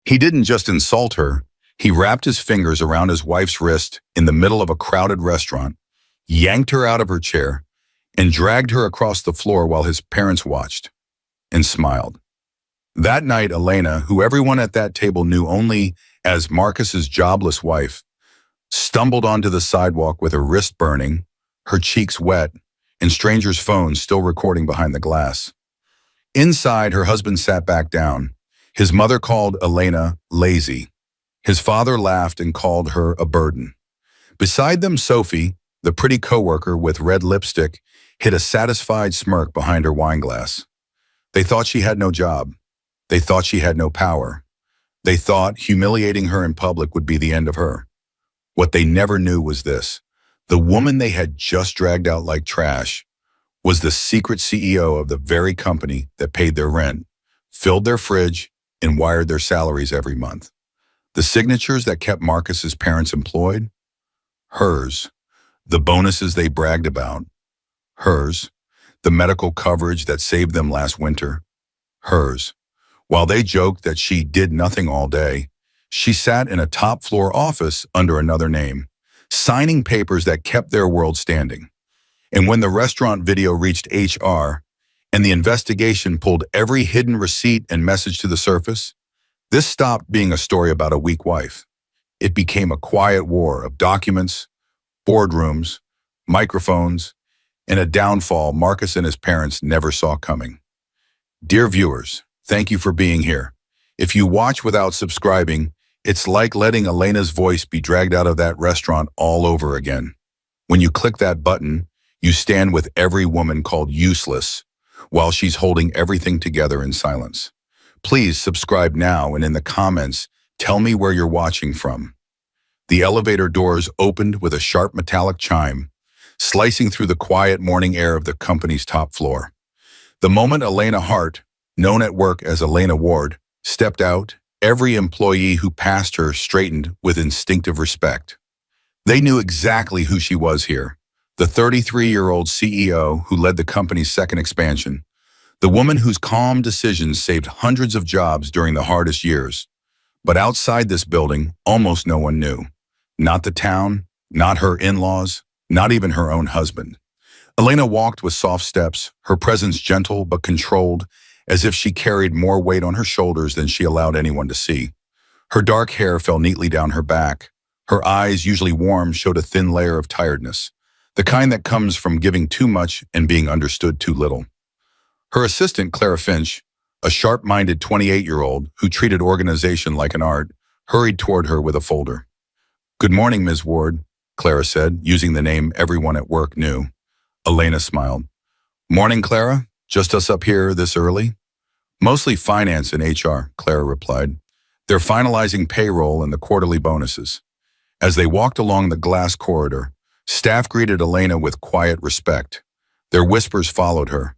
He didn't just insult her, he wrapped his fingers around his wife's wrist in the middle of a crowded restaurant, yanked her out of her chair, and dragged her across the floor while his parents watched and smiled. That night, Elena, who everyone at that table knew only as Marcus's jobless wife, stumbled onto the sidewalk with her wrist burning, her cheeks wet, and strangers' phones still recording behind the glass. Inside, her husband sat back down. His mother called Elena lazy. His father laughed and called her a burden. Beside them, Sophie, the pretty coworker with red lipstick, hid a satisfied smirk behind her wine glass. They thought she had no job. They thought she had no power. They thought humiliating her in public would be the end of her. What they never knew was this: the woman they had just dragged out like trash was the secret CEO of the very company that paid their rent, filled their fridge, and wired their salaries every month. The signatures that kept Marcus's parents employed? Hers. The bonuses they bragged about? Hers. The medical coverage that saved them last winter? Hers. While they joked that she did nothing all day, she sat in a top-floor office under another name, signing papers that kept their world standing. And when the restaurant video reached HR and the investigation pulled every hidden receipt and message to the surface, this stopped being a story about a weak wife. It became a quiet war of documents, boardrooms, microphones, and a downfall Marcus and his parents never saw coming. Dear viewers, thank you for being here. If you watch without subscribing, it's like letting Elena's voice be dragged out of that restaurant all over again. When you click that button, you stand with every woman called useless while she's holding everything together in silence. Please subscribe now, and in the comments, tell me where you're watching from. The elevator doors opened with a sharp metallic chime, slicing through the quiet morning air of the company's top floor. The moment Elena Hart, known at work as Elena Ward, stepped out, every employee who passed her straightened with instinctive respect. They knew exactly who she was here, the 33-year-old CEO who led the company's second expansion, the woman whose calm decisions saved hundreds of jobs during the hardest years. But outside this building, almost no one knew. Not the town, not her in-laws, not even her own husband. Elena walked with soft steps, her presence gentle but controlled, as if she carried more weight on her shoulders than she allowed anyone to see. Her dark hair fell neatly down her back. Her eyes, usually warm, showed a thin layer of tiredness, the kind that comes from giving too much and being understood too little. Her assistant, Clara Finch, a sharp-minded 28-year-old who treated organization like an art, hurried toward her with a folder. "Good morning, Ms. Ward," Clara said, using the name everyone at work knew. Elena smiled. "Morning, Clara. Just us up here this early?" "Mostly finance and HR," Clara replied. "They're finalizing payroll and the quarterly bonuses." As they walked along the glass corridor, staff greeted Elena with quiet respect. Their whispers followed her.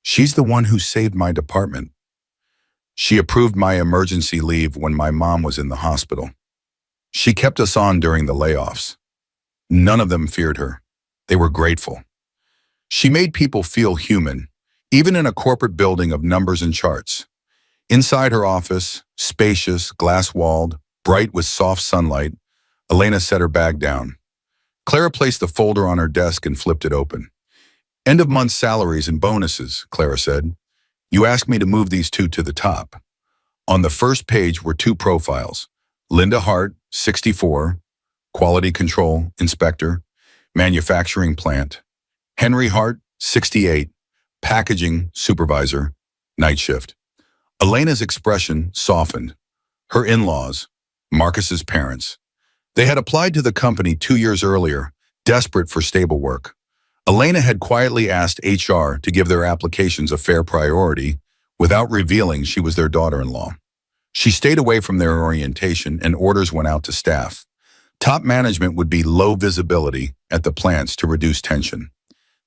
"She's the one who saved my department. She approved my emergency leave when my mom was in the hospital. She kept us on during the layoffs." None of them feared her. They were grateful. She made people feel human, even in a corporate building of numbers and charts. Inside her office, spacious, glass-walled, bright with soft sunlight, Elena set her bag down. Clara placed the folder on her desk and flipped it open. "End-of-month salaries and bonuses," Clara said. "You asked me to move these two to the top." On the first page were two profiles: Linda Hart, 64, Quality Control Inspector, Manufacturing Plant; Henry Hart, 68, Packaging Supervisor, Night Shift. Elena's expression softened. Her in-laws, Marcus's parents. They had applied to the company 2 years earlier, desperate for stable work. Elena had quietly asked HR to give their applications a fair priority without revealing she was their daughter-in-law. She stayed away from their orientation, and orders went out to staff. Top management would be low visibility at the plants to reduce tension.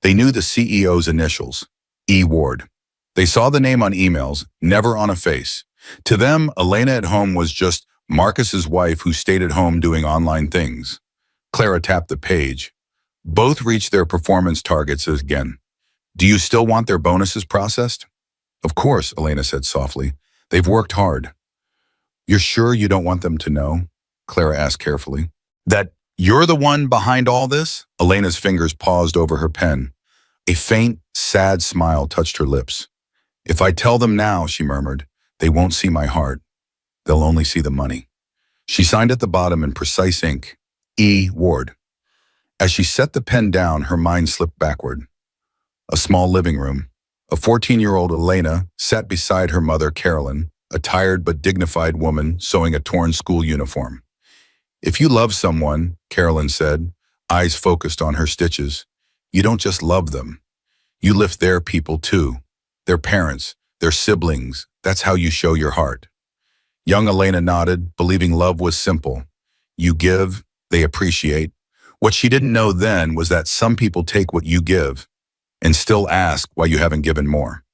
They knew the CEO's initials, E. Ward. They saw the name on emails, never on a face. To them, Elena at home was just Marcus's wife who stayed at home doing online things. Clara tapped the page. Both reached their performance targets again. "Do you still want their bonuses processed?" "Of course," Elena said softly. "They've worked hard." You're sure you don't want them to know? Clara asked carefully. That you're the one behind all this? Elena's fingers paused over her pen. A faint, sad smile touched her lips. If I tell them now, she murmured, they won't see my heart. They'll only see the money. She signed at the bottom in precise ink, E. Ward. As she set the pen down, her mind slipped backward. A small living room. A 14-year-old Elena sat beside her mother, Carolyn, a tired but dignified woman sewing a torn school uniform. If you love someone, Carolyn said, eyes focused on her stitches, you don't just love them. You lift their people too. Their parents, their siblings. That's how you show your heart. Young Elena nodded, believing love was simple. You give, they appreciate. What she didn't know then was that some people take what you give and still ask why you haven't given more.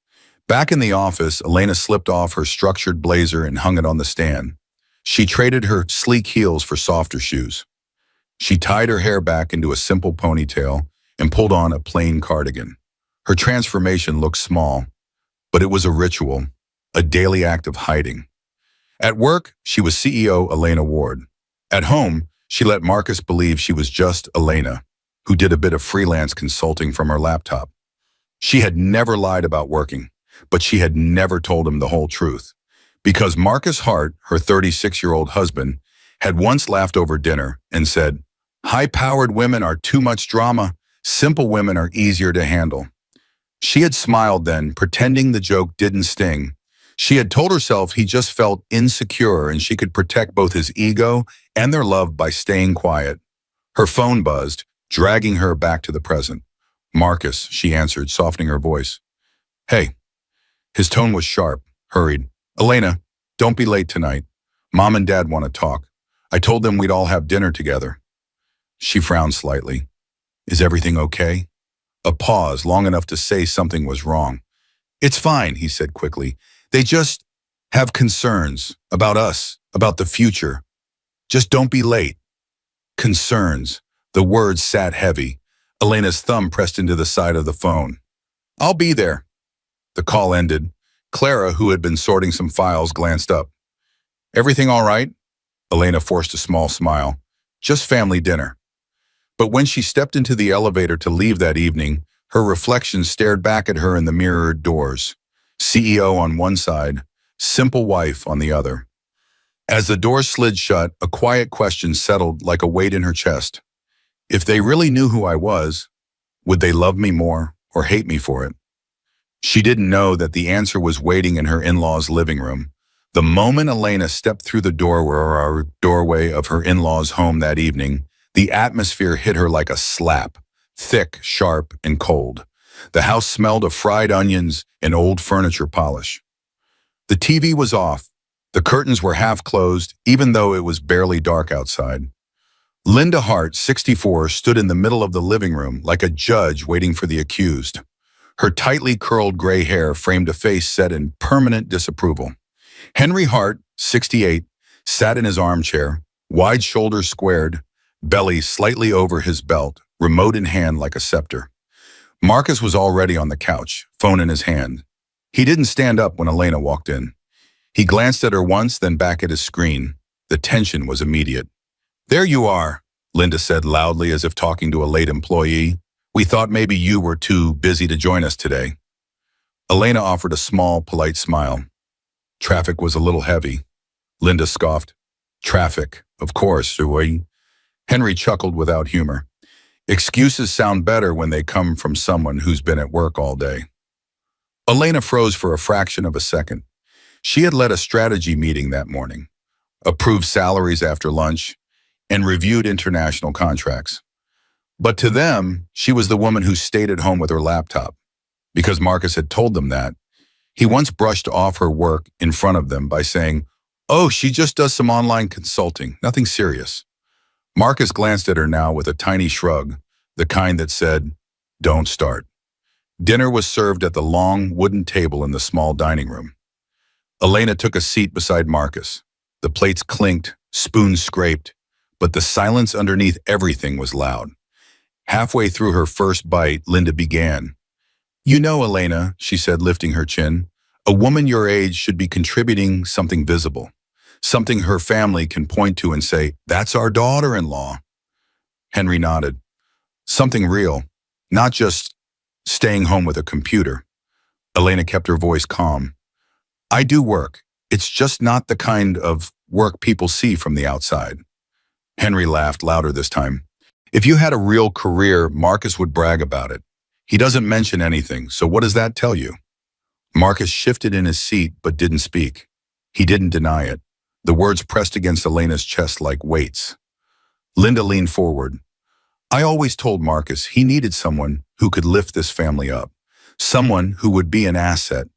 Back in the office, Elena slipped off her structured blazer and hung it on the stand. She traded her sleek heels for softer shoes. She tied her hair back into a simple ponytail and pulled on a plain cardigan. Her transformation looked small, but it was a ritual, a daily act of hiding. At work, she was CEO Elena Ward. At home, she let Marcus believe she was just Elena, who did a bit of freelance consulting from her laptop. She had never lied about working, but she had never told him the whole truth. Because Marcus Hart, her 36-year-old husband, had once laughed over dinner and said, high-powered women are too much drama, simple women are easier to handle. She had smiled then, pretending the joke didn't sting. She had told herself he just felt insecure and she could protect both his ego and their love by staying quiet. Her phone buzzed, dragging her back to the present. Marcus, she answered, softening her voice. Hey. His tone was sharp, hurried. Elena, don't be late tonight. Mom and Dad want to talk. I told them we'd all have dinner together. She frowned slightly. Is everything okay? A pause, long enough to say something was wrong. It's fine, he said quickly. They just have concerns about us, about the future. Just don't be late. Concerns. The words sat heavy. Elena's thumb pressed into the side of the phone. I'll be there. The call ended. Clara, who had been sorting some files, glanced up. Everything all right? Elena forced a small smile. Just family dinner. But when she stepped into the elevator to leave that evening, her reflection stared back at her in the mirrored doors. CEO on one side, simple wife on the other. As the door slid shut, a quiet question settled like a weight in her chest. If they really knew who I was, would they love me more or hate me for it? She didn't know that the answer was waiting in her in-laws' living room. The moment Elena stepped through the doorway of her in-laws' home that evening, the atmosphere hit her like a slap, thick, sharp, and cold. The house smelled of fried onions and old furniture polish. The TV was off. The curtains were half closed, even though it was barely dark outside. Linda Hart, 64, stood in the middle of the living room like a judge waiting for the accused. Her tightly curled gray hair framed a face set in permanent disapproval. Henry Hart, 68, sat in his armchair, wide shoulders squared, belly slightly over his belt, remote in hand like a scepter. Marcus was already on the couch, phone in his hand. He didn't stand up when Elena walked in. He glanced at her once, then back at his screen. The tension was immediate. There you are, Linda said loudly as if talking to a late employee. We thought maybe you were too busy to join us today. Elena offered a small, polite smile. Traffic was a little heavy. Linda scoffed. Traffic, of course, Henry chuckled without humor. Excuses sound better when they come from someone who's been at work all day. Elena froze for a fraction of a second. She had led a strategy meeting that morning, approved salaries after lunch, and reviewed international contracts. But to them, she was the woman who stayed at home with her laptop. Because Marcus had told them that, he once brushed off her work in front of them by saying, "Oh, she just does some online consulting, nothing serious." Marcus glanced at her now with a tiny shrug, the kind that said, "Don't start." Dinner was served at the long wooden table in the small dining room. Elena took a seat beside Marcus. The plates clinked, spoons scraped, but the silence underneath everything was loud. Halfway through her first bite, Linda began. You know, Elena, she said, lifting her chin, a woman your age should be contributing something visible, Something her family can point to and say, "That's our daughter-in-law." Henry nodded. Something real, not just staying home with a computer. Elena kept her voice calm. "I do work. It's just not the kind of work people see from the outside." Henry laughed louder this time. "If you had a real career, Marcus would brag about it. He doesn't mention anything, so what does that tell you?" Marcus shifted in his seat but didn't speak. He didn't deny it. The words pressed against Elena's chest like weights. Linda leaned forward. "I always told Marcus he needed someone who could lift this family up. Someone who would be an asset,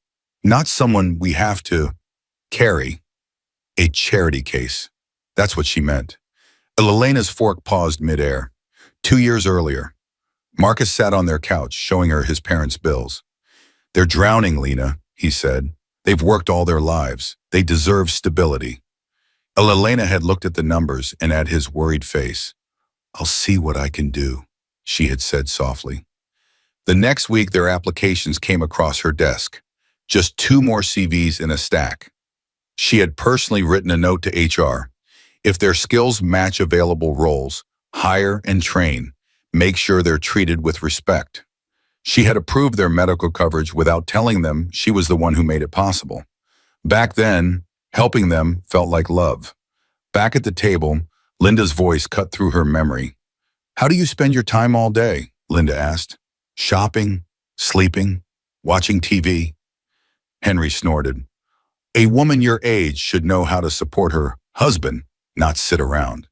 not someone we have to carry. A charity case." That's what she meant. Elena's fork paused midair. 2 years earlier, Marcus sat on their couch, showing her his parents' bills. "They're drowning, Lena," he said. "They've worked all their lives. They deserve stability." Elena had looked at the numbers and at his worried face. "I'll see what I can do," she had said softly. The next week, their applications came across her desk. Just 2 more CVs in a stack. She had personally written a note to HR. If their skills match available roles, hire and train. Make sure they're treated with respect. She had approved their medical coverage without telling them she was the one who made it possible. Back then, helping them felt like love. Back at the table, Linda's voice cut through her memory. "How do you spend your time all day?" Linda asked. "Shopping, sleeping, watching TV?" Henry snorted. "A woman your age should know how to support her husband, not sit around."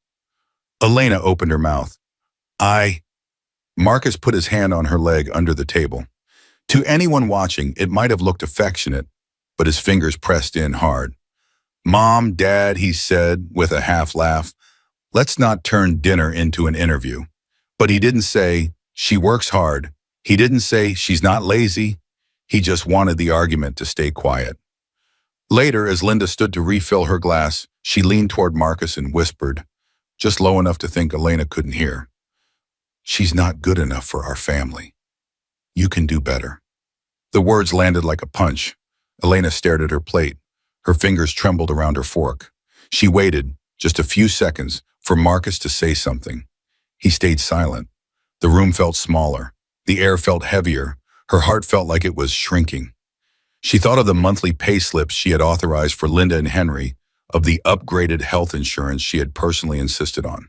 Elena opened her mouth. Marcus put his hand on her leg under the table. To anyone watching, it might have looked affectionate, but his fingers pressed in hard. "Mom, Dad," he said with a half laugh, "let's not turn dinner into an interview." But he didn't say, "She works hard." He didn't say, "She's not lazy." He just wanted the argument to stay quiet. Later, as Linda stood to refill her glass, she leaned toward Marcus and whispered, just low enough to think Elena couldn't hear, "She's not good enough for our family. You can do better." The words landed like a punch. Elena stared at her plate. Her fingers trembled around her fork. She waited, just a few seconds, for Marcus to say something. He stayed silent. The room felt smaller. The air felt heavier. Her heart felt like it was shrinking. She thought of the monthly pay slips she had authorized for Linda and Henry, of the upgraded health insurance she had personally insisted on.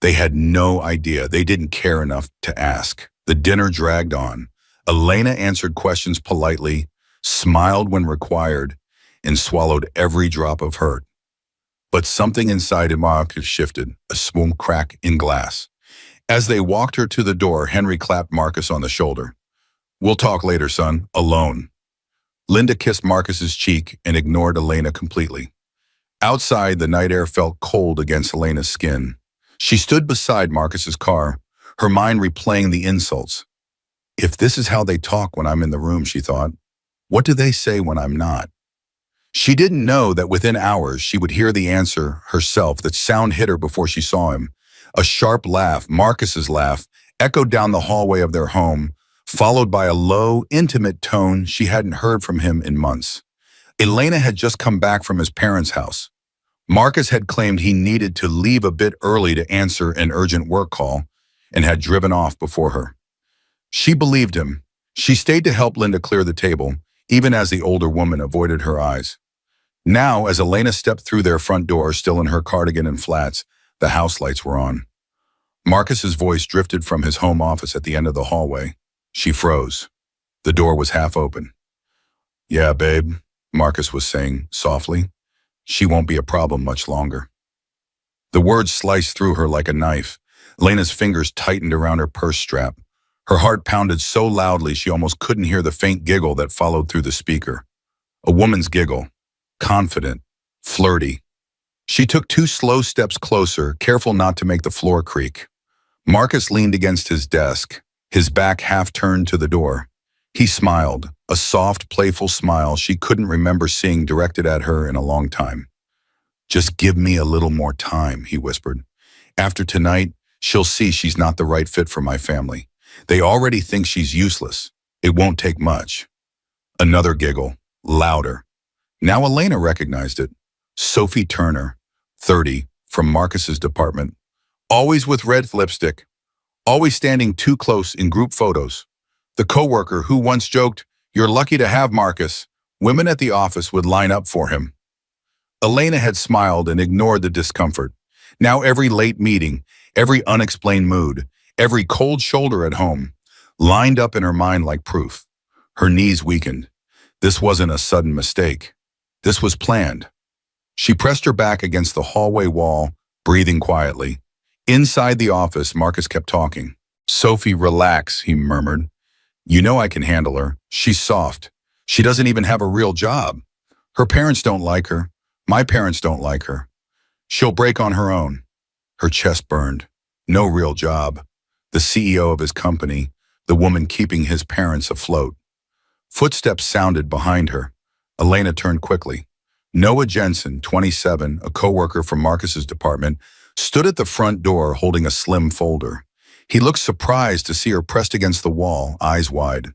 They had no idea. They didn't care enough to ask. The dinner dragged on. Elena answered questions politely, smiled when required, and swallowed every drop of hurt. But something inside Marcus shifted, a small crack in glass. As they walked her to the door, Henry clapped Marcus on the shoulder. "We'll talk later, son, alone." Linda kissed Marcus's cheek and ignored Elena completely. Outside, the night air felt cold against Elena's skin. She stood beside Marcus's car, her mind replaying the insults. "If this is how they talk when I'm in the room," she thought, "what do they say when I'm not?" She didn't know that within hours she would hear the answer herself. That sound hit her before she saw him. A sharp laugh, Marcus's laugh, echoed down the hallway of their home, followed by a low, intimate tone she hadn't heard from him in months. Elena had just come back from his parents' house. Marcus had claimed he needed to leave a bit early to answer an urgent work call and had driven off before her. She believed him. She stayed to help Linda clear the table, even as the older woman avoided her eyes. Now, as Elena stepped through their front door, still in her cardigan and flats, the house lights were on. Marcus's voice drifted from his home office at the end of the hallway. She froze. The door was half open. "Yeah, babe," Marcus was saying softly. "She won't be a problem much longer." The words sliced through her like a knife. Elena's fingers tightened around her purse strap. Her heart pounded so loudly she almost couldn't hear the faint giggle that followed through the speaker. A woman's giggle, confident, flirty. She took 2 slow steps closer, careful not to make the floor creak. Marcus leaned against his desk, his back half turned to the door. He smiled, a soft, playful smile she couldn't remember seeing directed at her in a long time. "Just give me a little more time," he whispered. "After tonight, she'll see she's not the right fit for my family. They already think she's useless. It won't take much." Another giggle, louder. Now Elena recognized it. Sophie Turner, 30, from Marcus's department. Always with red lipstick, always standing too close in group photos. The coworker who once joked, "You're lucky to have Marcus." Women at the office would line up for him. Elena had smiled and ignored the discomfort. Now every late meeting, every unexplained mood, every cold shoulder at home, lined up in her mind like proof. Her knees weakened. This wasn't a sudden mistake. This was planned. She pressed her back against the hallway wall, breathing quietly. Inside the office, Marcus kept talking. "Sophie, relax," he murmured. "You know I can handle her. She's soft. She doesn't even have a real job. Her parents don't like her. My parents don't like her. She'll break on her own." Her chest burned. No real job. The CEO of his company, the woman keeping his parents afloat. Footsteps sounded behind her. Elena turned quickly. Noah Jensen, 27, a coworker from Marcus's department, stood at the front door holding a slim folder. He looked surprised to see her pressed against the wall, eyes wide.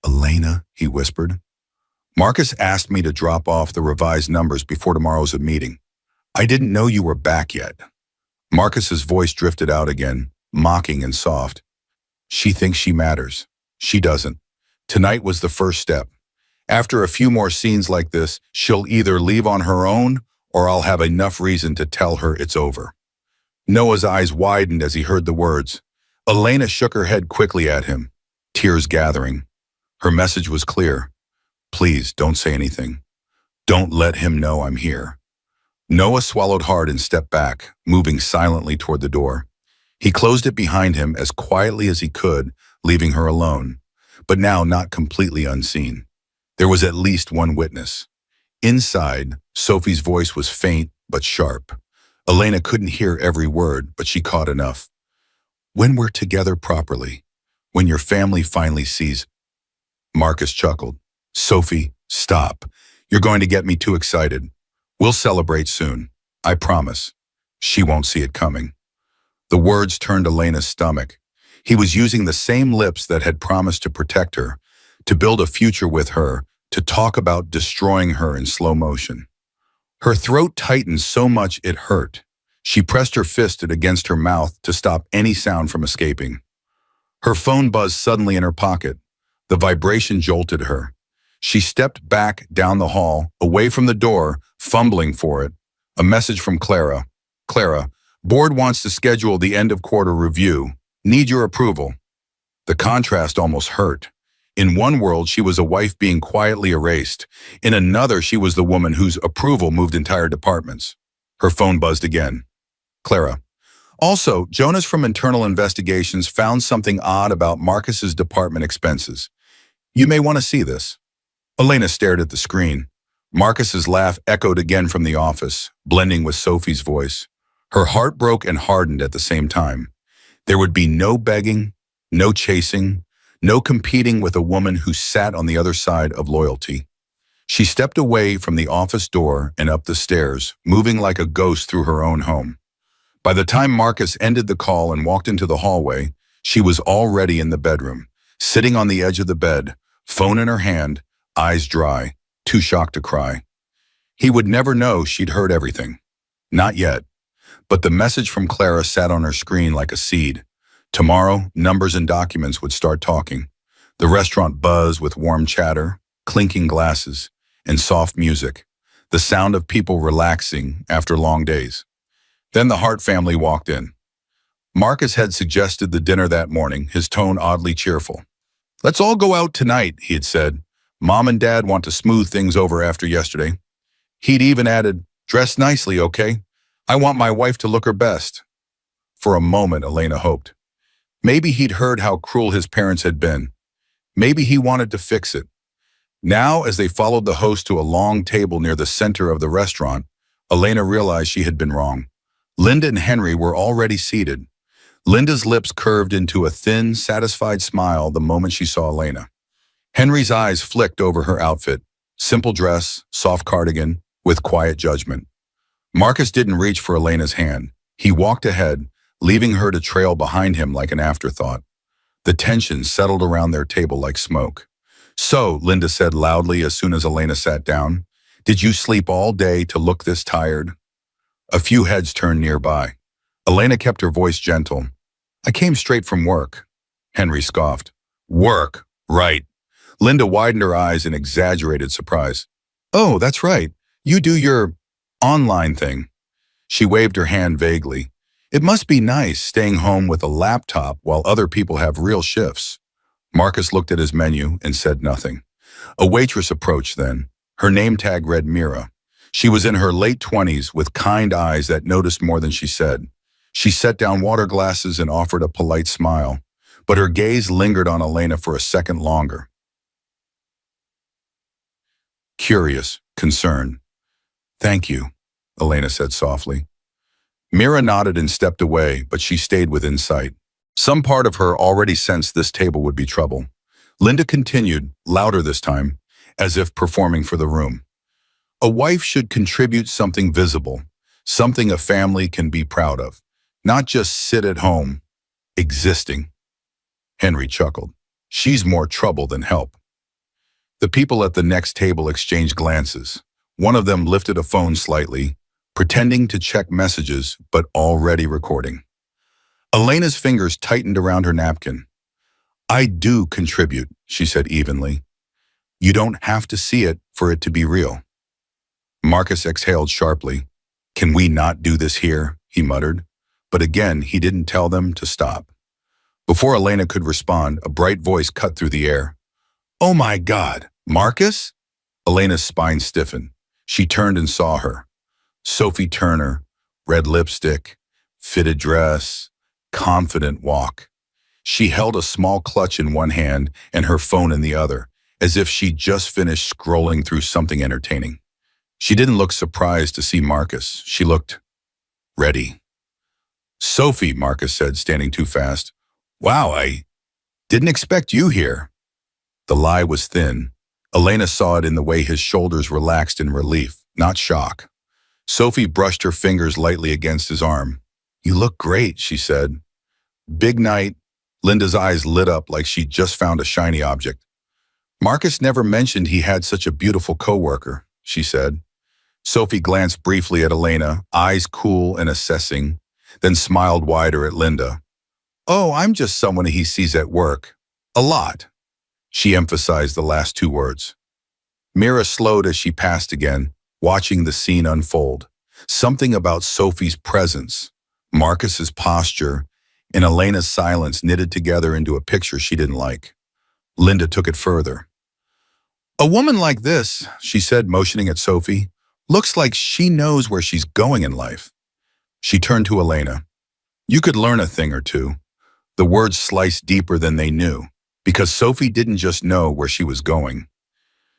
"Elena," he whispered. "Marcus asked me to drop off the revised numbers before tomorrow's meeting. I didn't know you were back yet." Marcus's voice drifted out again, mocking and soft. "She thinks she matters. She doesn't. Tonight was the first step. After a few more scenes like this, she'll either leave on her own or I'll have enough reason to tell her it's over." Noah's eyes widened as he heard the words. Elena shook her head quickly at him, tears gathering. Her message was clear. "Please, don't say anything. Don't let him know I'm here." Noah swallowed hard and stepped back, moving silently toward the door. He closed it behind him as quietly as he could, leaving her alone, but now not completely unseen. There was at least one witness. Inside, Sophie's voice was faint but sharp. Elena couldn't hear every word, but she caught enough. "When we're together properly, when your family finally sees." Marcus chuckled. "Sophie, stop. You're going to get me too excited. We'll celebrate soon. I promise." She won't see it coming. The words turned Elena's stomach. He was using the same lips that had promised to protect her, to build a future with her, to talk about destroying her in slow motion. Her throat tightened so much it hurt. She pressed her fist against her mouth to stop any sound from escaping. Her phone buzzed suddenly in her pocket. The vibration jolted her. She stepped back down the hall, away from the door, fumbling for it. A message from Clara. "Clara, board wants to schedule the end-of-quarter review. Need your approval." The contrast almost hurt. In one world, she was a wife being quietly erased. In another, she was the woman whose approval moved entire departments. Her phone buzzed again. "Clara. Also, Jonas from Internal Investigations found something odd about Marcus's department expenses. You may want to see this." Elena stared at the screen. Marcus's laugh echoed again from the office, blending with Sophie's voice. Her heart broke and hardened at the same time. There would be no begging, no chasing, no competing with a woman who sat on the other side of loyalty. She stepped away from the office door and up the stairs, moving like a ghost through her own home. By the time Marcus ended the call and walked into the hallway, she was already in the bedroom, sitting on the edge of the bed, phone in her hand, eyes dry, too shocked to cry. He would never know she'd heard everything. Not yet. But the message from Clara sat on her screen like a seed. Tomorrow, numbers and documents would start talking. The restaurant buzzed with warm chatter, clinking glasses, and soft music, the sound of people relaxing after long days. Then the Hart family walked in. Marcus had suggested the dinner that morning, his tone oddly cheerful. "Let's all go out tonight," he had said. "Mom and Dad want to smooth things over after yesterday." He'd even added, "Dress nicely, okay? I want my wife to look her best." For a moment, Elena hoped. Maybe he'd heard how cruel his parents had been. Maybe he wanted to fix it. Now, as they followed the host to a long table near the center of the restaurant, Elena realized she had been wrong. Linda and Henry were already seated. Linda's lips curved into a thin, satisfied smile the moment she saw Elena. Henry's eyes flicked over her outfit, simple dress, soft cardigan, with quiet judgment. Marcus didn't reach for Elena's hand. He walked ahead, leaving her to trail behind him like an afterthought. The tension settled around their table like smoke. "So," Linda said loudly as soon as Elena sat down, Did you sleep all day to look this tired? A few heads turned nearby. Elena kept her voice gentle. I came straight from work. Henry scoffed. Work, right. Linda widened her eyes in exaggerated surprise. Oh, that's right. You do your online thing. She waved her hand vaguely. It must be nice staying home with a laptop while other people have real shifts. Marcus looked at his menu and said nothing. A waitress approached then. Her name tag read Mira. She was in her late 20s with kind eyes that noticed more than she said. She set down water glasses and offered a polite smile, but her gaze lingered on Elena for a second longer. Curious, concerned. Thank you, Elena said softly. Mira nodded and stepped away, but she stayed within sight. Some part of her already sensed this table would be trouble. Linda continued, louder this time, as if performing for the room. A wife should contribute something visible, something a family can be proud of, not just sit at home, existing. Henry chuckled. She's more trouble than help. The people at the next table exchanged glances. One of them lifted a phone slightly, pretending to check messages, but already recording. Elena's fingers tightened around her napkin. I do contribute, she said evenly. You don't have to see it for it to be real. Marcus exhaled sharply. Can we not do this here? He muttered. But again, he didn't tell them to stop. Before Elena could respond, a bright voice cut through the air. Oh my God, Marcus? Elena's spine stiffened. She turned and saw her. Sophie Turner, red lipstick, fitted dress, confident walk. She held a small clutch in one hand and her phone in the other, as if she'd just finished scrolling through something entertaining. She didn't look surprised to see Marcus. She looked ready. Sophie, Marcus said, standing too fast. Wow, I didn't expect you here. The lie was thin. Elena saw it in the way his shoulders relaxed in relief, not shock. Sophie brushed her fingers lightly against his arm. You look great, she said. Big night. Linda's eyes lit up like she'd just found a shiny object. Marcus never mentioned he had such a beautiful coworker, she said. Sophie glanced briefly at Elena, eyes cool and assessing, then smiled wider at Linda. Oh, I'm just someone he sees at work. A lot. She emphasized the last two words. Mira slowed as she passed again, watching the scene unfold. Something about Sophie's presence, Marcus's posture, and Elena's silence knitted together into a picture she didn't like. Linda took it further. A woman like this, she said, motioning at Sophie, looks like she knows where she's going in life. She turned to Elena. You could learn a thing or two. The words sliced deeper than they knew, because Sophie didn't just know where she was going.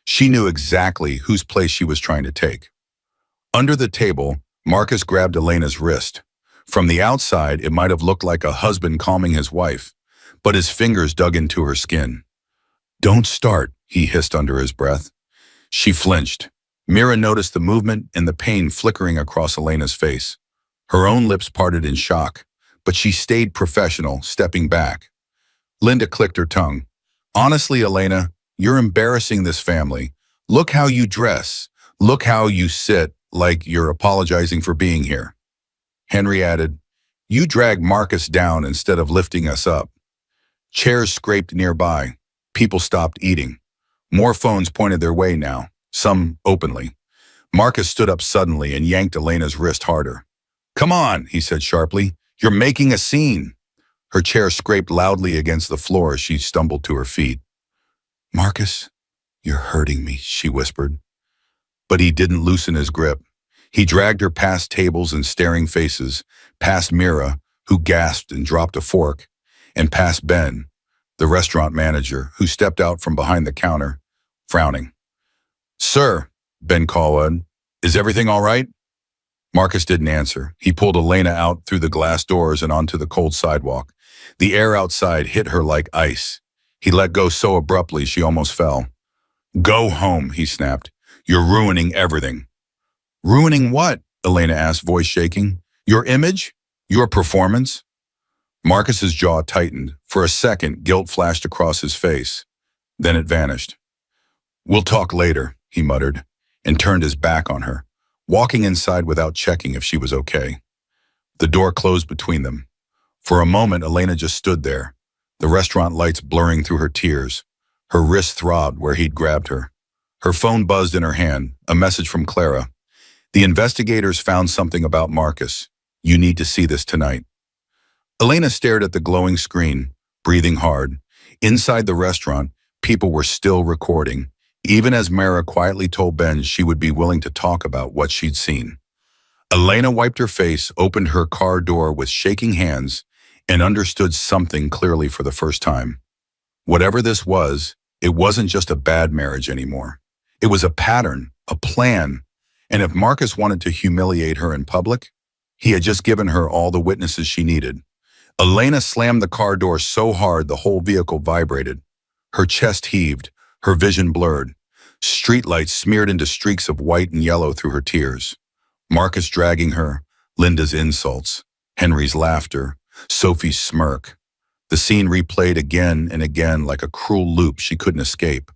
She knew exactly whose place she was trying to take. Under the table, Marcus grabbed Elena's wrist. From the outside, it might have looked like a husband calming his wife, but his fingers dug into her skin. Don't start, he hissed under his breath. She flinched. Mira noticed the movement and the pain flickering across Elena's face. Her own lips parted in shock, but she stayed professional, stepping back. Linda clicked her tongue. Honestly, Elena, you're embarrassing this family. Look how you dress. Look how you sit, like you're apologizing for being here. Henry added, you drag Marcus down instead of lifting us up. Chairs scraped nearby. People stopped eating. More phones pointed their way now, some openly. Marcus stood up suddenly and yanked Elena's wrist harder. Come on, he said sharply. You're making a scene. Her chair scraped loudly against the floor as she stumbled to her feet. Marcus, you're hurting me, she whispered. But he didn't loosen his grip. He dragged her past tables and staring faces, past Mira, who gasped and dropped a fork, and past Ben, the restaurant manager, who stepped out from behind the counter, frowning. Sir, Ben called, is everything all right? Marcus didn't answer. He pulled Elena out through the glass doors and onto the cold sidewalk. The air outside hit her like ice. He let go so abruptly she almost fell. Go home, he snapped. You're ruining everything. Ruining what? Elena asked, voice shaking. Your image? Your performance? Marcus's jaw tightened. For a second, guilt flashed across his face. Then it vanished. We'll talk later, he muttered. and turned his back on her, walking inside without checking if she was okay. The door closed between them. For a moment, Elena just stood there, the restaurant lights blurring through her tears. Her wrist throbbed where he'd grabbed her. Her phone buzzed in her hand, a message from Clara. The investigators found something about Marcus. You need to see this tonight. Elena stared at the glowing screen, breathing hard. Inside the restaurant, people were still recording, even as Mara quietly told Ben she would be willing to talk about what she'd seen. Elena wiped her face, opened her car door with shaking hands, and understood something clearly for the first time. Whatever this was, it wasn't just a bad marriage anymore. It was a pattern, a plan, and if Marcus wanted to humiliate her in public, he had just given her all the witnesses she needed. Elena slammed the car door so hard the whole vehicle vibrated. Her chest heaved, her vision blurred. Streetlights smeared into streaks of white and yellow through her tears. Marcus dragging her, Linda's insults, Henry's laughter, Sophie's smirk. The scene replayed again and again like a cruel loop she couldn't escape.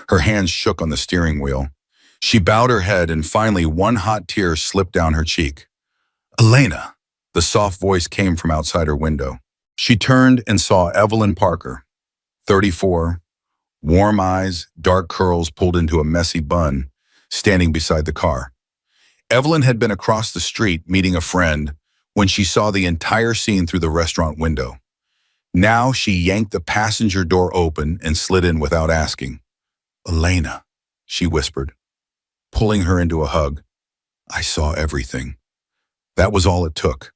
Her hands shook on the steering wheel. She bowed her head and finally one hot tear slipped down her cheek. Elena, the soft voice came from outside her window. She turned and saw Evelyn Parker, 34, warm eyes, dark curls pulled into a messy bun, standing beside the car. Evelyn had been across the street meeting a friend when she saw the entire scene through the restaurant window. Now she yanked the passenger door open and slid in without asking. Elena, she whispered, pulling her into a hug. I saw everything. That was all it took.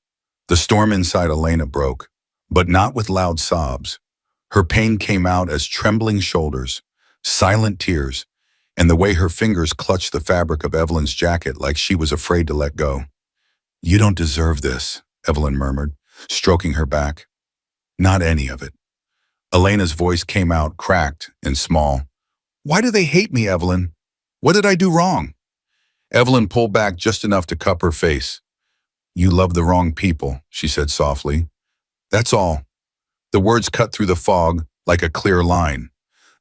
The storm inside Elena broke, but not with loud sobs. Her pain came out as trembling shoulders, silent tears, and the way her fingers clutched the fabric of Evelyn's jacket like she was afraid to let go. You don't deserve this, Evelyn murmured, stroking her back. Not any of it. Elena's voice came out cracked and small. Why do they hate me, Evelyn? What did I do wrong? Evelyn pulled back just enough to cup her face. You love the wrong people, she said softly. That's all. The words cut through the fog like a clear line.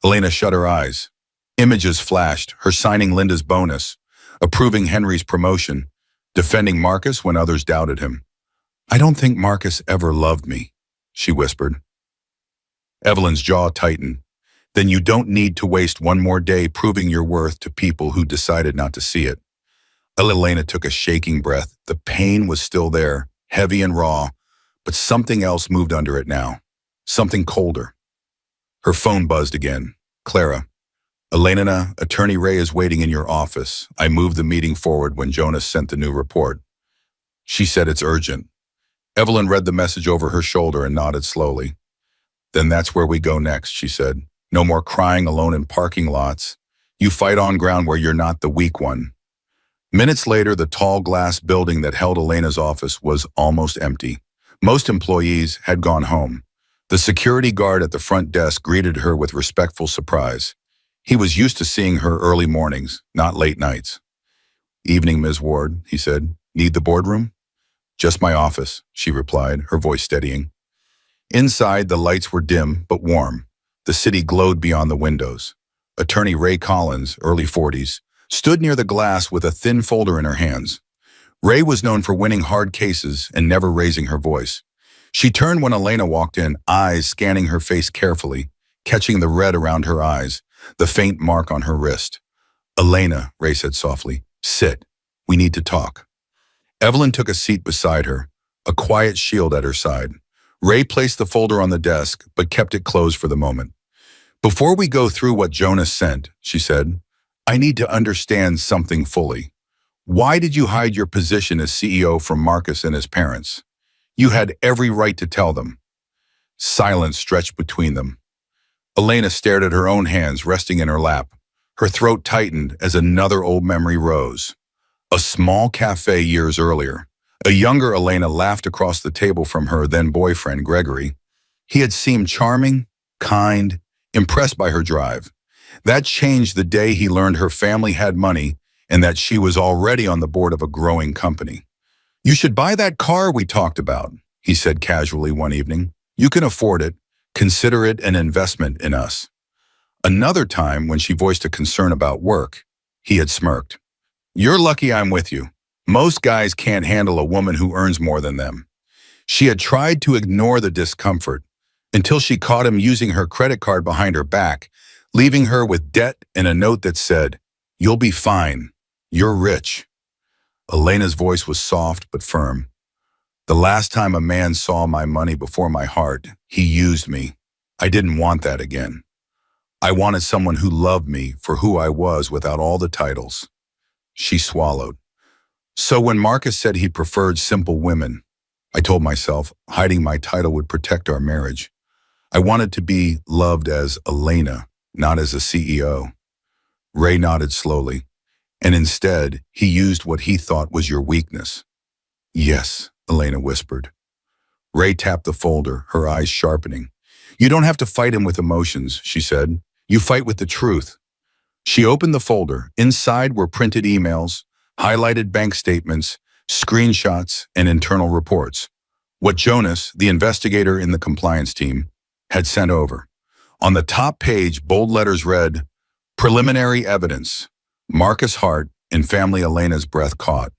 Elena shut her eyes. Images flashed, her signing Linda's bonus, approving Henry's promotion, defending Marcus when others doubted him. I don't think Marcus ever loved me, she whispered. Evelyn's jaw tightened. Then you don't need to waste one more day proving your worth to people who decided not to see it. Elena took a shaking breath. The pain was still there, heavy and raw, but something else moved under it now. Something colder. Her phone buzzed again. Clara. Elena, Attorney Ray is waiting in your office. I moved the meeting forward when Jonas sent the new report. She said it's urgent. Evelyn read the message over her shoulder and nodded slowly. Then that's where we go next, she said. No more crying alone in parking lots. You fight on ground where you're not the weak one. Minutes later, the tall glass building that held Elena's office was almost empty. Most employees had gone home. The security guard at the front desk greeted her with respectful surprise. He was used to seeing her early mornings, not late nights. Evening, Ms. Ward, he said. Need the boardroom? Just my office, she replied, her voice steadying. Inside, the lights were dim but warm. The city glowed beyond the windows. Attorney Ray Collins, early 40s, stood near the glass with a thin folder in her hands. Ray was known for winning hard cases and never raising her voice. She turned when Elena walked in, eyes scanning her face carefully, catching the red around her eyes, the faint mark on her wrist. Elena, Ray said softly, sit. We need to talk. Evelyn took a seat beside her, a quiet shield at her side. Ray placed the folder on the desk, but kept it closed for the moment. Before we go through what Jonas sent, she said, I need to understand something fully. Why did you hide your position as CEO from Marcus and his parents? You had every right to tell them. Silence stretched between them. Elena stared at her own hands resting in her lap. Her throat tightened as another old memory rose. A small cafe years earlier. A younger Elena laughed across the table from her then boyfriend, Gregory. He had seemed charming, kind, impressed by her drive. That changed the day he learned her family had money and that she was already on the board of a growing company. You should buy that car we talked about, he said casually one evening. You can afford it. Consider it an investment in us. Another time, when she voiced a concern about work, he had smirked. You're lucky I'm with you. Most guys can't handle a woman who earns more than them. She had tried to ignore the discomfort until she caught him using her credit card behind her back, leaving her with debt and a note that said, "You'll be fine. You're rich." Elena's voice was soft but firm. "The last time a man saw my money before my heart, he used me. I didn't want that again. I wanted someone who loved me for who I was without all the titles." She swallowed. So when Marcus said he preferred simple women, I told myself hiding my title would protect our marriage. I wanted to be loved as Elena, not as a CEO. Ray nodded slowly, and instead, he used what he thought was your weakness. "Yes," Elena whispered. Ray tapped the folder, her eyes sharpening. "You don't have to fight him with emotions," she said. "You fight with the truth." She opened the folder. Inside were printed emails, highlighted bank statements, screenshots, and internal reports. What Jonas, the investigator in the compliance team, had sent over. On the top page, bold letters read, "Preliminary evidence. Marcus Hart and family." Elena's breath caught.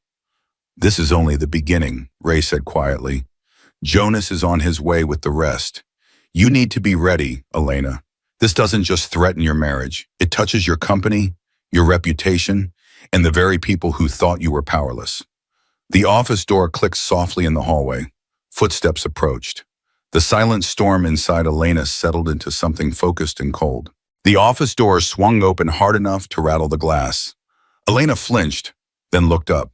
"This is only the beginning," Ray said quietly. "Jonas is on his way with the rest. You need to be ready, Elena. This doesn't just threaten your marriage. It touches your company, your reputation, and the very people who thought you were powerless." The office door clicked softly in the hallway. Footsteps approached. The silent storm inside Elena settled into something focused and cold. The office door swung open hard enough to rattle the glass. Elena flinched, then looked up.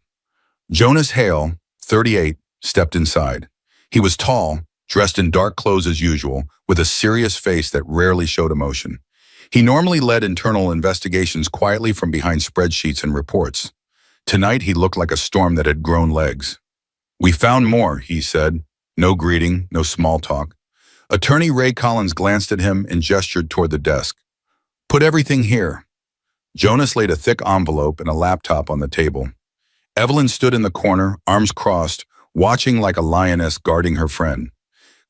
Jonas Hale, 38, stepped inside. He was tall, dressed in dark clothes as usual, with a serious face that rarely showed emotion. He normally led internal investigations quietly from behind spreadsheets and reports. Tonight he looked like a storm that had grown legs. "We found more," he said. No greeting, no small talk. Attorney Ray Collins glanced at him and gestured toward the desk. "Put everything here." Jonas laid a thick envelope and a laptop on the table. Evelyn stood in the corner, arms crossed, watching like a lioness guarding her friend.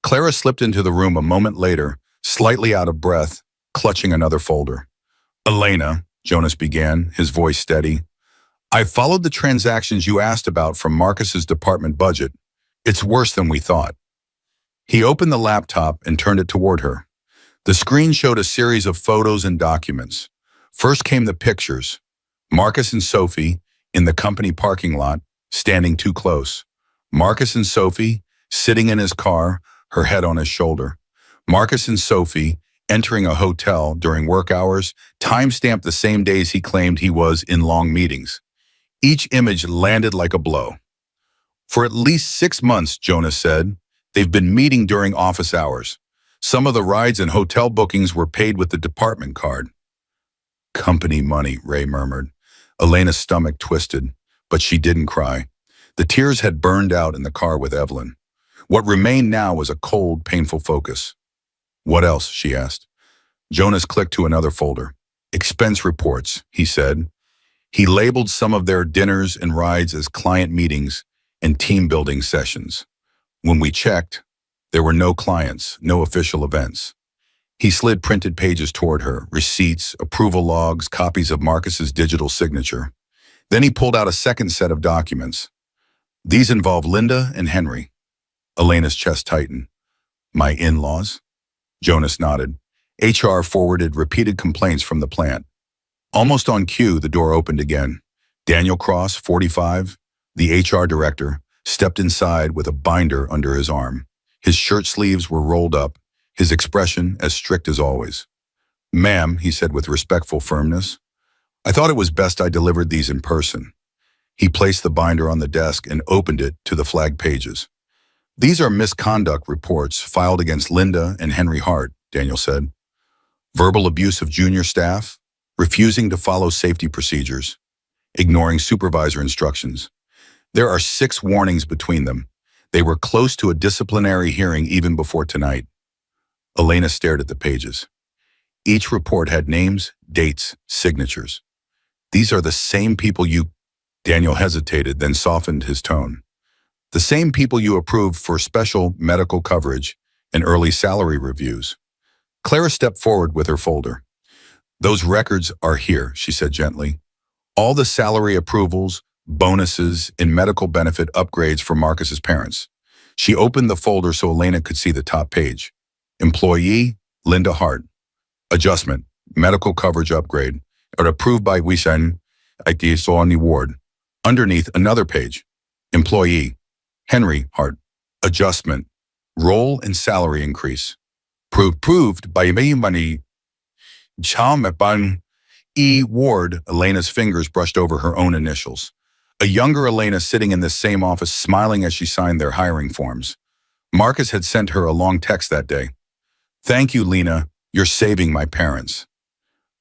Clara slipped into the room a moment later, slightly out of breath, clutching another folder. "Elena," Jonas began, his voice steady, "I followed the transactions you asked about from Marcus's department budget. It's worse than we thought." He opened the laptop and turned it toward her. The screen showed a series of photos and documents. First came the pictures. Marcus and Sophie in the company parking lot, standing too close. Marcus and Sophie sitting in his car, her head on his shoulder. Marcus and Sophie entering a hotel during work hours, time-stamped the same days he claimed he was in long meetings. Each image landed like a blow. "For at least 6 months," Jonas said, "they've been meeting during office hours. Some of the rides and hotel bookings were paid with the department card." "Company money," Ray murmured. Elena's stomach twisted, but she didn't cry. The tears had burned out in the car with Evelyn. What remained now was a cold, painful focus. "What else?" she asked. Jonas clicked to another folder. "Expense reports," he said. He labeled some of their dinners and rides as client meetings and team-building sessions. When we checked, there were no clients, no official events. He slid printed pages toward her, receipts, approval logs, copies of Marcus's digital signature. Then he pulled out a second set of documents. These involved Linda and Henry. Elena's chest tightened. "My in-laws?" Jonas nodded. HR forwarded repeated complaints from the plant. Almost on cue, the door opened again. Daniel Cross, 45, the HR director, stepped inside with a binder under his arm. His shirt sleeves were rolled up, his expression as strict as always. "Ma'am," he said with respectful firmness, "I thought it was best I delivered these in person." He placed the binder on the desk and opened it to the flagged pages. "These are misconduct reports filed against Linda and Henry Hart," Daniel said. "Verbal abuse of junior staff, refusing to follow safety procedures, ignoring supervisor instructions. There are 6 warnings between them. They were close to a disciplinary hearing even before tonight." Elena stared at the pages. Each report had names, dates, signatures. "These are the same people you—" Daniel hesitated, then softened his tone. "The same people you approved for special medical coverage and early salary reviews." Clara stepped forward with her folder. "Those records are here," she said gently. All the salary approvals, bonuses, and medical benefit upgrades for Marcus's parents. She opened the folder so Elena could see the top page. Employee, Linda Hart. Adjustment, medical coverage upgrade, or approved by Wisan Itisoani Ward. Underneath, another page. Employee, Henry Hart. Adjustment, role and salary increase. Proved by Mayimani Chalmepan E. Ward. Elena's fingers brushed over her own initials. A younger Elena sitting in this same office smiling as she signed their hiring forms. Marcus had sent her a long text that day. Thank you, Lena. You're saving my parents.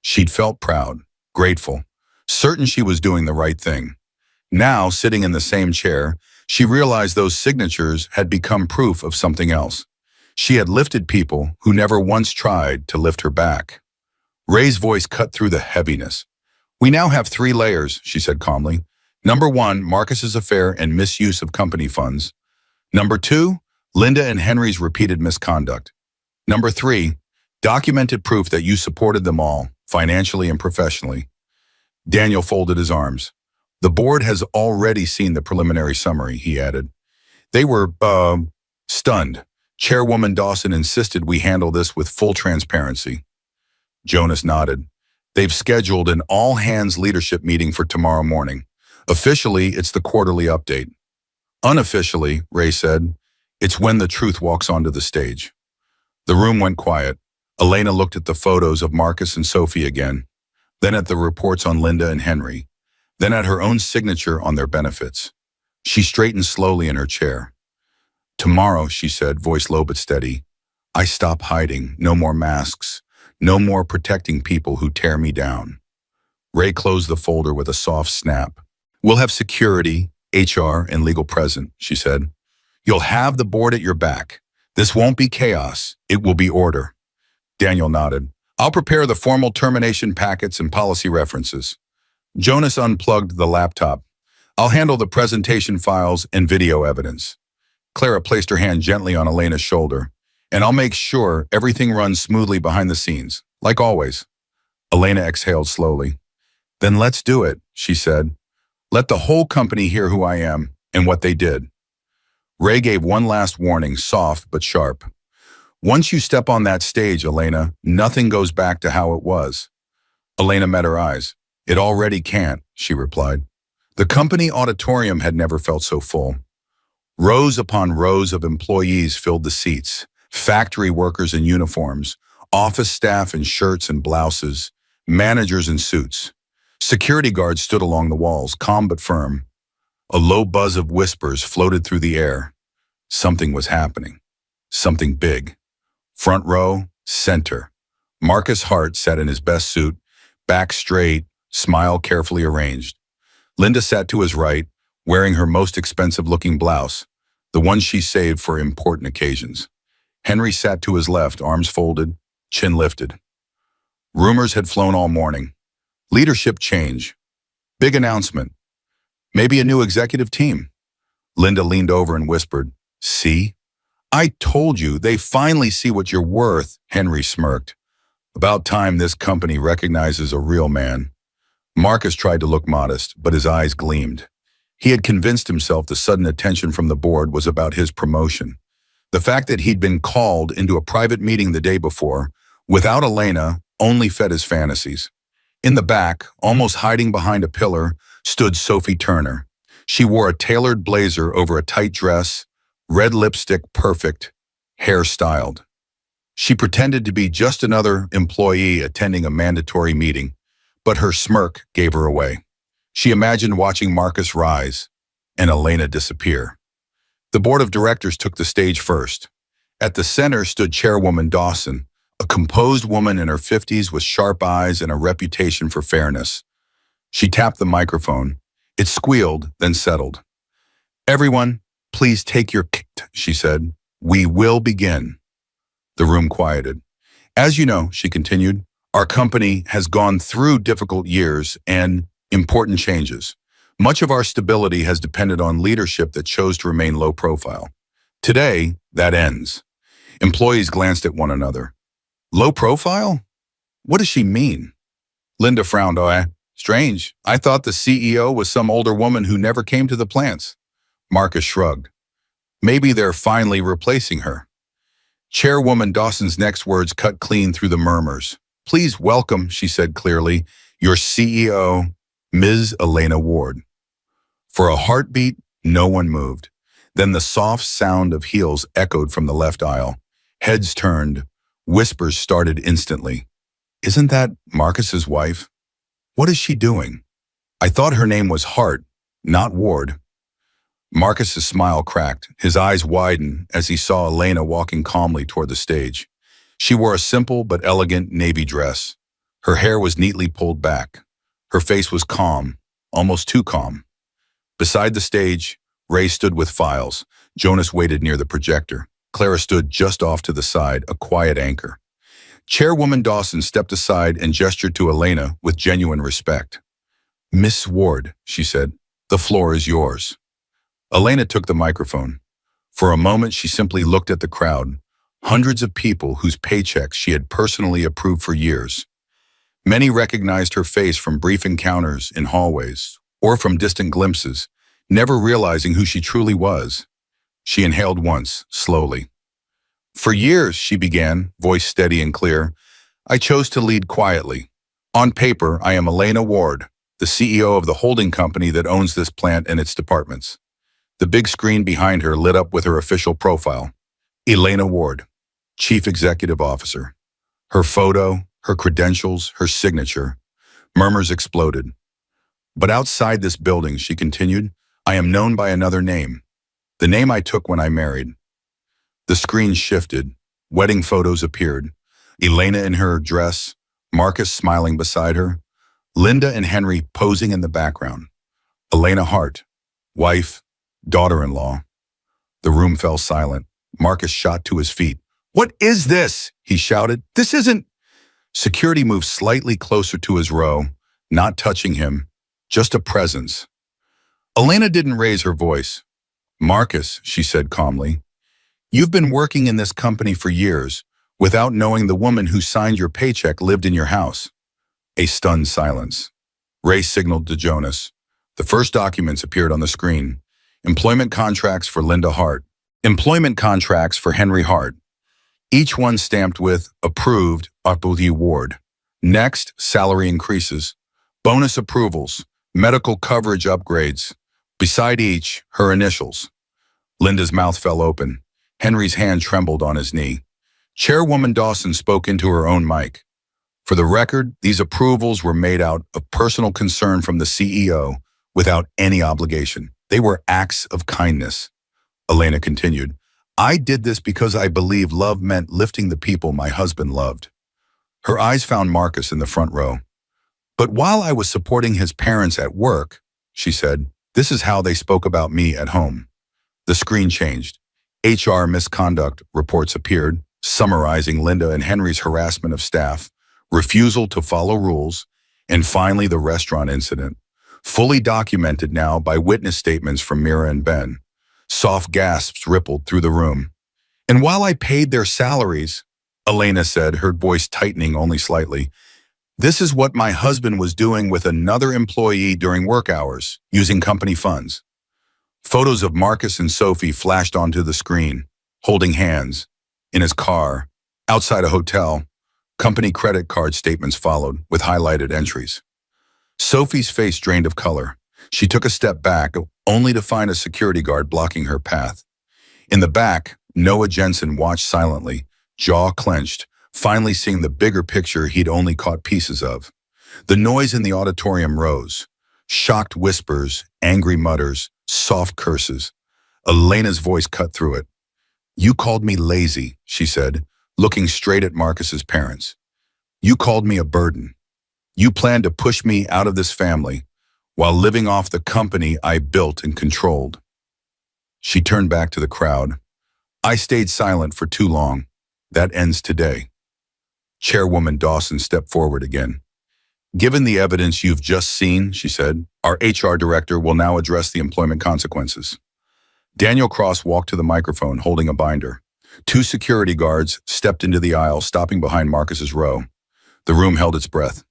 She'd felt proud, grateful, certain she was doing the right thing. Now, sitting in the same chair, she realized those signatures had become proof of something else. She had lifted people who never once tried to lift her back. Ray's voice cut through the heaviness. We now have 3 layers, she said calmly. Number 1, Marcus's affair and misuse of company funds. Number 2, Linda and Henry's repeated misconduct. Number 3, documented proof that you supported them all, financially and professionally. Daniel folded his arms. The board has already seen the preliminary summary, he added. They were, stunned. Chairwoman Dawson insisted we handle this with full transparency. Jonas nodded. They've scheduled an all-hands leadership meeting for tomorrow morning. Officially, it's the quarterly update. Unofficially, Ray said, it's when the truth walks onto the stage. The room went quiet. Elena looked at the photos of Marcus and Sophie again, then at the reports on Linda and Henry, then at her own signature on their benefits. She straightened slowly in her chair. Tomorrow, she said, voice low but steady, I stop hiding, no more masks, no more protecting people who tear me down. Ray closed the folder with a soft snap. We'll have security, HR, and legal present, she said. You'll have the board at your back. This won't be chaos, it will be order. Daniel nodded. I'll prepare the formal termination packets and policy references. Jonas unplugged the laptop. I'll handle the presentation files and video evidence. Clara placed her hand gently on Elena's shoulder. And I'll make sure everything runs smoothly behind the scenes, like always. Elena exhaled slowly. Then let's do it, she said. Let the whole company hear who I am and what they did. Ray gave one last warning, soft but sharp. Once you step on that stage, Elena, nothing goes back to how it was. Elena met her eyes. It already can't, she replied. The company auditorium had never felt so full. Rows upon rows of employees filled the seats, factory workers in uniforms, office staff in shirts and blouses, managers in suits. Security guards stood along the walls, calm but firm. A low buzz of whispers floated through the air. Something was happening. Something big. Front row, center. Marcus Hart sat in his best suit, back straight, smile carefully arranged. Linda sat to his right, wearing her most expensive-looking blouse, the one she saved for important occasions. Henry sat to his left, arms folded, chin lifted. Rumors had flown all morning. Leadership change. Big announcement. Maybe a new executive team. Linda leaned over and whispered, See? I told you, they finally see what you're worth, Henry smirked. About time this company recognizes a real man. Marcus tried to look modest, but his eyes gleamed. He had convinced himself the sudden attention from the board was about his promotion. The fact that he'd been called into a private meeting the day before, without Elena, only fed his fantasies. In the back, almost hiding behind a pillar, stood Sophie Turner. She wore a tailored blazer over a tight dress, red lipstick perfect, hair styled. She pretended to be just another employee attending a mandatory meeting, but her smirk gave her away. She imagined watching Marcus rise and Elena disappear. The board of directors took the stage first. At the center stood Chairwoman Dawson, a composed woman in her 50s with sharp eyes and a reputation for fairness. She tapped the microphone. It squealed, then settled. Everyone, please take your seat, she said. We will begin. The room quieted. As you know, she continued, our company has gone through difficult years and important changes. Much of our stability has depended on leadership that chose to remain low profile. Today, that ends. Employees glanced at one another. Low profile? What does she mean? Linda frowned. Strange. I thought the CEO was some older woman who never came to the plants. Marcus shrugged. Maybe they're finally replacing her. Chairwoman Dawson's next words cut clean through the murmurs. Please welcome, she said clearly, your CEO, Ms. Elena Ward. For a heartbeat, no one moved. Then the soft sound of heels echoed from the left aisle. Heads turned. Whispers started instantly. Isn't that Marcus's wife? What is she doing? I thought her name was Hart, not Ward. Marcus's smile cracked. His eyes widened as he saw Elena walking calmly toward the stage. She wore a simple but elegant navy dress. Her hair was neatly pulled back. Her face was calm, almost too calm. Beside the stage, Ray stood with files. Jonas waited near the projector. Clara stood just off to the side, a quiet anchor. Chairwoman Dawson stepped aside and gestured to Elena with genuine respect. Miss Ward, she said, the floor is yours. Elena took the microphone. For a moment, she simply looked at the crowd, hundreds of people whose paychecks she had personally approved for years. Many recognized her face from brief encounters in hallways or from distant glimpses, never realizing who she truly was. She inhaled once, slowly. For years, she began, voice steady and clear, I chose to lead quietly. On paper, I am Elena Ward, the CEO of the holding company that owns this plant and its departments. The big screen behind her lit up with her official profile. Elena Ward, Chief Executive Officer. Her photo, her credentials, her signature. Murmurs exploded. But outside this building, she continued, I am known by another name. The name I took when I married. The screen shifted. Wedding photos appeared. Elena in her dress, Marcus smiling beside her, Linda and Henry posing in the background. Elena Hart, wife, daughter-in-law. The room fell silent. Marcus shot to his feet. What is this? He shouted. This isn't... Security moved slightly closer to his row, not touching him, just a presence. Elena didn't raise her voice. Marcus, she said calmly, you've been working in this company for years without knowing the woman who signed your paycheck lived in your house. A stunned silence. Ray signaled to Jonas. The first documents appeared on the screen. Employment contracts for Linda Hart. Employment contracts for Henry Hart. Each one stamped with Approved Approved Ward. Next, salary increases. Bonus approvals. Medical coverage upgrades. Beside each, her initials. Linda's mouth fell open. Henry's hand trembled on his knee. Chairwoman Dawson spoke into her own mic. For the record, these approvals were made out of personal concern from the CEO without any obligation. They were acts of kindness. Elena continued, I did this because I believe love meant lifting the people my husband loved. Her eyes found Marcus in the front row. But while I was supporting his parents at work, she said, this is how they spoke about me at home. The screen changed. HR misconduct reports appeared, summarizing Linda and Henry's harassment of staff, refusal to follow rules, and finally the restaurant incident, fully documented now by witness statements from Mira and Ben. Soft gasps rippled through the room. And while I paid their salaries, Elena said, her voice tightening only slightly, this is what my husband was doing with another employee during work hours, using company funds. Photos of Marcus and Sophie flashed onto the screen, holding hands, in his car, outside a hotel. Company credit card statements followed, with highlighted entries. Sophie's face drained of color. She took a step back, only to find a security guard blocking her path. In the back, Noah Jensen watched silently, jaw clenched, finally seeing the bigger picture he'd only caught pieces of. The noise in the auditorium rose. Shocked whispers, angry mutters, soft curses. Elena's voice cut through it. You called me lazy, she said, looking straight at Marcus's parents. You called me a burden. You planned to push me out of this family while living off the company I built and controlled. She turned back to the crowd. I stayed silent for too long. That ends today. Chairwoman Dawson stepped forward again. Given the evidence you've just seen, she said, our HR director will now address the employment consequences. Daniel Cross walked to the microphone holding a binder. Two security guards stepped into the aisle, stopping behind Marcus's row. The room held its breath.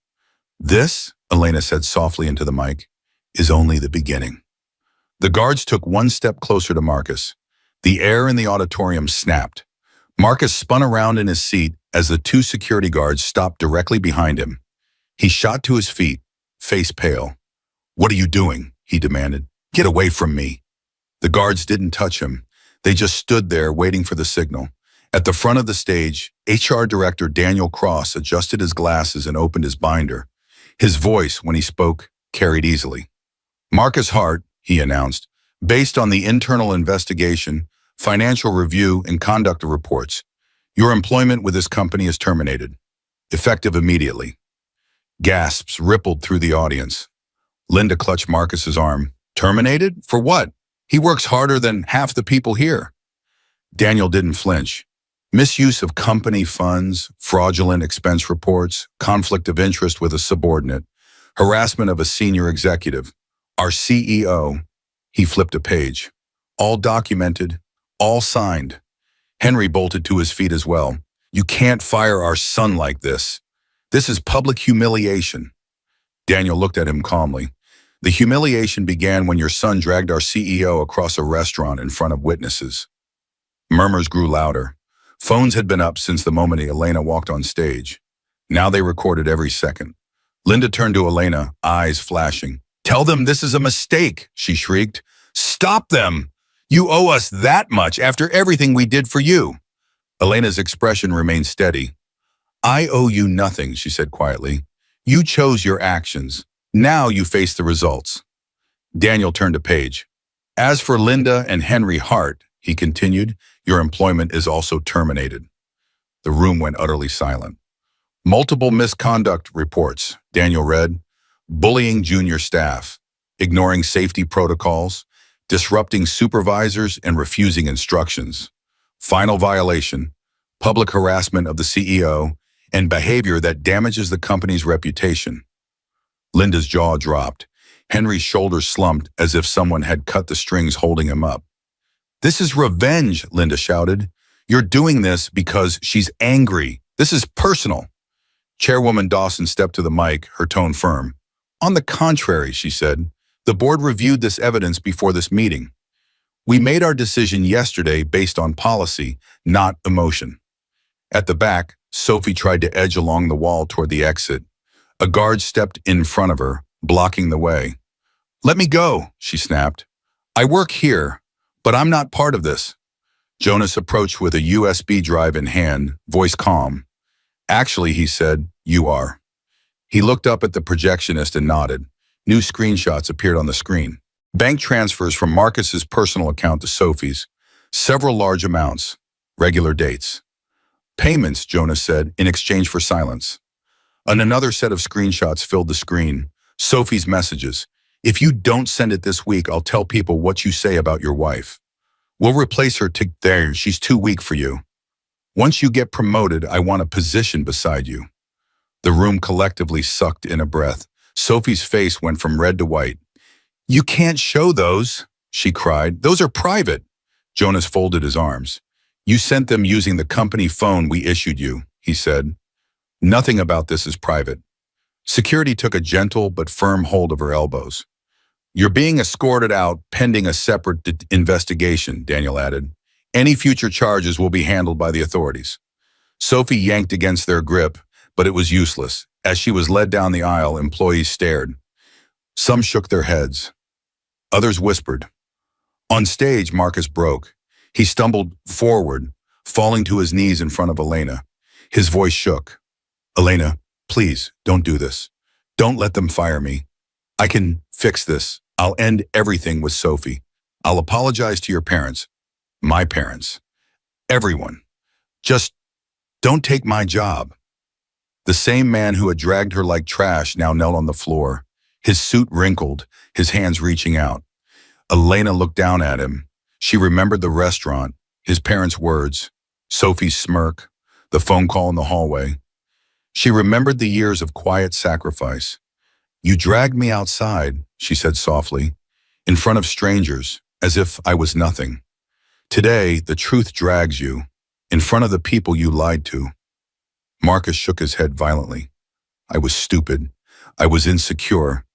This, Elena said softly into the mic, is only the beginning. The guards took one step closer to Marcus. The air in the auditorium snapped. Marcus spun around in his seat as the two security guards stopped directly behind him. He shot to his feet, face pale. What are you doing? He demanded. Get away from me. The guards didn't touch him. They just stood there waiting for the signal. At the front of the stage, HR Director Daniel Cross adjusted his glasses and opened his binder. His voice, when he spoke, carried easily. Marcus Hart, he announced, based on the internal investigation, financial review, and conduct reports, your employment with this company is terminated, effective immediately. Gasps rippled through the audience. Linda clutched Marcus's arm. Terminated? For what? He works harder than half the people here. Daniel didn't flinch. Misuse of company funds, fraudulent expense reports, conflict of interest with a subordinate, harassment of a senior executive. Our CEO, he flipped a page. All documented, all signed. Henry bolted to his feet as well. You can't fire our son like this. This is public humiliation. Daniel looked at him calmly. The humiliation began when your son dragged our CEO across a restaurant in front of witnesses. Murmurs grew louder. Phones had been up since the moment Elena walked on stage. Now they recorded every second. Linda turned to Elena, eyes flashing. Tell them this is a mistake, she shrieked. Stop them! You owe us that much after everything we did for you. Elena's expression remained steady. I owe you nothing, she said quietly. You chose your actions. Now you face the results. Daniel turned a page. As for Linda and Henry Hart, he continued, your employment is also terminated. The room went utterly silent. Multiple misconduct reports, Daniel read. Bullying junior staff, ignoring safety protocols, disrupting supervisors and refusing instructions. Final violation, public harassment of the CEO, and behavior that damages the company's reputation. Linda's jaw dropped. Henry's shoulders slumped as if someone had cut the strings holding him up. This is revenge, Linda shouted. You're doing this because she's angry. This is personal. Chairwoman Dawson stepped to the mic, her tone firm. On the contrary, she said, the board reviewed this evidence before this meeting. We made our decision yesterday based on policy, not emotion. At the back, Sophie tried to edge along the wall toward the exit. A guard stepped in front of her, blocking the way. Let me go, she snapped. I work here, but I'm not part of this. Jonas approached with a USB drive in hand, voice calm. Actually, he said, you are. He looked up at the projectionist and nodded. New screenshots appeared on the screen. Bank transfers from Marcus's personal account to Sophie's. Several large amounts. Regular dates. Payments, Jonas said, in exchange for silence. And another set of screenshots filled the screen. Sophie's messages. If you don't send it this week, I'll tell people what you say about your wife. We'll replace her there. She's too weak for you. Once you get promoted, I want a position beside you. The room collectively sucked in a breath. Sophie's face went from red to white. You can't show those, she cried. Those are private. Jonas folded his arms. You sent them using the company phone we issued you, he said. Nothing about this is private. Security took a gentle but firm hold of her elbows. You're being escorted out pending a separate investigation, Daniel added. Any future charges will be handled by the authorities. Sophie yanked against their grip, but it was useless. As she was led down the aisle, employees stared. Some shook their heads. Others whispered. On stage, Marcus broke. He stumbled forward, falling to his knees in front of Elena. His voice shook. Elena, please, don't do this. Don't let them fire me. I can fix this. I'll end everything with Sophie. I'll apologize to your parents, my parents, everyone. Just don't take my job. The same man who had dragged her like trash now knelt on the floor, his suit wrinkled, his hands reaching out. Elena looked down at him. She remembered the restaurant, his parents' words, Sophie's smirk, the phone call in the hallway. She remembered the years of quiet sacrifice. You dragged me outside, she said softly, in front of strangers, as if I was nothing. Today, the truth drags you, in front of the people you lied to. Marcus shook his head violently. I was stupid. I was insecure.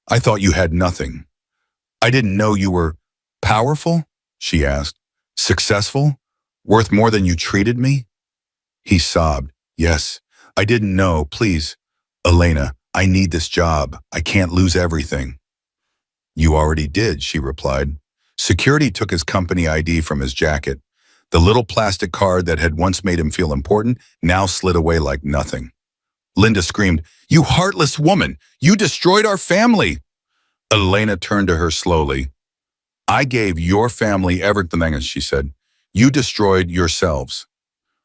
I thought you had nothing. I didn't know you were powerful, she asked. Successful? Worth more than you treated me? He sobbed. Yes, I didn't know. Please, Elena, I need this job. I can't lose everything. You already did, she replied. Security took his company ID from his jacket. The little plastic card that had once made him feel important now slid away like nothing. Linda screamed, You heartless woman! You destroyed our family! Elena turned to her slowly. I gave your family everything, she said. You destroyed yourselves.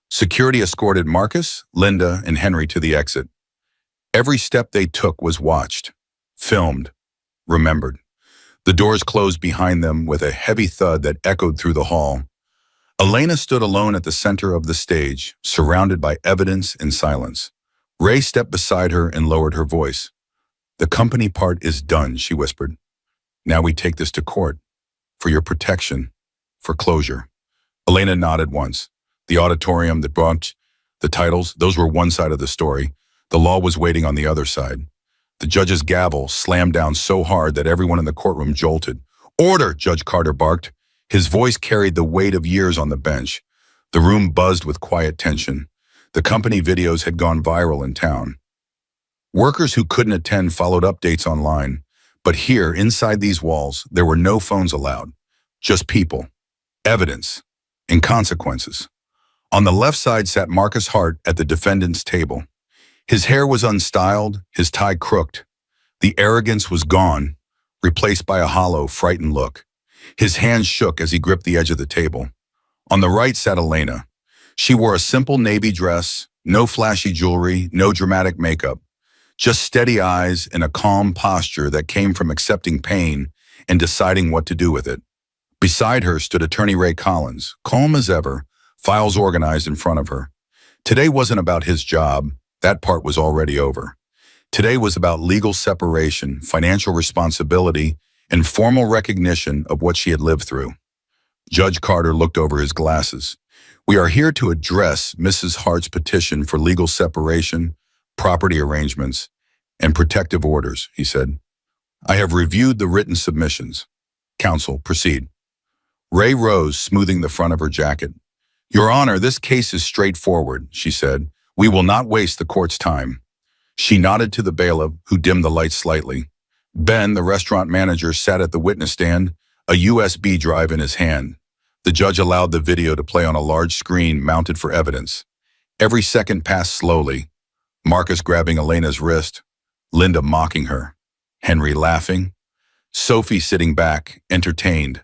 Security escorted Marcus, Linda, and Henry to the exit. Every step they took was watched, filmed, remembered. The doors closed behind them with a heavy thud that echoed through the hall. Elena stood alone at the center of the stage, surrounded by evidence and silence. Ray stepped beside her and lowered her voice. The company part is done, she whispered. Now we take this to court. For your protection. For closure. Elena nodded once. The auditorium, the brunch, the titles, those were one side of the story. The law was waiting on the other side. The judge's gavel slammed down so hard that everyone in the courtroom jolted. Order, Judge Carter barked. His voice carried the weight of years on the bench. The room buzzed with quiet tension. The company videos had gone viral in town. Workers who couldn't attend followed updates online. But here, inside these walls, there were no phones allowed. Just people, evidence, and consequences. On the left side sat Marcus Hart at the defendant's table. His hair was unstyled, his tie crooked. The arrogance was gone, replaced by a hollow, frightened look. His hands shook as he gripped the edge of the table. On the right sat Elena. She wore a simple navy dress, no flashy jewelry, no dramatic makeup. Just steady eyes and a calm posture that came from accepting pain and deciding what to do with it. Beside her stood attorney Ray Collins, calm as ever, files organized in front of her. Today wasn't about his job. That part was already over. Today was about legal separation, financial responsibility, and formal recognition of what she had lived through. Judge Carter looked over his glasses. We are here to address Mrs. Hart's petition for legal separation, property arrangements, and protective orders, he said. I have reviewed the written submissions. Counsel, proceed. Ray rose, smoothing the front of her jacket. Your Honor, this case is straightforward, she said. We will not waste the court's time. She nodded to the bailiff, who dimmed the lights slightly. Ben, the restaurant manager, sat at the witness stand, a USB drive in his hand. The judge allowed the video to play on a large screen mounted for evidence. Every second passed slowly. Marcus grabbing Elena's wrist, Linda mocking her, Henry laughing, Sophie sitting back, entertained,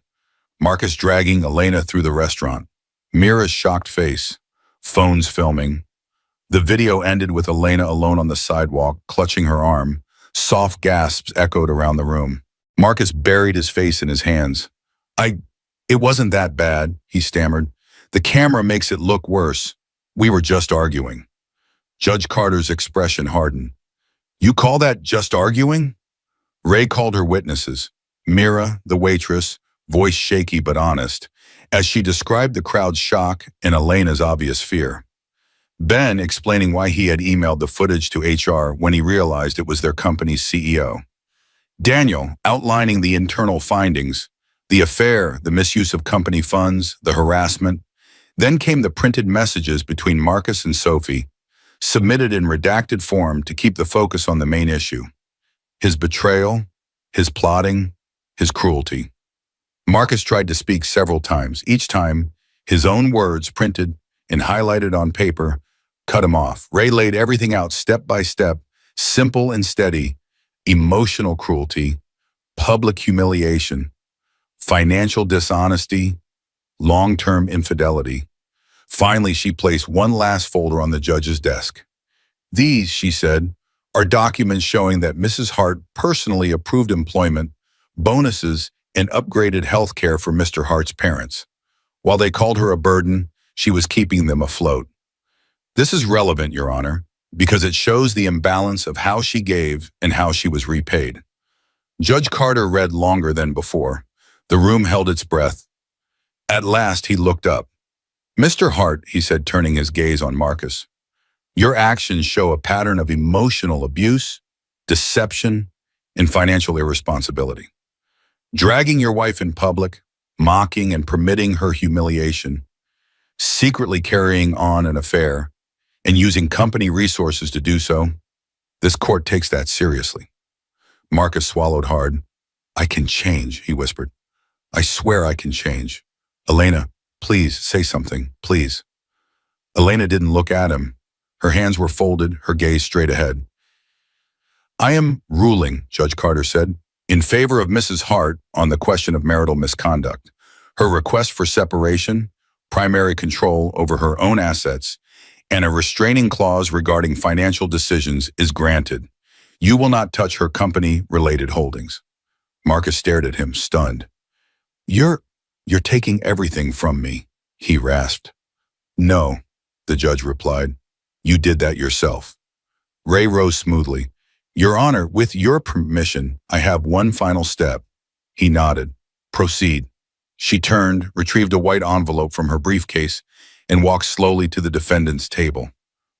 Marcus dragging Elena through the restaurant, Mira's shocked face, phones filming. The video ended with Elena alone on the sidewalk, clutching her arm. Soft gasps echoed around the room. Marcus buried his face in his hands. It wasn't that bad, he stammered. The camera makes it look worse. We were just arguing. Judge Carter's expression hardened. You call that just arguing? Ray called her witnesses. Mira, the waitress, voice shaky but honest, as she described the crowd's shock and Elena's obvious fear. Ben explaining why he had emailed the footage to HR when he realized it was their company's CEO. Daniel outlining the internal findings, the affair, the misuse of company funds, the harassment. Then came the printed messages between Marcus and Sophie, submitted in redacted form to keep the focus on the main issue. His betrayal, his plotting, his cruelty. Marcus tried to speak several times. Each time, his own words printed and highlighted on paper cut him off. Ray laid everything out step by step, simple and steady. Emotional cruelty, public humiliation, financial dishonesty, long-term infidelity. Finally, she placed one last folder on the judge's desk. These, she said, are documents showing that Mrs. Hart personally approved employment, bonuses, and upgraded health care for Mr. Hart's parents. While they called her a burden, she was keeping them afloat. This is relevant, Your Honor, because it shows the imbalance of how she gave and how she was repaid. Judge Carter read longer than before. The room held its breath. At last, he looked up. Mr. Hart, he said, turning his gaze on Marcus, your actions show a pattern of emotional abuse, deception, and financial irresponsibility. Dragging your wife in public, mocking and permitting her humiliation, secretly carrying on an affair, and using company resources to do so, this court takes that seriously. Marcus swallowed hard. I can change, he whispered. I swear I can change. Elena, please say something, please. Elena didn't look at him. Her hands were folded, her gaze straight ahead. I am ruling, Judge Carter said, in favor of Mrs. Hart on the question of marital misconduct. Her request for separation, primary control over her own assets, and a restraining clause regarding financial decisions is granted. You will not touch her company-related holdings. Marcus stared at him, stunned. You're taking everything from me, he rasped. No, the judge replied. You did that yourself. Ray rose smoothly. Your Honor, with your permission, I have one final step. He nodded. Proceed. She turned, retrieved a white envelope from her briefcase, and walked slowly to the defendant's table.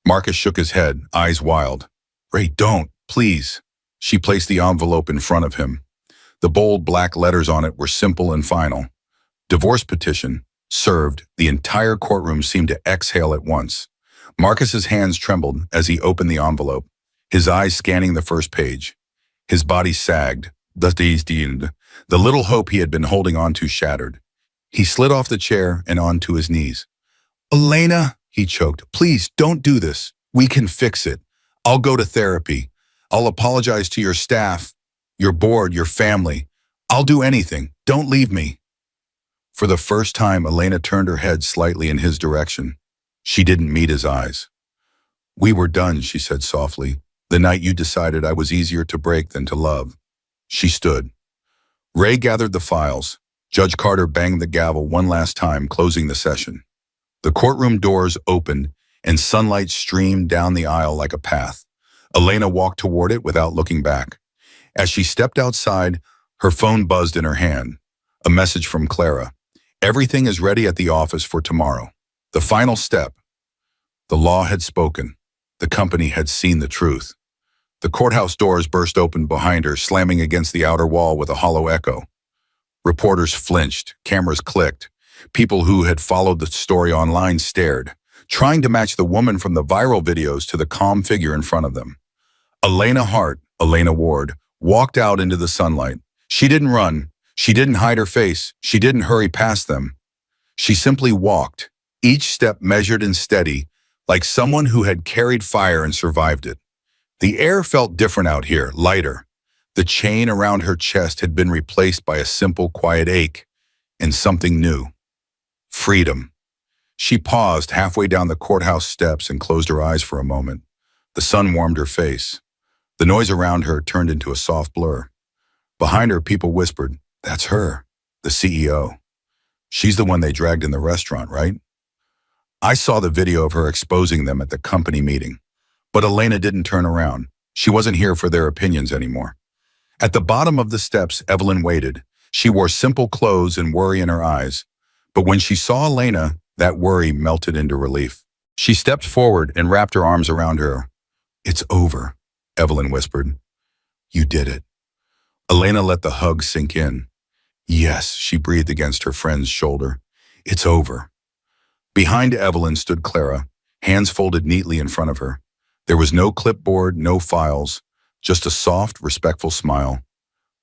Marcus shook his head, eyes wild. Ray, don't, please. She placed the envelope in front of him. The bold black letters on it were simple and final. Divorce petition, served. The entire courtroom seemed to exhale at once. Marcus's hands trembled as he opened the envelope, his eyes scanning the first page. His body sagged. The little hope he had been holding on to shattered. He slid off the chair and onto his knees. Elena, he choked, please don't do this. We can fix it. I'll go to therapy. I'll apologize to your staff, your board, your family. I'll do anything. Don't leave me. For the first time, Elena turned her head slightly in his direction. She didn't meet his eyes. We were done, she said softly, the night you decided I was easier to break than to love. She stood. Ray gathered the files. Judge Carter banged the gavel one last time, closing the session. The courtroom doors opened and sunlight streamed down the aisle like a path. Elena walked toward it without looking back. As she stepped outside, her phone buzzed in her hand. A message from Clara. Everything is ready at the office for tomorrow. The final step. The law had spoken. The company had seen the truth. The courthouse doors burst open behind her, slamming against the outer wall with a hollow echo. Reporters flinched, cameras clicked. People who had followed the story online stared, trying to match the woman from the viral videos to the calm figure in front of them. Elena Hart, Elena Ward, walked out into the sunlight. She didn't run. She didn't hide her face. She didn't hurry past them. She simply walked, each step measured and steady, like someone who had carried fire and survived it. The air felt different out here, lighter. The chain around her chest had been replaced by a simple, quiet ache, and something new. Freedom. She paused halfway down the courthouse steps and closed her eyes for a moment. The sun warmed her face. The noise around her turned into a soft blur. Behind her, people whispered, "That's her, the CEO. She's the one they dragged in the restaurant, right?" I saw the video of her exposing them at the company meeting. But Elena didn't turn around. She wasn't here for their opinions anymore. At the bottom of the steps, Evelyn waited. She wore simple clothes and worry in her eyes. But when she saw Elena, that worry melted into relief. She stepped forward and wrapped her arms around her. "It's over," Evelyn whispered. "You did it." Elena let the hug sink in. "Yes," she breathed against her friend's shoulder. "It's over." Behind Evelyn stood Clara, hands folded neatly in front of her. There was no clipboard, no files, just a soft, respectful smile.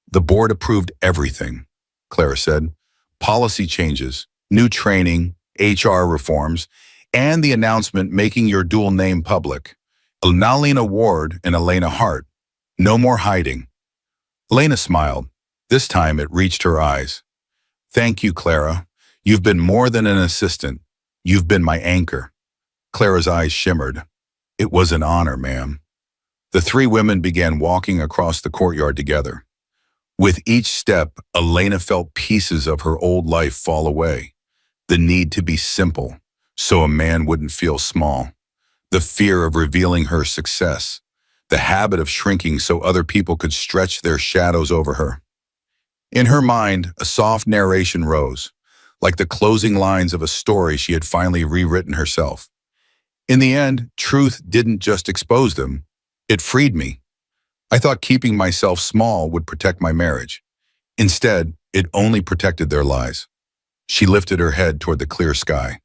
"The board approved everything," Clara said. "Policy changes, new training, HR reforms, and the announcement making your dual name public. Elena Ward and Elena Hart. No more hiding." Elena smiled. This time it reached her eyes. "Thank you, Clara. You've been more than an assistant. You've been my anchor." Clara's eyes shimmered. "It was an honor, ma'am." The three women began walking across the courtyard together. With each step, Elena felt pieces of her old life fall away. The need to be simple, so a man wouldn't feel small. The fear of revealing her success. The habit of shrinking so other people could stretch their shadows over her. In her mind, a soft narration rose, like the closing lines of a story she had finally rewritten herself. In the end, truth didn't just expose them, it freed me. I thought keeping myself small would protect my marriage. Instead, it only protected their lies. She lifted her head toward the clear sky.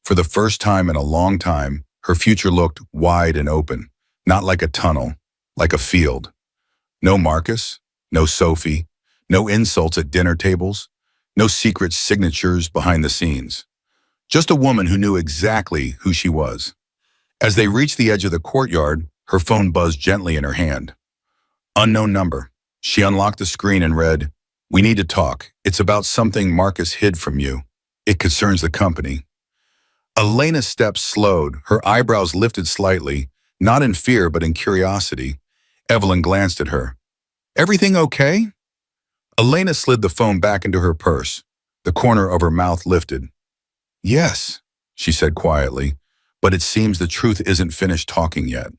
For the first time in a long time, her future looked wide and open, not like a tunnel, like a field. No Marcus, no Sophie, no insults at dinner tables, no secret signatures behind the scenes. Just a woman who knew exactly who she was. As they reached the edge of the courtyard, her phone buzzed gently in her hand. Unknown number. She unlocked the screen and read, "We need to talk. It's about something Marcus hid from you. It concerns the company." Elena's steps slowed, her eyebrows lifted slightly, not in fear but in curiosity. Evelyn glanced at her. "Everything okay?" Elena slid the phone back into her purse. The corner of her mouth lifted. "Yes," she said quietly, "but it seems the truth isn't finished talking yet."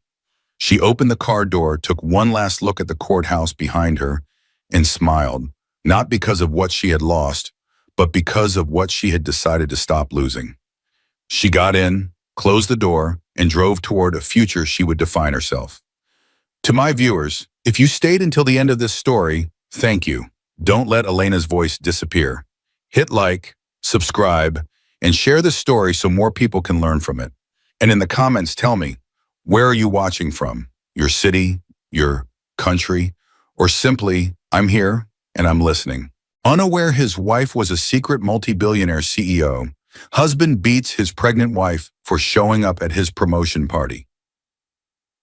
She opened the car door, took one last look at the courthouse behind her, and smiled, not because of what she had lost, but because of what she had decided to stop losing. She got in, closed the door, and drove toward a future she would define herself. To my viewers, if you stayed until the end of this story, thank you. Don't let Elena's voice disappear. Hit like, subscribe, and share this story so more people can learn from it. And in the comments, tell me, where are you watching from? Your city, your country, or simply, I'm here and I'm listening. Unaware his wife was a secret multi-billionaire CEO, husband beats his pregnant wife for showing up at his promotion party.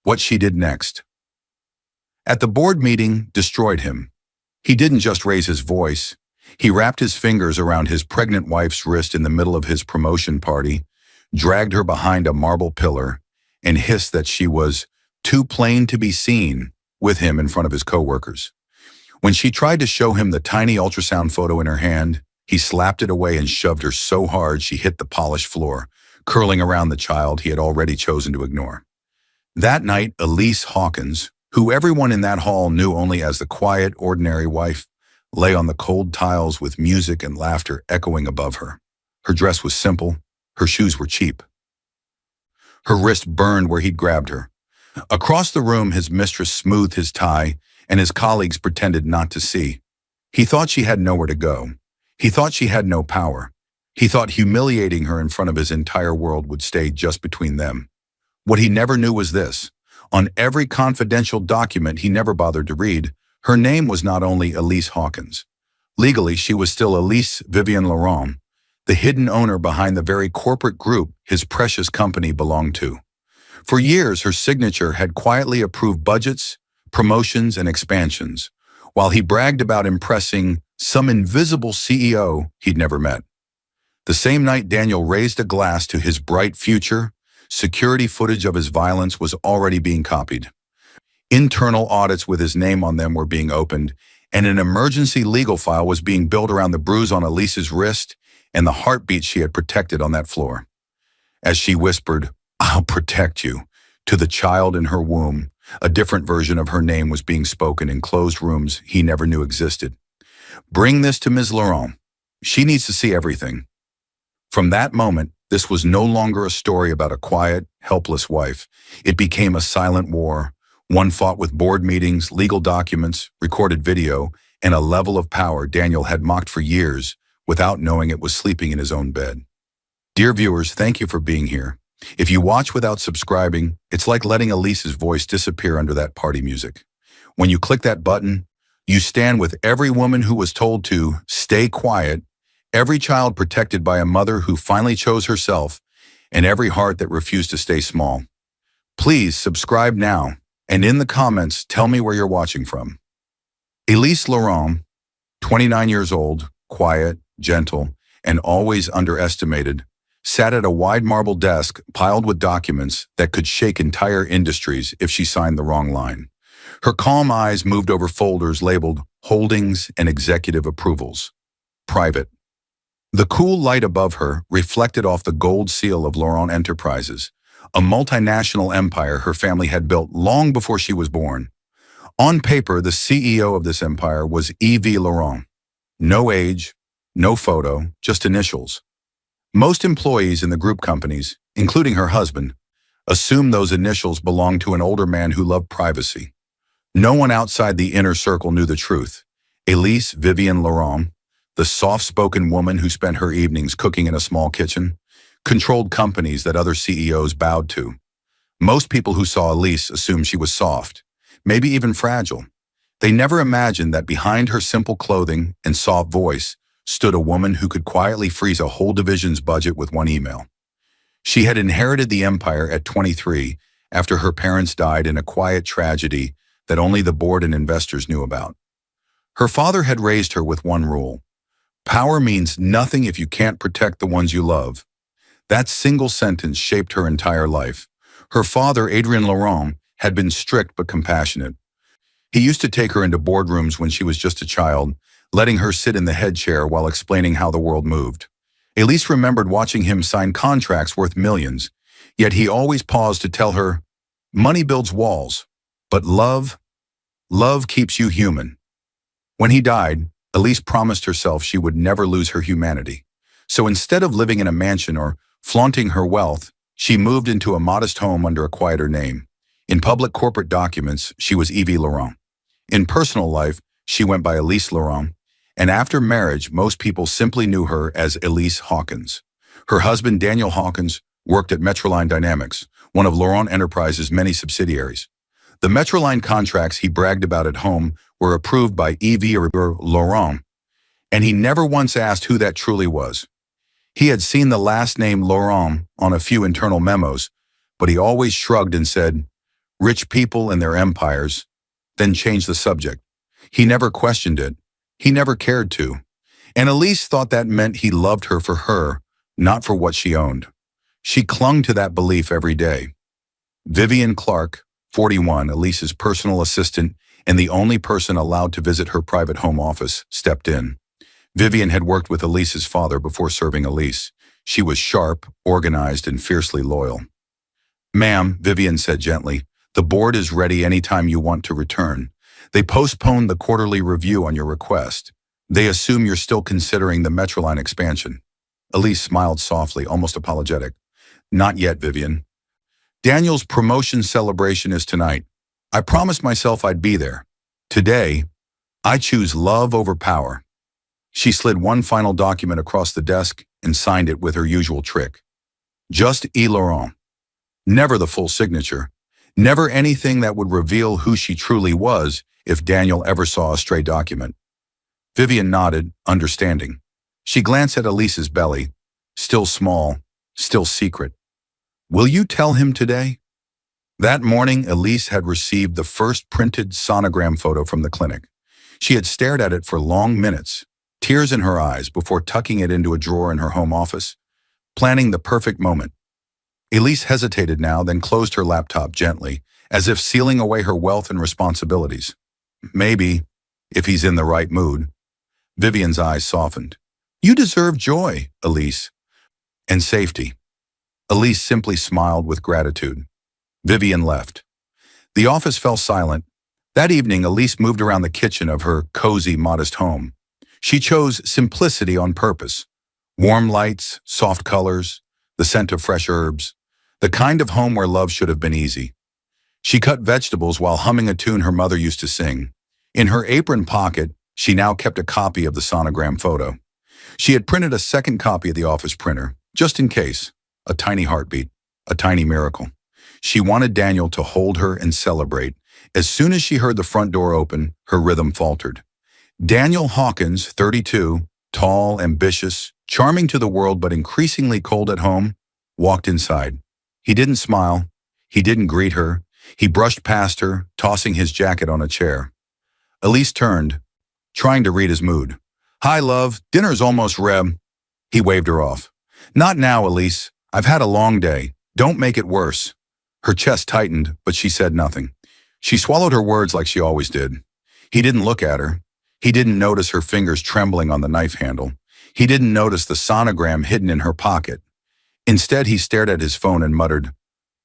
What she did next. At the board meeting, destroyed him. He didn't just raise his voice. He wrapped his fingers around his pregnant wife's wrist in the middle of his promotion party, dragged her behind a marble pillar, and hissed that she was too plain to be seen with him in front of his coworkers. When she tried to show him the tiny ultrasound photo in her hand, he slapped it away and shoved her so hard she hit the polished floor, curling around the child he had already chosen to ignore. That night, Elise Hawkins, who everyone in that hall knew only as the quiet, ordinary wife, lay on the cold tiles with music and laughter echoing above her. Her dress was simple, her shoes were cheap. Her wrist burned where he'd grabbed her. Across the room, his mistress smoothed his tie, and his colleagues pretended not to see. He thought she had nowhere to go. He thought she had no power. He thought humiliating her in front of his entire world would stay just between them. What he never knew was this. On every confidential document he never bothered to read, her name was not only Elise Hawkins. Legally, she was still Elise Vivian Laurent, the hidden owner behind the very corporate group his precious company belonged to. For years, her signature had quietly approved budgets, promotions, and expansions, while he bragged about impressing some invisible CEO he'd never met. The same night Daniel raised a glass to his bright future, security footage of his violence was already being copied. Internal audits with his name on them were being opened, and an emergency legal file was being built around the bruise on Elise's wrist and the heartbeat she had protected on that floor. As she whispered, "I'll protect you," to the child in her womb, a different version of her name was being spoken in closed rooms he never knew existed. "Bring this to Ms. Laurent. She needs to see everything." From that moment, this was no longer a story about a quiet, helpless wife. It became a silent war, one fought with board meetings, legal documents, recorded video, and a level of power Daniel had mocked for years without knowing it was sleeping in his own bed. Dear viewers, thank you for being here. If you watch without subscribing, it's like letting Elise's voice disappear under that party music. When you click that button, you stand with every woman who was told to stay quiet, every child protected by a mother who finally chose herself, and every heart that refused to stay small. Please subscribe now, and in the comments, tell me where you're watching from. Elise Laurent, 29 years old, quiet, gentle, and always underestimated, sat at a wide marble desk piled with documents that could shake entire industries if she signed the wrong line. Her calm eyes moved over folders labeled holdings and executive approvals. Private. The cool light above her reflected off the gold seal of Laurent Enterprises, a multinational empire her family had built long before she was born. On paper, the CEO of this empire was E.V. Laurent. No age, no photo, just initials. Most employees in the group companies, including her husband, assumed those initials belonged to an older man who loved privacy. No one outside the inner circle knew the truth. Elise Vivienne Laurent, the soft-spoken woman who spent her evenings cooking in a small kitchen, controlled companies that other CEOs bowed to. Most people who saw Elise assumed she was soft, maybe even fragile. They never imagined that behind her simple clothing and soft voice stood a woman who could quietly freeze a whole division's budget with one email. She had inherited the empire at 23 after her parents died in a quiet tragedy that only the board and investors knew about. Her father had raised her with one rule: power means nothing if you can't protect the ones you love. That single sentence shaped her entire life. Her father, Adrien Laurent, had been strict but compassionate. He used to take her into boardrooms when she was just a child, letting her sit in the head chair while explaining how the world moved. Elise remembered watching him sign contracts worth millions, yet he always paused to tell her, "Money builds walls, but love keeps you human." When he died, Elise promised herself she would never lose her humanity. So instead of living in a mansion or flaunting her wealth, she moved into a modest home under a quieter name. In public corporate documents, she was Evie Laurent. In personal life, she went by Elise Laurent, and after marriage, most people simply knew her as Elise Hawkins. Her husband, Daniel Hawkins, worked at Metroline Dynamics, one of Laurent Enterprises' many subsidiaries. The Metroline contracts he bragged about at home were approved by Evie or Laurent, and he never once asked who that truly was. He had seen the last name Laurent on a few internal memos, but he always shrugged and said, "Rich people and their empires," then changed the subject. He never questioned it. He never cared to. And Elise thought that meant he loved her for her, not for what she owned. She clung to that belief every day. Vivian Clark, 41, Elise's personal assistant and the only person allowed to visit her private home office, stepped in. Vivian had worked with Elise's father before serving Elise. She was sharp, organized, and fiercely loyal. "Ma'am," Vivian said gently, "the board is ready anytime you want to return. They postponed the quarterly review on your request. They assume you're still considering the Metroline expansion." Elise smiled softly, almost apologetic. "Not yet, Vivian. Daniel's promotion celebration is tonight. I promised myself I'd be there. Today, I choose love over power." She slid one final document across the desk and signed it with her usual trick. Just E. Laurent. Never the full signature. Never anything that would reveal who she truly was if Daniel ever saw a stray document. Vivian nodded, understanding. She glanced at Elise's belly, still small, still secret. "Will you tell him today?" That morning, Elise had received the first printed sonogram photo from the clinic. She had stared at it for long minutes, tears in her eyes, before tucking it into a drawer in her home office, planning the perfect moment. Elise hesitated now, then closed her laptop gently, as if sealing away her wealth and responsibilities. Maybe, if he's in the right mood. Vivian's eyes softened. "You deserve joy, Elise, and safety." Elise simply smiled with gratitude. Vivian left. The office fell silent. That evening, Elise moved around the kitchen of her cozy, modest home. She chose simplicity on purpose. Warm lights, soft colors, the scent of fresh herbs, the kind of home where love should have been easy. She cut vegetables while humming a tune her mother used to sing. In her apron pocket, she now kept a copy of the sonogram photo. She had printed a second copy of the office printer, just in case. A tiny heartbeat, a tiny miracle. She wanted Daniel to hold her and celebrate. As soon as she heard the front door open, her rhythm faltered. Daniel Hawkins, 32, tall, ambitious, charming to the world but increasingly cold at home, walked inside. He didn't smile. He didn't greet her. He brushed past her, tossing his jacket on a chair. Elise turned, trying to read his mood. "Hi, love. Dinner's almost ready." He waved her off. "Not now, Elise. I've had a long day. Don't make it worse." Her chest tightened, but she said nothing. She swallowed her words like she always did. He didn't look at her. He didn't notice her fingers trembling on the knife handle. He didn't notice the sonogram hidden in her pocket. Instead, he stared at his phone and muttered,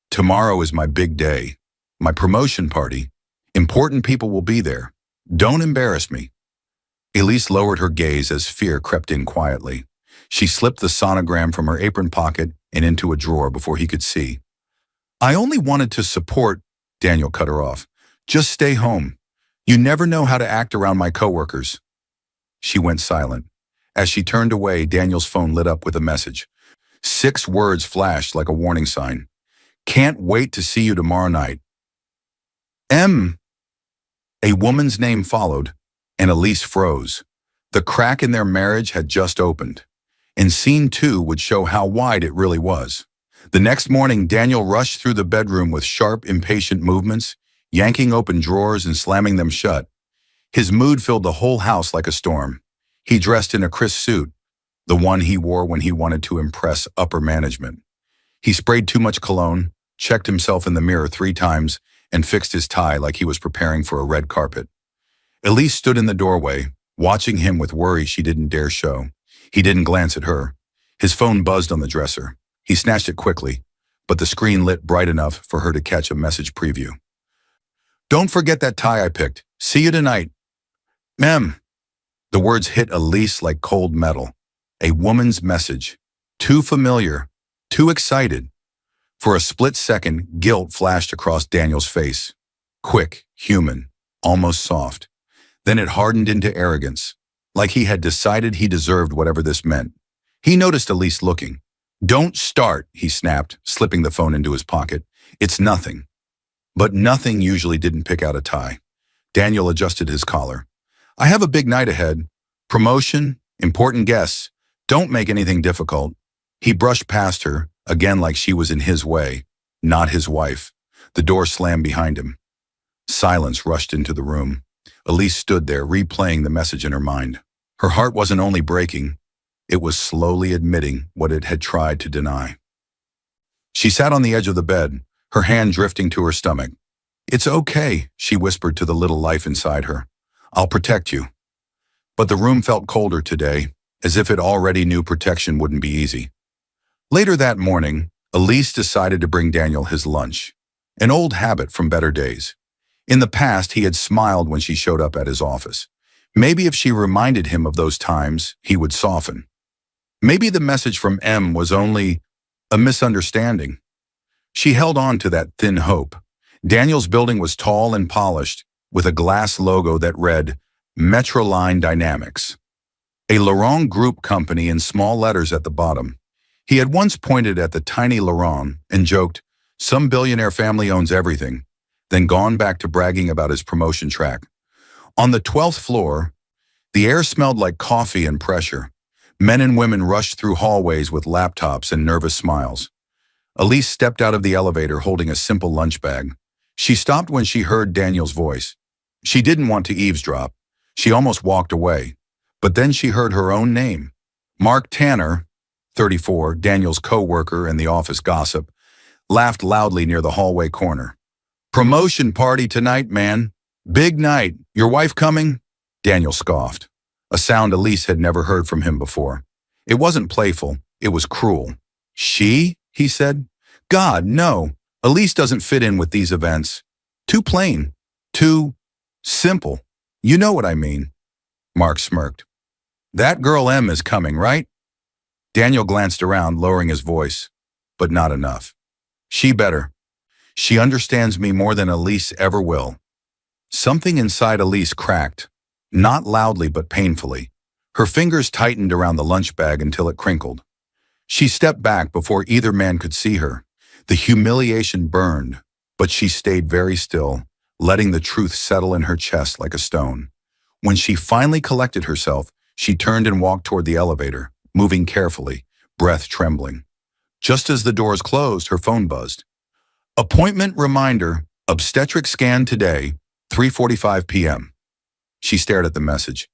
"Tomorrow is my big day. My promotion party. Important people will be there. Don't embarrass me." Elise lowered her gaze as fear crept in quietly. She slipped the sonogram from her apron pocket and into a drawer before he could see. "I only wanted to support," Daniel cut her off. "Just stay home. You never know how to act around my coworkers. She went silent. As she turned away, Daniel's phone lit up with a message. 6 words flashed like a warning sign. Can't wait to see you tomorrow night. M. A woman's name followed, and Elise froze. The crack in their marriage had just opened, and scene 2 would show how wide it really was. The next morning, Daniel rushed through the bedroom with sharp, impatient movements, yanking open drawers and slamming them shut. His mood filled the whole house like a storm. He dressed in a crisp suit, the one he wore when he wanted to impress upper management. He sprayed too much cologne, checked himself in the mirror 3 times, and fixed his tie like he was preparing for a red carpet. Elise stood in the doorway, watching him with worry she didn't dare show. He didn't glance at her. His phone buzzed on the dresser. He snatched it quickly, but the screen lit bright enough for her to catch a message preview. Don't forget that tie I picked. See you tonight. Ma'am. The words hit Elise like cold metal. A woman's message. Too familiar. Too excited. For a split second, guilt flashed across Daniel's face. Quick, human, almost soft. Then it hardened into arrogance, like he had decided he deserved whatever this meant. He noticed Elise looking. Don't start, he snapped, slipping the phone into his pocket. It's nothing. But nothing usually didn't pick out a tie. Daniel adjusted his collar. I have a big night ahead. Promotion, important guests. Don't make anything difficult. He brushed past her, again like she was in his way, not his wife. The door slammed behind him. Silence rushed into the room. Elise stood there, replaying the message in her mind. Her heart wasn't only breaking, it was slowly admitting what it had tried to deny. She sat on the edge of the bed, her hand drifting to her stomach. It's okay, she whispered to the little life inside her. I'll protect you. But the room felt colder today, as if it already knew protection wouldn't be easy. Later that morning, Elise decided to bring Daniel his lunch, an old habit from better days. In the past, he had smiled when she showed up at his office. Maybe if she reminded him of those times, he would soften. Maybe the message from M was only a misunderstanding. She held on to that thin hope. Daniel's building was tall and polished, with a glass logo that read, Metroline Dynamics. A Laurent Group company in small letters at the bottom. He had once pointed at the tiny Laurent and joked, some billionaire family owns everything, then gone back to bragging about his promotion track. On the 12th floor, the air smelled like coffee and pressure. Men and women rushed through hallways with laptops and nervous smiles. Elise stepped out of the elevator holding a simple lunch bag. She stopped when she heard Daniel's voice. She didn't want to eavesdrop. She almost walked away. But then she heard her own name. Mark Tanner, 34, Daniel's co-worker and the office gossip, laughed loudly near the hallway corner. Promotion party tonight, man. Big night. Your wife coming? Daniel scoffed, a sound Elise had never heard from him before. It wasn't playful. It was cruel. She? He said. God, no. Elise doesn't fit in with these events. Too plain. Too simple. You know what I mean. Mark smirked. That girl M is coming, right? Daniel glanced around, lowering his voice, but not enough. She better. She understands me more than Elise ever will. Something inside Elise cracked, not loudly but painfully. Her fingers tightened around the lunch bag until it crinkled. She stepped back before either man could see her. The humiliation burned, but she stayed very still, letting the truth settle in her chest like a stone. When she finally collected herself, she turned and walked toward the elevator, moving carefully, breath trembling. Just as the doors closed, her phone buzzed. Appointment reminder, obstetric scan today, 3:45 p.m. She stared at the message.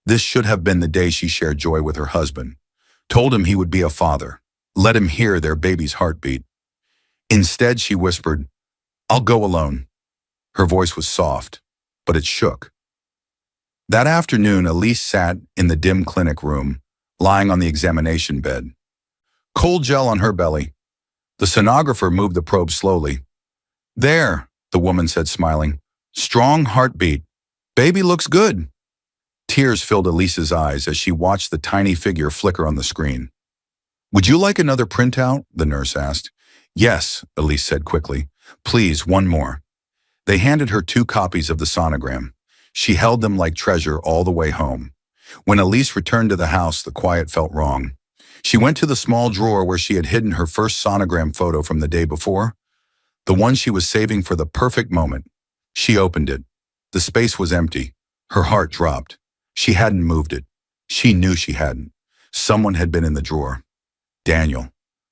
This should have been the day she shared joy with her husband. Told him he would be a father. Let him hear their baby's heartbeat. Instead, she whispered, I'll go alone. Her voice was soft, but it shook. That afternoon, Elise sat in the dim clinic room, lying on the examination bed. Cold gel on her belly. The sonographer moved the probe slowly. There, the woman said, smiling. Strong heartbeat. Baby looks good. Tears filled Elise's eyes as she watched the tiny figure flicker on the screen. Would you like another printout? The nurse asked. Yes, Elise said quickly. Please, one more. They handed her 2 copies of the sonogram. She held them like treasure all the way home. When Elise returned to the house, the quiet felt wrong. She went to the small drawer where she had hidden her first sonogram photo from the day before, the one she was saving for the perfect moment. She opened it. The space was empty. Her heart dropped. She hadn't moved it. She knew she hadn't. Someone had been in the drawer. Daniel.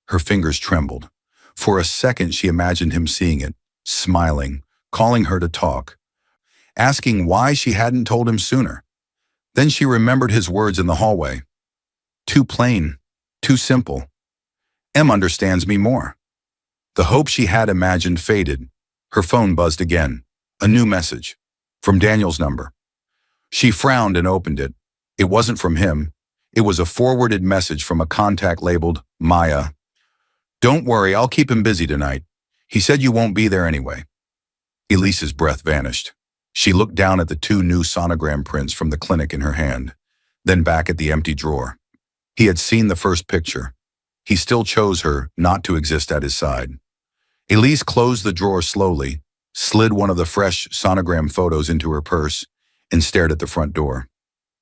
Her fingers trembled. For a second, she imagined him seeing it, smiling, calling her to talk, asking why she hadn't told him sooner. Then she remembered his words in the hallway. Too plain, too simple. Em understands me more. The hope she had imagined faded. Her phone buzzed again. A new message. From Daniel's number. She frowned and opened it. It wasn't from him. It was a forwarded message from a contact labeled Maya. Don't worry, I'll keep him busy tonight. He said you won't be there anyway. Elise's breath vanished. She looked down at the two new sonogram prints from the clinic in her hand, then back at the empty drawer. He had seen the first picture. He still chose her not to exist at his side. Elise closed the drawer slowly, slid one of the fresh sonogram photos into her purse, and stared at the front door.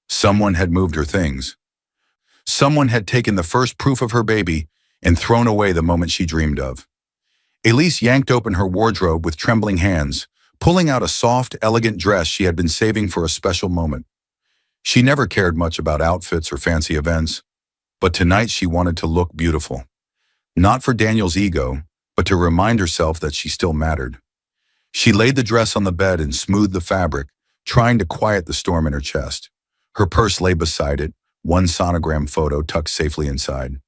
Someone had moved her things. Someone had taken the first proof of her baby and thrown away the moment she dreamed of. Elise yanked open her wardrobe with trembling hands, pulling out a soft, elegant dress she had been saving for a special moment. She never cared much about outfits or fancy events, but tonight she wanted to look beautiful. Not for Daniel's ego, but to remind herself that she still mattered. She laid the dress on the bed and smoothed the fabric, trying to quiet the storm in her chest. Her purse lay beside it, one sonogram photo tucked safely inside.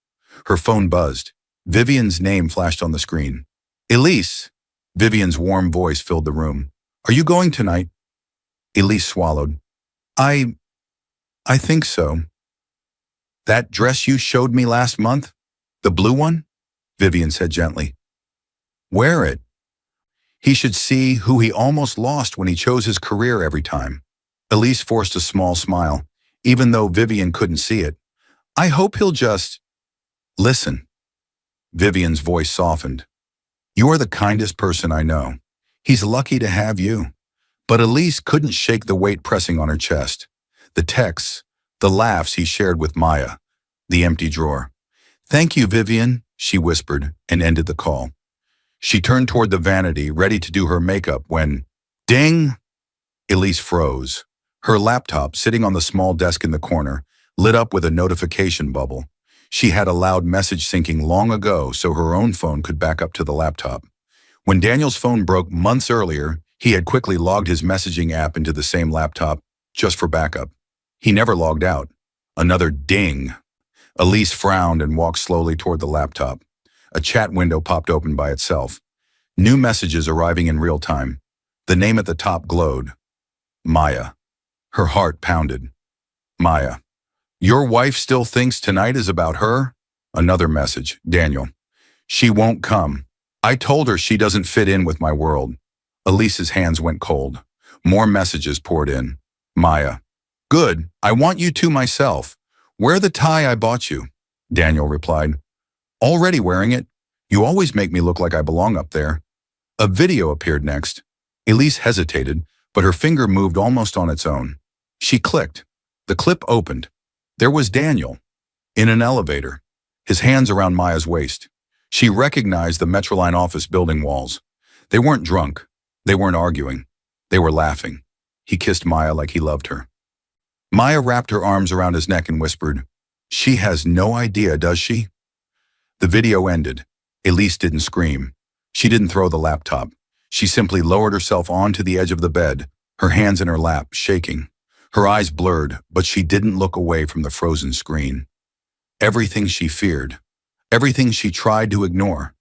Her phone buzzed. Vivian's name flashed on the screen. Elise! Vivian's warm voice filled the room. Are you going tonight? Elise swallowed. I think so. That dress you showed me last month? The blue one? Vivian said gently. Wear it. He should see who he almost lost when he chose his career every time. Elise forced a small smile, even though Vivian couldn't see it. I hope he'll just... Listen. Vivian's voice softened. You are the kindest person I know. He's lucky to have you. But Elise couldn't shake the weight pressing on her chest. The texts, the laughs he shared with Maya, the empty drawer. Thank you, Vivian, she whispered and ended the call. She turned toward the vanity, ready to do her makeup when, ding! Elise froze. Her laptop, sitting on the small desk in the corner, lit up with a notification bubble. She had allowed message syncing long ago so her own phone could back up to the laptop. When Daniel's phone broke months earlier, he had quickly logged his messaging app into the same laptop, just for backup. He never logged out. Another ding. Elise frowned and walked slowly toward the laptop. A chat window popped open by itself. New messages arriving in real time. The name at the top glowed. Maya. Her heart pounded. Maya. Your wife still thinks tonight is about her? Another message. Daniel. She won't come. I told her she doesn't fit in with my world. Elise's hands went cold. More messages poured in. Maya. Good. I want you to myself. Wear the tie I bought you. Daniel replied. Already wearing it. You always make me look like I belong up there. A video appeared next. Elise hesitated, but her finger moved almost on its own. She clicked. The clip opened. There was Daniel, in an elevator, his hands around Maya's waist. She recognized the Metroline office building walls. They weren't drunk. They weren't arguing. They were laughing. He kissed Maya like he loved her. Maya wrapped her arms around his neck and whispered, She has no idea, does she? The video ended. Elise didn't scream. She didn't throw the laptop. She simply lowered herself onto the edge of the bed, her hands in her lap, shaking. Her eyes blurred, but she didn't look away from the frozen screen. Everything she feared, everything she tried to ignore,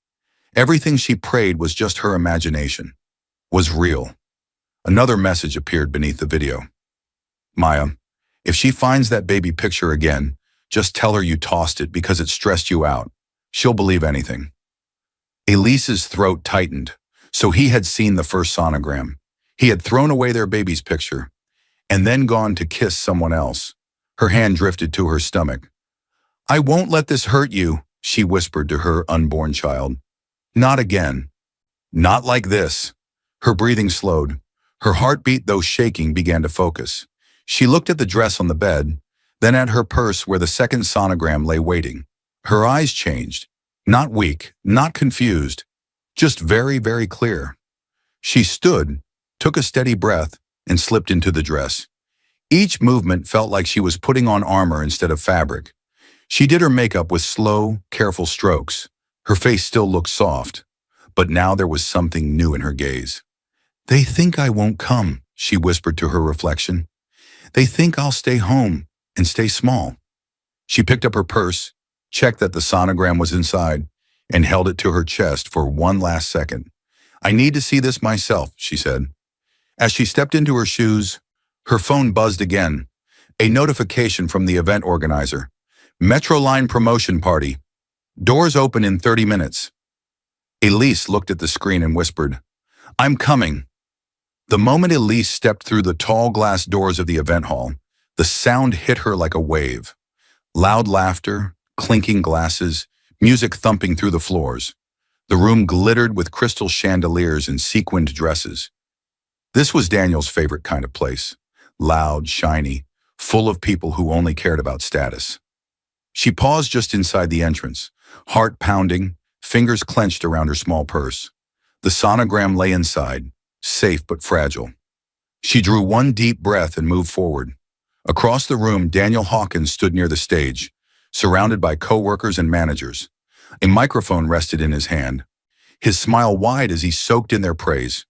everything she prayed was just her imagination, was real. Another message appeared beneath the video. Maya, if she finds that baby picture again, just tell her you tossed it because it stressed you out. She'll believe anything. Elise's throat tightened, so he had seen the first sonogram. He had thrown away their baby's picture, and then gone to kiss someone else. Her hand drifted to her stomach. I won't let this hurt you, she whispered to her unborn child. Not again. Not like this. Her breathing slowed. Her heartbeat, though shaking, began to focus. She looked at the dress on the bed, then at her purse where the second sonogram lay waiting. Her eyes changed. Not weak, not confused, just very, very clear. She stood, took a steady breath, and slipped into the dress. Each movement felt like she was putting on armor instead of fabric. She did her makeup with slow, careful strokes. Her face still looked soft, but now there was something new in her gaze. "They think I won't come," she whispered to her reflection. "They think I'll stay home and stay small." She picked up her purse, checked that the sonogram was inside, and held it to her chest for one last second. "I need to see this myself," she said. As she stepped into her shoes, her phone buzzed again. A notification from the event organizer. "Metroline promotion party. Doors open in 30 minutes. Elise looked at the screen and whispered, "I'm coming." The moment Elise stepped through the tall glass doors of the event hall, the sound hit her like a wave. Loud laughter, clinking glasses, music thumping through the floors. The room glittered with crystal chandeliers and sequined dresses. This was Daniel's favorite kind of place. Loud, shiny, full of people who only cared about status. She paused just inside the entrance, heart pounding, fingers clenched around her small purse. The sonogram lay inside, safe but fragile. She drew one deep breath and moved forward. Across the room, Daniel Hawkins stood near the stage, surrounded by co-workers and managers. A microphone rested in his hand, his smile wide as he soaked in their praise.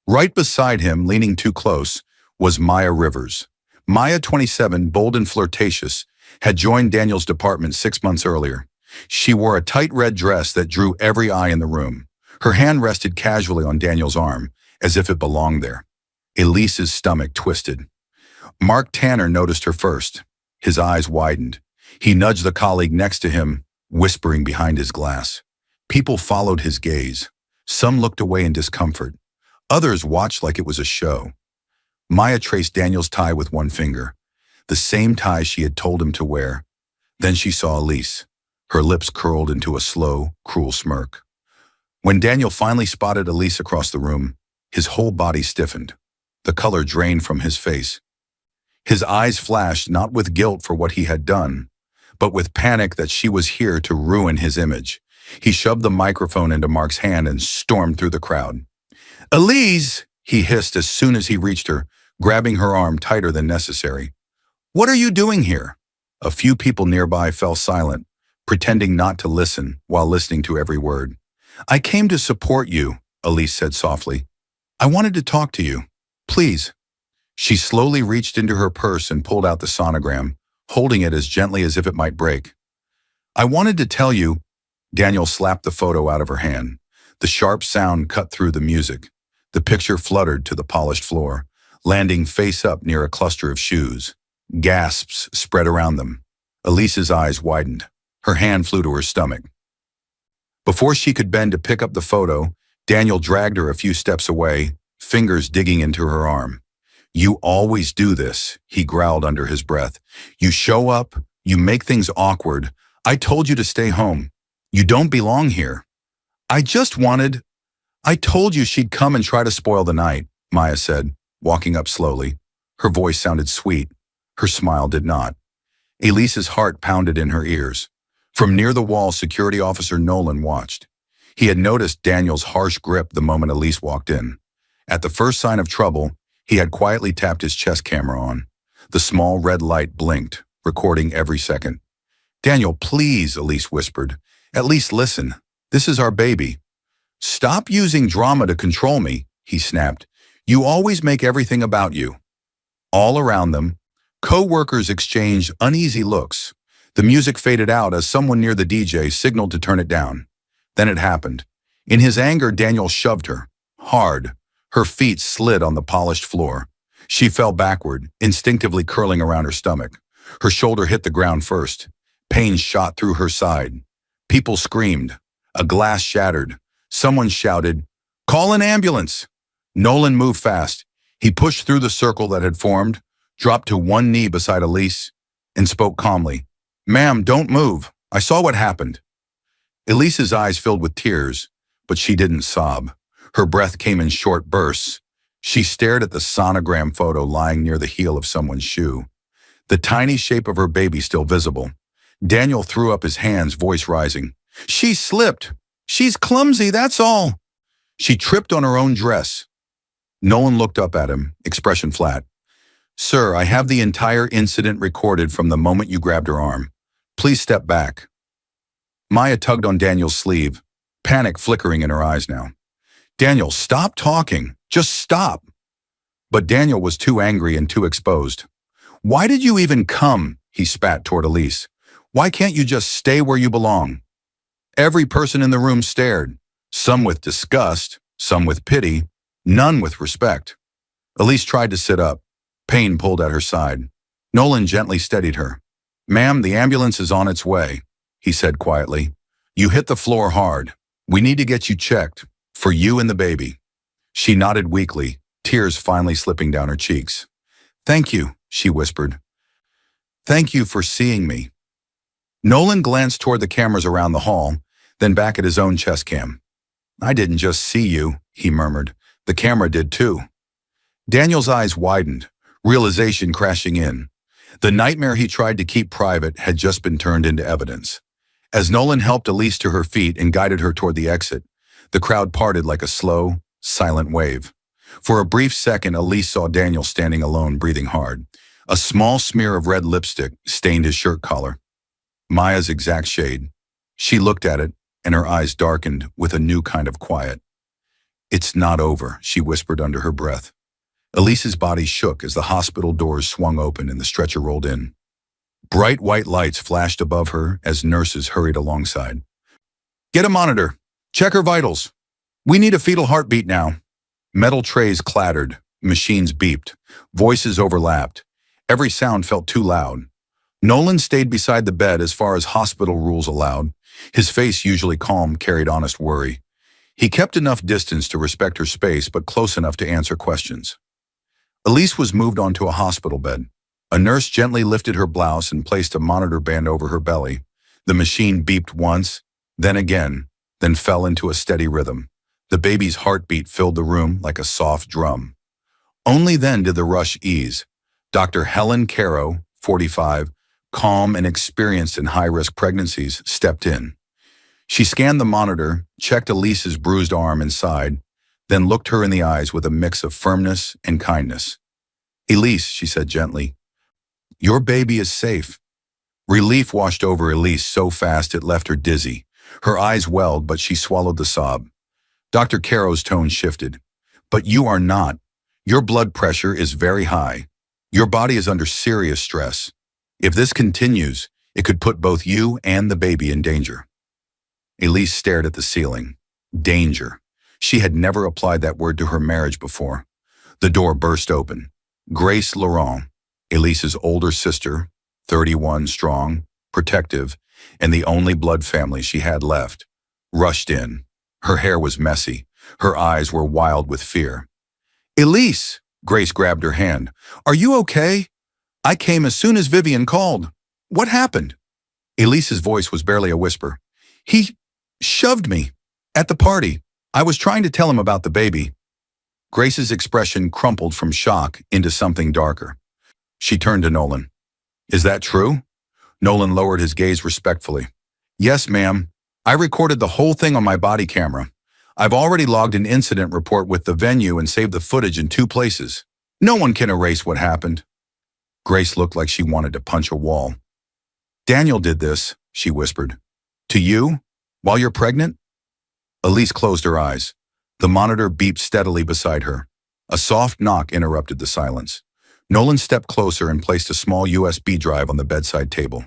Right beside him, leaning too close, was Maya Rivers. Maya, 27, bold and flirtatious, had joined Daniel's department 6 months earlier. She wore a tight red dress that drew every eye in the room. Her hand rested casually on Daniel's arm, as if it belonged there. Elise's stomach twisted. Mark Tanner noticed her first. His eyes widened. He nudged the colleague next to him, whispering behind his glass. People followed his gaze. Some looked away in discomfort. Others watched like it was a show. Maya traced Daniel's tie with one finger, the same tie she had told him to wear. Then she saw Elise. Her lips curled into a slow, cruel smirk. When Daniel finally spotted Elise across the room, his whole body stiffened. The color drained from his face. His eyes flashed not with guilt for what he had done, but with panic that she was here to ruin his image. He shoved the microphone into Mark's hand and stormed through the crowd. "Elise!" he hissed as soon as he reached her, grabbing her arm tighter than necessary. "What are you doing here?" A few people nearby fell silent, pretending not to listen while listening to every word. "I came to support you," Elise said softly. "I wanted to talk to you. Please." She slowly reached into her purse and pulled out the sonogram, holding it as gently as if it might break. "I wanted to tell you." Daniel slapped the photo out of her hand. The sharp sound cut through the music. The picture fluttered to the polished floor, landing face up near a cluster of shoes. Gasps spread around them. Elise's eyes widened. Her hand flew to her stomach. Before she could bend to pick up the photo, Daniel dragged her a few steps away, fingers digging into her arm. "You always do this," he growled under his breath. "You show up, you make things awkward. I told you to stay home. You don't belong here." I told you she'd come and try to spoil the night," Maya said, walking up slowly. Her voice sounded sweet. Her smile did not. Elise's heart pounded in her ears. From near the wall, security officer Nolan watched. He had noticed Daniel's harsh grip the moment Elise walked in. At the first sign of trouble, he had quietly tapped his chest camera on. The small red light blinked, recording every second. "Daniel, please," Elise whispered. "At least listen. This is our baby." "Stop using drama to control me," he snapped. "You always make everything about you." All around them, co-workers exchanged uneasy looks. The music faded out as someone near the DJ signaled to turn it down. Then it happened. In his anger, Daniel shoved her. Hard. Her feet slid on the polished floor. She fell backward, instinctively curling around her stomach. Her shoulder hit the ground first. Pain shot through her side. People screamed. A glass shattered. Someone shouted, "Call an ambulance!" Nolan moved fast. He pushed through the circle that had formed, dropped to one knee beside Elise, and spoke calmly. "Ma'am, don't move. I saw what happened." Elise's eyes filled with tears, but she didn't sob. Her breath came in short bursts. She stared at the sonogram photo lying near the heel of someone's shoe, the tiny shape of her baby still visible. Daniel threw up his hands, voice rising. She slipped. She's clumsy, that's all. She tripped on her own dress. Nolan looked up at him, expression flat. Sir, I have the entire incident recorded from the moment you grabbed her arm. Please step back. Maya tugged on Daniel's sleeve, panic flickering in her eyes now. Daniel, stop talking. Just stop. But Daniel was too angry and too exposed. Why did you even come? He spat toward Elise. Why can't you just stay where you belong? Every person in the room stared, some with disgust, some with pity, none with respect. Elise tried to sit up. Pain pulled at her side. Nolan gently steadied her. Ma'am, the ambulance is on its way, he said quietly. You hit the floor hard. We need to get you checked, for you and the baby. She nodded weakly, tears finally slipping down her cheeks. Thank you, she whispered. Thank you for seeing me. Nolan glanced toward the cameras around the hall, then back at his own chest cam. I didn't just see you, he murmured. The camera did too. Daniel's eyes widened, realization crashing in. The nightmare he tried to keep private had just been turned into evidence. As Nolan helped Elise to her feet and guided her toward the exit, the crowd parted like a slow, silent wave. For a brief second, Elise saw Daniel standing alone, breathing hard. A small smear of red lipstick stained his shirt collar. Maya's exact shade. She looked at it, and her eyes darkened with a new kind of quiet. It's not over, she whispered under her breath. Elise's body shook as the hospital doors swung open and the stretcher rolled in. Bright white lights flashed above her as nurses hurried alongside. Get a monitor. Check her vitals. We need a fetal heartbeat now. Metal trays clattered. Machines beeped. Voices overlapped. Every sound felt too loud. Nolan stayed beside the bed as far as hospital rules allowed. His face, usually calm, carried honest worry. He kept enough distance to respect her space, but close enough to answer questions. Elise was moved onto a hospital bed. A nurse gently lifted her blouse and placed a monitor band over her belly. The machine beeped once, then again, then fell into a steady rhythm. The baby's heartbeat filled the room like a soft drum. Only then did the rush ease. Dr. Helen Caro, 45, calm and experienced in high-risk pregnancies, stepped in. She scanned the monitor, checked Elise's bruised arm and side, then looked her in the eyes with a mix of firmness and kindness. Elise, she said gently, your baby is safe. Relief washed over Elise so fast it left her dizzy. Her eyes welled, but she swallowed the sob. Dr. Caro's tone shifted. But you are not. Your blood pressure is very high. Your body is under serious stress. If this continues, it could put both you and the baby in danger. Elise stared at the ceiling. Danger. She had never applied that word to her marriage before. The door burst open. Grace Laurent, Elise's older sister, 31 strong, protective, and the only blood family she had left, rushed in. Her hair was messy. Her eyes were wild with fear. Elise, Grace grabbed her hand. Are you okay? I came as soon as Vivian called. What happened? Elise's voice was barely a whisper. He shoved me at the party. I was trying to tell him about the baby. Grace's expression crumpled from shock into something darker. She turned to Nolan. Is that true? Nolan lowered his gaze respectfully. Yes, ma'am. I recorded the whole thing on my body camera. I've already logged an incident report with the venue and saved the footage in 2 places. No one can erase what happened. Grace looked like she wanted to punch a wall. Daniel did this, she whispered. To you? While you're pregnant? Elise closed her eyes. The monitor beeped steadily beside her. A soft knock interrupted the silence. Nolan stepped closer and placed a small USB drive on the bedside table.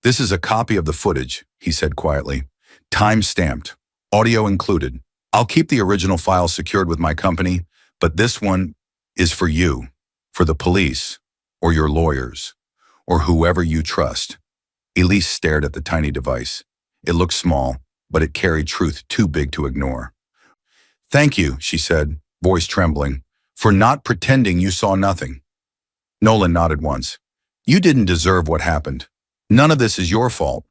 This is a copy of the footage, he said quietly. Time-stamped. Audio included. I'll keep the original file secured with my company, but this one is for you, for the police, or your lawyers, or whoever you trust. Elise stared at the tiny device. It looked small, but it carried truth too big to ignore. Thank you, she said, voice trembling, for not pretending you saw nothing. Nolan nodded once. You didn't deserve what happened. None of this is your fault.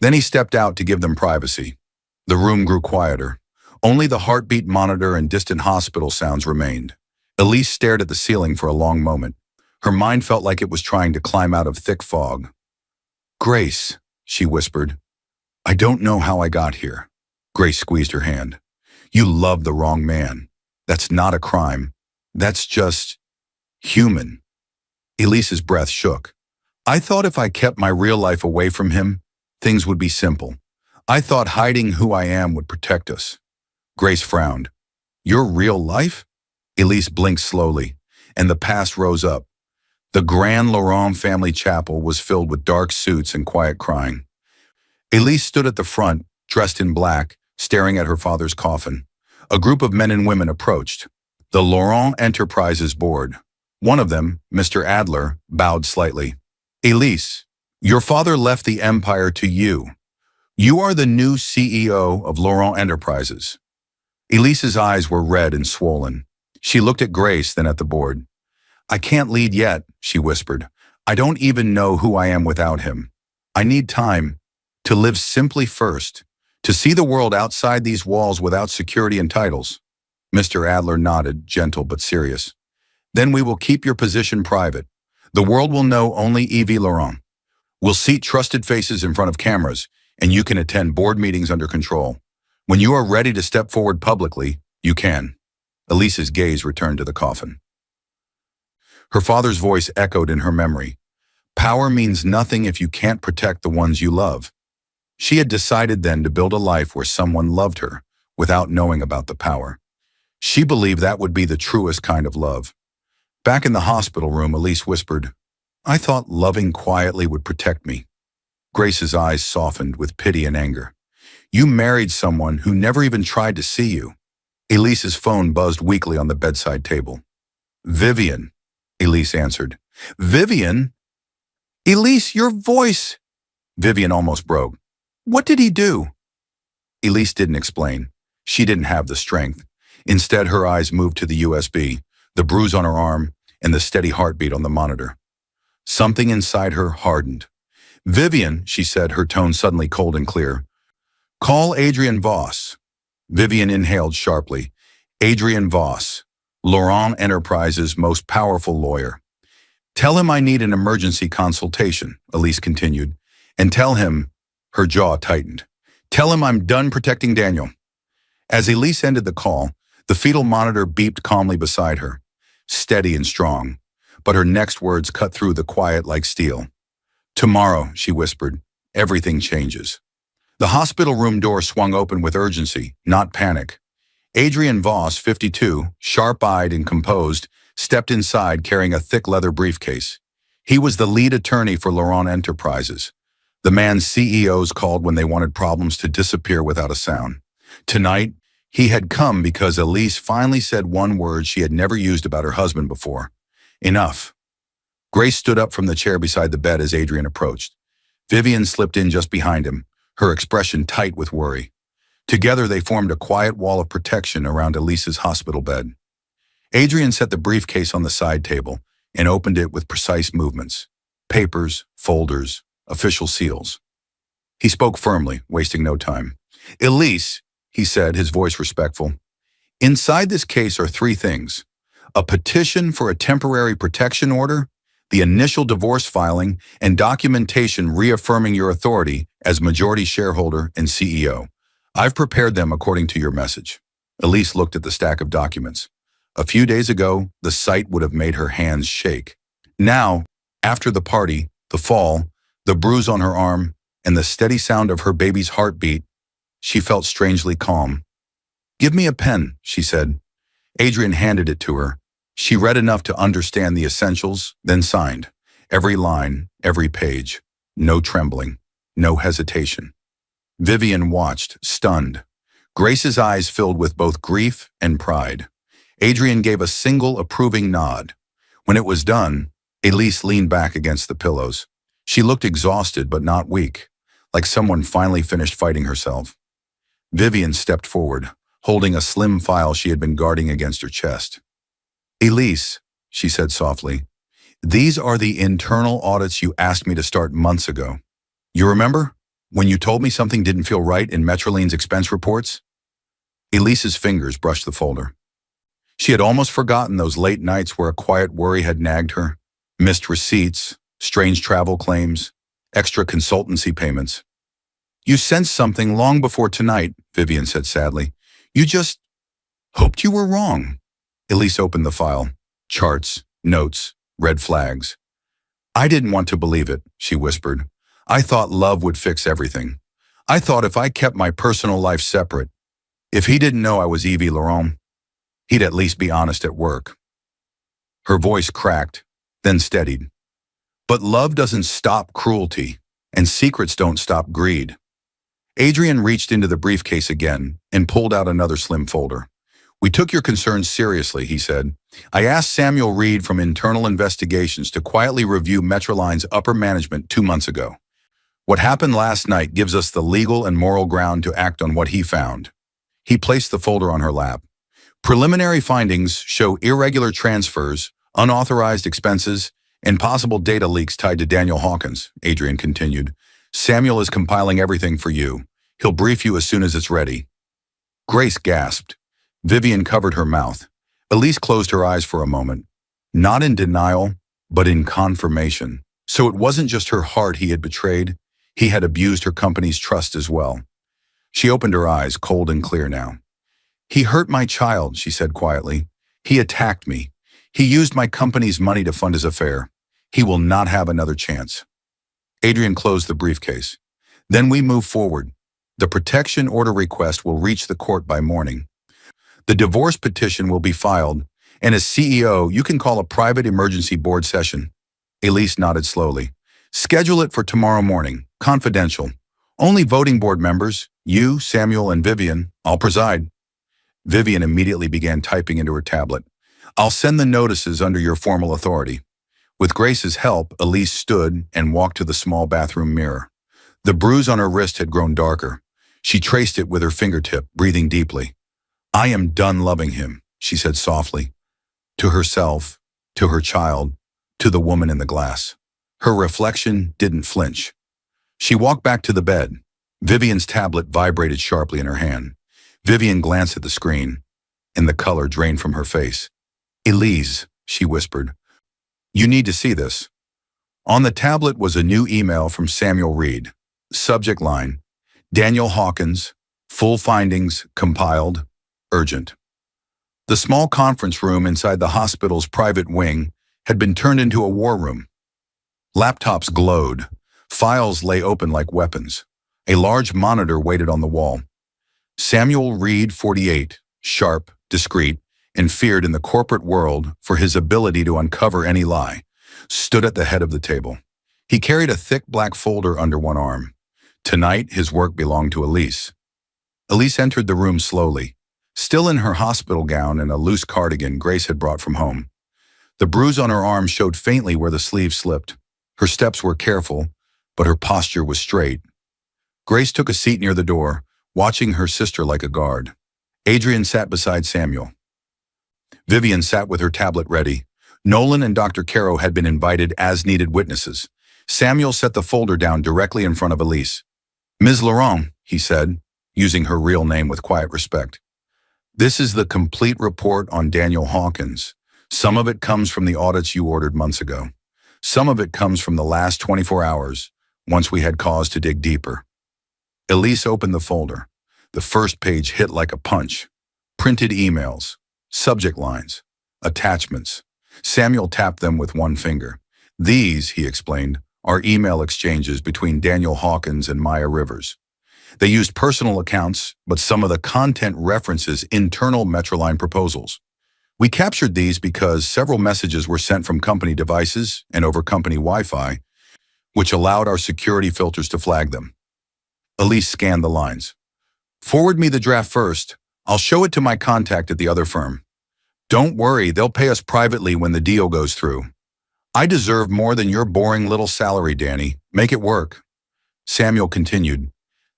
Then he stepped out to give them privacy. The room grew quieter. Only the heartbeat monitor and distant hospital sounds remained. Elise stared at the ceiling for a long moment. Her mind felt like it was trying to climb out of thick fog. "Grace," she whispered. "I don't know how I got here." Grace squeezed her hand. "You love the wrong man. That's not a crime. That's just human." Elise's breath shook. "I thought if I kept my real life away from him, things would be simple. I thought hiding who I am would protect us." Grace frowned. "Your real life?" Elise blinked slowly, and the past rose up. The Grand Laurent family chapel was filled with dark suits and quiet crying. Elise stood at the front, dressed in black, staring at her father's coffin. A group of men and women approached. The Laurent Enterprises board. One of them, Mr. Adler, bowed slightly. "Elise, your father left the empire to you. You are the new CEO of Laurent Enterprises." Elise's eyes were red and swollen. She looked at Grace, then at the board. "I can't lead yet," she whispered. "I don't even know who I am without him. I need time to live simply first, to see the world outside these walls without security and titles." Mr. Adler nodded, gentle but serious. "Then we will keep your position private. The world will know only Yves Laurent. We'll seat trusted faces in front of cameras, and you can attend board meetings under control. When you are ready to step forward publicly, you can." Elise's gaze returned to the coffin. Her father's voice echoed in her memory. "Power means nothing if you can't protect the ones you love." She had decided then to build a life where someone loved her without knowing about the power. She believed that would be the truest kind of love. Back in the hospital room, Elise whispered, "I thought loving quietly would protect me." Grace's eyes softened with pity and anger. "You married someone who never even tried to see you." Elise's phone buzzed weakly on the bedside table. "Vivian," Elise answered. "Vivian? Elise, your voice!" Vivian almost broke. "What did he do?" Elise didn't explain. She didn't have the strength. Instead, her eyes moved to the USB, the bruise on her arm, and the steady heartbeat on the monitor. Something inside her hardened. "Vivian," she said, her tone suddenly cold and clear. "Call Adrian Voss." Vivian inhaled sharply. "Adrian Voss, Laurent Enterprises' most powerful lawyer. Tell him I need an emergency consultation," Elise continued. "And tell him," her jaw tightened, "tell him I'm done protecting Daniel." As Elise ended the call, the fetal monitor beeped calmly beside her, steady and strong, but her next words cut through the quiet like steel. "Tomorrow," she whispered, "everything changes." The hospital room door swung open with urgency, not panic. Adrian Voss, 52, sharp-eyed and composed, stepped inside carrying a thick leather briefcase. He was the lead attorney for Laurent Enterprises, the man CEOs called when they wanted problems to disappear without a sound. Tonight, he had come because Elise finally said one word she had never used about her husband before. "Enough." Grace stood up from the chair beside the bed as Adrian approached. Vivian slipped in just behind him, her expression tight with worry. Together they formed a quiet wall of protection around Elise's hospital bed. Adrian set the briefcase on the side table and opened it with precise movements. Papers, folders, official seals. He spoke firmly, wasting no time. "Elise," he said, his voice respectful, "inside this case are three things: a petition for a temporary protection order, the initial divorce filing, and documentation reaffirming your authority as majority shareholder and CEO. I've prepared them according to your message." Elise looked at the stack of documents. A few days ago, the sight would have made her hands shake. Now, after the party, the fall, the bruise on her arm, and the steady sound of her baby's heartbeat, she felt strangely calm. "Give me a pen," she said. Adrian handed it to her. She read enough to understand the essentials, then signed. Every line, every page. No trembling, no hesitation. Vivian watched, stunned. Grace's eyes filled with both grief and pride. Adrian gave a single approving nod. When it was done, Elise leaned back against the pillows. She looked exhausted but not weak, like someone finally finished fighting herself. Vivian stepped forward, holding a slim file she had been guarding against her chest. "Elise," she said softly, "these are the internal audits you asked me to start months ago. You remember? When you told me something didn't feel right in Metroline's expense reports?" Elise's fingers brushed the folder. She had almost forgotten those late nights where a quiet worry had nagged her. Missed receipts, strange travel claims, extra consultancy payments. You sensed something long before tonight, Vivian said sadly. You just hoped you were wrong. Elise opened the file. Charts, notes, red flags. I didn't want to believe it, she whispered. I thought love would fix everything. I thought if I kept my personal life separate, if he didn't know I was Evie Laurent, he'd at least be honest at work. Her voice cracked, then steadied. But love doesn't stop cruelty, and secrets don't stop greed. Adrian reached into the briefcase again and pulled out another slim folder. We took your concerns seriously, he said. I asked Samuel Reed from Internal Investigations to quietly review Metroline's upper management 2 months ago. What happened last night gives us the legal and moral ground to act on what he found. He placed the folder on her lap. Preliminary findings show irregular transfers, unauthorized expenses, and possible data leaks tied to Daniel Hawkins, Adrian continued. Samuel is compiling everything for you. He'll brief you as soon as it's ready. Grace gasped. Vivian covered her mouth. Elise closed her eyes for a moment. Not in denial, but in confirmation. So it wasn't just her heart he had betrayed. He had abused her company's trust as well. She opened her eyes, cold and clear now. He hurt my child, she said quietly. He attacked me. He used my company's money to fund his affair. He will not have another chance. Adrian closed the briefcase. Then we move forward. The protection order request will reach the court by morning. The divorce petition will be filed, and as CEO, you can call a private emergency board session. Elise nodded slowly. Schedule it for tomorrow morning, confidential. Only voting board members, you, Samuel, and Vivian. I'll preside. Vivian immediately began typing into her tablet. I'll send the notices under your formal authority. With Grace's help, Elise stood and walked to the small bathroom mirror. The bruise on her wrist had grown darker. She traced it with her fingertip, breathing deeply. I am done loving him, she said softly. To herself, to her child, to the woman in the glass. Her reflection didn't flinch. She walked back to the bed. Vivian's tablet vibrated sharply in her hand. Vivian glanced at the screen, and the color drained from her face. Elise, she whispered. You need to see this. On the tablet was a new email from Samuel Reed. Subject line, Daniel Hawkins, full findings, compiled, urgent. The small conference room inside the hospital's private wing had been turned into a war room. Laptops glowed. Files lay open like weapons. A large monitor waited on the wall. Samuel Reed, 48, sharp, discreet, and feared in the corporate world for his ability to uncover any lie, stood at the head of the table. He carried a thick black folder under one arm. Tonight, his work belonged to Elise. Elise entered the room slowly, still in her hospital gown and a loose cardigan Grace had brought from home. The bruise on her arm showed faintly where the sleeve slipped. Her steps were careful, but her posture was straight. Grace took a seat near the door, watching her sister like a guard. Adrian sat beside Samuel. Vivian sat with her tablet ready. Nolan and Dr. Caro had been invited as needed witnesses. Samuel set the folder down directly in front of Elise. Ms. Laurent, he said, using her real name with quiet respect. This is the complete report on Daniel Hawkins. Some of it comes from the audits you ordered months ago. Some of it comes from the last 24 hours, once we had cause to dig deeper. Elise opened the folder. The first page hit like a punch. Printed emails, subject lines, attachments. Samuel tapped them with one finger. These, he explained, are email exchanges between Daniel Hawkins and Maya Rivers. They used personal accounts, but some of the content references internal Metroline proposals. We captured these because several messages were sent from company devices and over company Wi-Fi, which allowed our security filters to flag them. Elise scanned the lines. Forward me the draft first. I'll show it to my contact at the other firm. Don't worry, they'll pay us privately when the deal goes through. I deserve more than your boring little salary, Danny. Make it work. Samuel continued.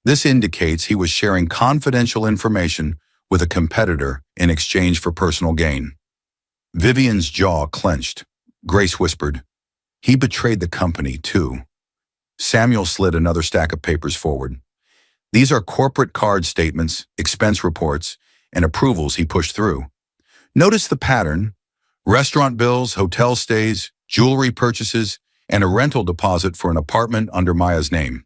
This indicates he was sharing confidential information with a competitor in exchange for personal gain. Vivian's jaw clenched. Grace whispered, he betrayed the company, too. Samuel slid another stack of papers forward. These are corporate card statements, expense reports, and approvals he pushed through. Notice the pattern: restaurant bills, hotel stays, jewelry purchases, and a rental deposit for an apartment under Maya's name.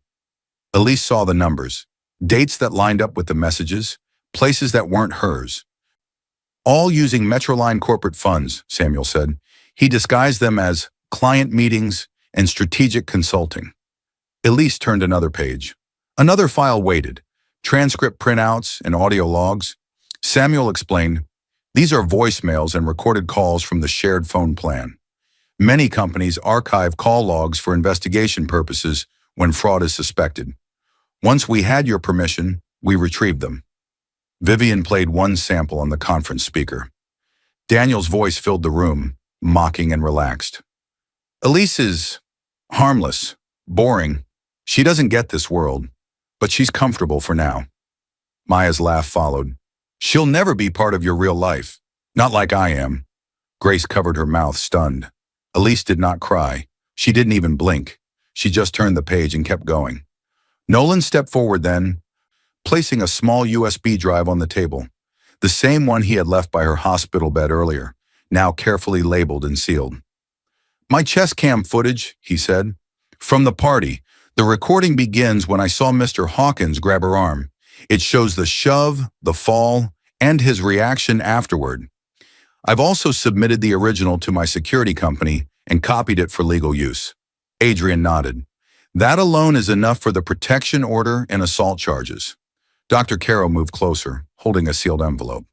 Elise saw the numbers, dates that lined up with the messages, places that weren't hers. All using Metroline corporate funds, Samuel said. He disguised them as client meetings and strategic consulting. Elise turned another page. Another file waited, transcript printouts and audio logs. Samuel explained, these are voicemails and recorded calls from the shared phone plan. Many companies archive call logs for investigation purposes when fraud is suspected. Once we had your permission, we retrieved them. Vivian played one sample on the conference speaker. Daniel's voice filled the room, mocking and relaxed. Elise is harmless, boring. She doesn't get this world, but she's comfortable for now. Maya's laugh followed. She'll never be part of your real life. Not like I am. Grace covered her mouth, stunned. Elise did not cry. She didn't even blink. She just turned the page and kept going. Nolan stepped forward then, placing a small USB drive on the table, the same one he had left by her hospital bed earlier, now carefully labeled and sealed. My chest cam footage, he said. From the party. The recording begins when I saw Mr. Hawkins grab her arm. It shows the shove, the fall, and his reaction afterward. I've also submitted the original to my security company and copied it for legal use. Adrian nodded. That alone is enough for the protection order and assault charges. Dr. Caro moved closer, holding a sealed envelope.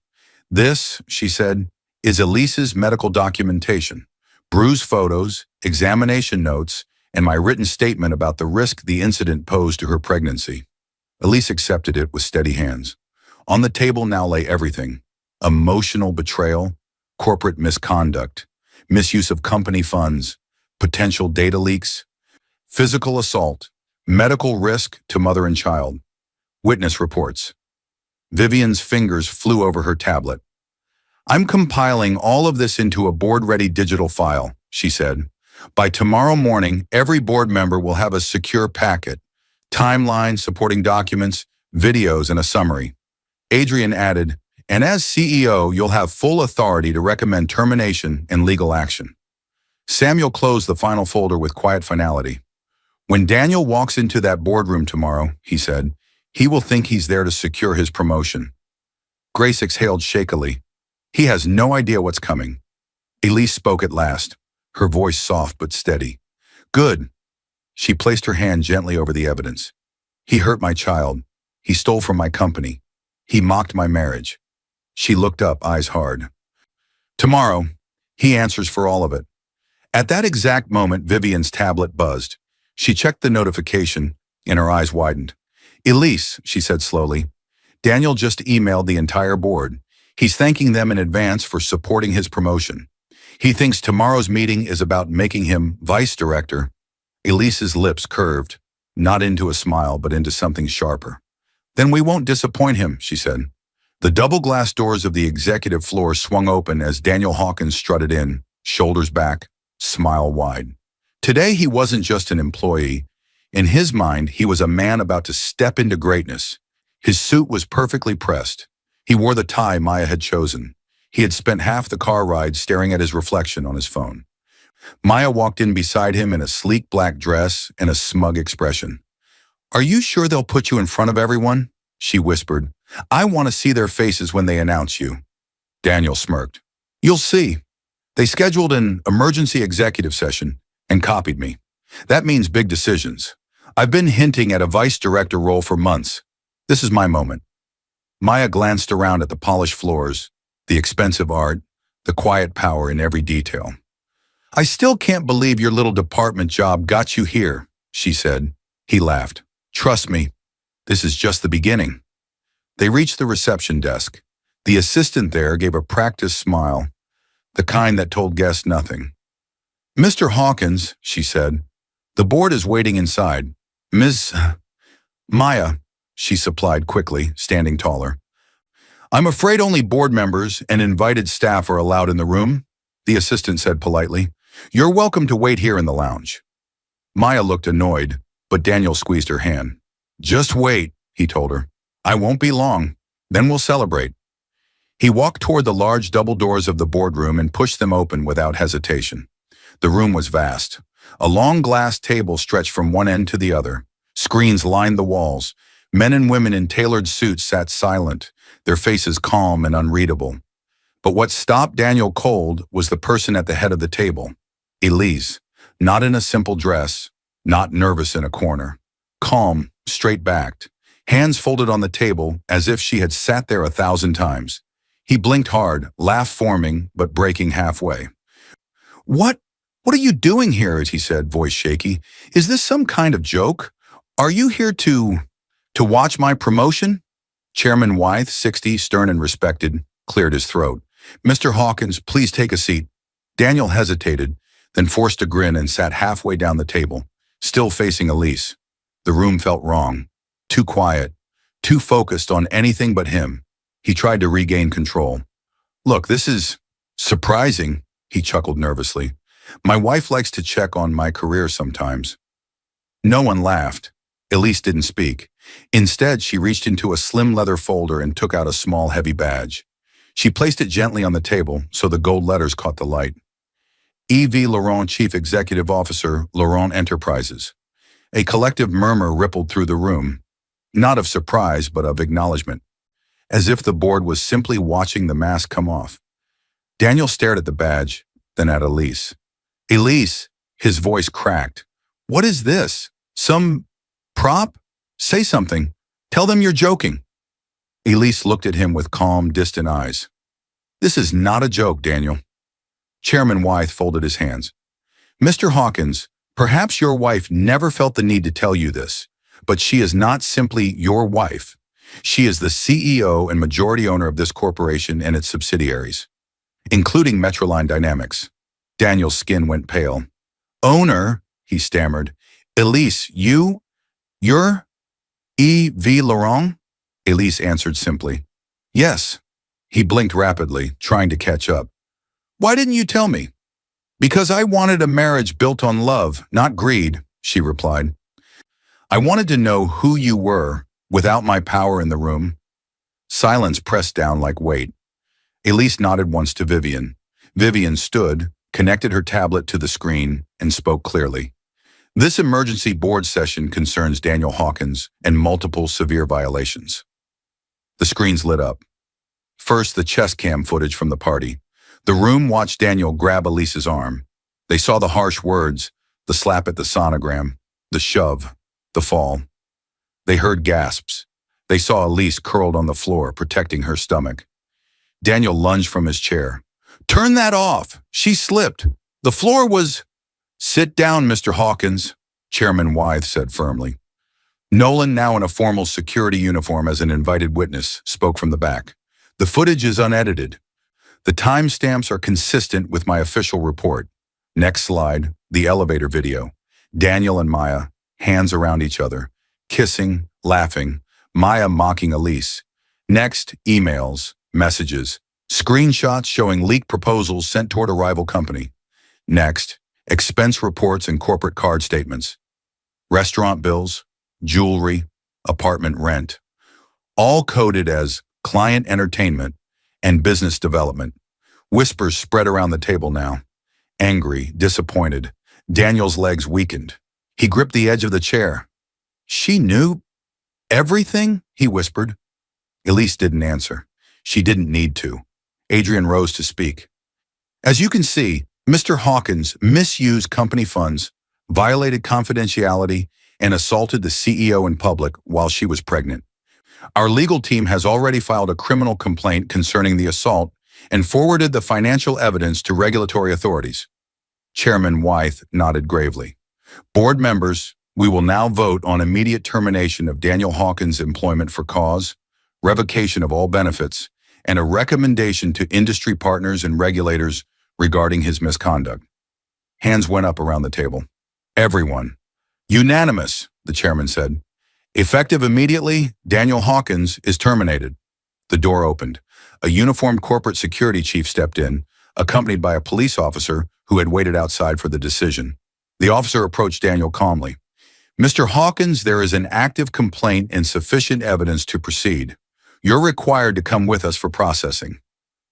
This, she said, is Elise's medical documentation, bruise photos, examination notes, and my written statement about the risk the incident posed to her pregnancy. Elise accepted it with steady hands. On the table now lay everything: emotional betrayal, corporate misconduct, misuse of company funds, potential data leaks, physical assault, medical risk to mother and child, witness reports. Vivian's fingers flew over her tablet. I'm compiling all of this into a board-ready digital file, she said. By tomorrow morning, every board member will have a secure packet, timeline, supporting documents, videos, and a summary. Adrian added, and as CEO, you'll have full authority to recommend termination and legal action. Samuel closed the final folder with quiet finality. When Daniel walks into that boardroom tomorrow, he said, he will think he's there to secure his promotion. Grace exhaled shakily. He has no idea what's coming. Elise spoke at last, her voice soft but steady. Good. She placed her hand gently over the evidence. He hurt my child. He stole from my company. He mocked my marriage. She looked up, eyes hard. Tomorrow, he answers for all of it. At that exact moment, Vivian's tablet buzzed. She checked the notification, and her eyes widened. Elise, she said slowly, Daniel just emailed the entire board. He's thanking them in advance for supporting his promotion. He thinks tomorrow's meeting is about making him vice director. Elise's lips curved, not into a smile, but into something sharper. Then we won't disappoint him, she said. The double glass doors of the executive floor swung open as Daniel Hawkins strutted in, shoulders back, smile wide. Today he wasn't just an employee. In his mind, he was a man about to step into greatness. His suit was perfectly pressed. He wore the tie Maya had chosen. He had spent half the car ride staring at his reflection on his phone. Maya walked in beside him in a sleek black dress and a smug expression. Are you sure they'll put you in front of everyone? She whispered. I want to see their faces when they announce you. Daniel smirked. You'll see. They scheduled an emergency executive session and copied me. That means big decisions. I've been hinting at a vice director role for months. This is my moment. Maya glanced around at the polished floors, the expensive art, the quiet power in every detail. I still can't believe your little department job got you here, she said. He laughed. Trust me, this is just the beginning. They reached the reception desk. The assistant there gave a practiced smile, the kind that told guests nothing. Mr. Hawkins, she said, the board is waiting inside. Ms. Maya, she supplied quickly, standing taller. I'm afraid only board members and invited staff are allowed in the room, the assistant said politely. You're welcome to wait here in the lounge. Maya looked annoyed, but Daniel squeezed her hand. Just wait, he told her. I won't be long. Then we'll celebrate. He walked toward the large double doors of the boardroom and pushed them open without hesitation. The room was vast. A long glass table stretched from one end to the other. Screens lined the walls. Men and women in tailored suits sat silent, their faces calm and unreadable. But what stopped Daniel cold was the person at the head of the table, Elise, not in a simple dress, not nervous in a corner. Calm, straight-backed, hands folded on the table as if she had sat there 1,000 times. He blinked hard, laugh forming, but breaking halfway. What are you doing here?" he said, voice shaky. "Is this some kind of joke? Are you here to watch my promotion?" Chairman Wythe, 60, stern and respected, cleared his throat. "Mr. Hawkins, please take a seat." Daniel hesitated, then forced a grin and sat halfway down the table, still facing Elise. The room felt wrong. Too quiet, too focused on anything but him. He tried to regain control. "Look, this is surprising," he chuckled nervously. "My wife likes to check on my career sometimes." No one laughed. Elise didn't speak. Instead, she reached into a slim leather folder and took out a small, heavy badge. She placed it gently on the table so the gold letters caught the light. E.V. Laurent, Chief Executive Officer, Laurent Enterprises. A collective murmur rippled through the room, not of surprise but of acknowledgement, as if the board was simply watching the mask come off. Daniel stared at the badge, then at Elise. "Elise," his voice cracked. "What is this? Some prop? Say something. Tell them you're joking." Elise looked at him with calm, distant eyes. "This is not a joke, Daniel." Chairman Wythe folded his hands. "Mr. Hawkins, perhaps your wife never felt the need to tell you this, but she is not simply your wife. She is the CEO and majority owner of this corporation and its subsidiaries, including Metroline Dynamics." Daniel's skin went pale. "Owner?" he stammered. "Elise, you're E.V. Laurent?" Elise answered simply. "Yes." He blinked rapidly, trying to catch up. "Why didn't you tell me?" "Because I wanted a marriage built on love, not greed," she replied. "I wanted to know who you were without my power in the room." Silence pressed down like weight. Elise nodded once to Vivian. Vivian stood, connected her tablet to the screen, and spoke clearly. "This emergency board session concerns Daniel Hawkins and multiple severe violations." The screens lit up. First, the chest cam footage from the party. The room watched Daniel grab Elise's arm. They saw the harsh words, the slap at the sonogram, the shove, the fall. They heard gasps. They saw Elise curled on the floor, protecting her stomach. Daniel lunged from his chair. "Turn that off! She slipped! The floor was—" "Sit down, Mr. Hawkins," Chairman Wythe said firmly. Nolan, now in a formal security uniform as an invited witness, spoke from the back. "The footage is unedited. The timestamps are consistent with my official report." Next slide, the elevator video. Daniel and Maya, hands around each other, kissing, laughing, Maya mocking Elise. Next, emails, messages, screenshots showing leaked proposals sent toward a rival company. Next, expense reports and corporate card statements. Restaurant bills, jewelry, apartment rent, all coded as client entertainment and business development. Whispers spread around the table now. Angry, disappointed, Daniel's legs weakened. He gripped the edge of the chair. "She knew everything?" he whispered. Elise didn't answer. She didn't need to. Adrian rose to speak. "As you can see, Mr. Hawkins misused company funds, violated confidentiality, and assaulted the CEO in public while she was pregnant. Our legal team has already filed a criminal complaint concerning the assault and forwarded the financial evidence to regulatory authorities." Chairman Wythe nodded gravely. "Board members, we will now vote on immediate termination of Daniel Hawkins' employment for cause, revocation of all benefits, and a recommendation to industry partners and regulators regarding his misconduct." Hands went up around the table. "Everyone." "Unanimous," the chairman said. "Effective immediately, Daniel Hawkins is terminated." The door opened. A uniformed corporate security chief stepped in, accompanied by a police officer who had waited outside for the decision. The officer approached Daniel calmly. "Mr. Hawkins, there is an active complaint and sufficient evidence to proceed. You're required to come with us for processing."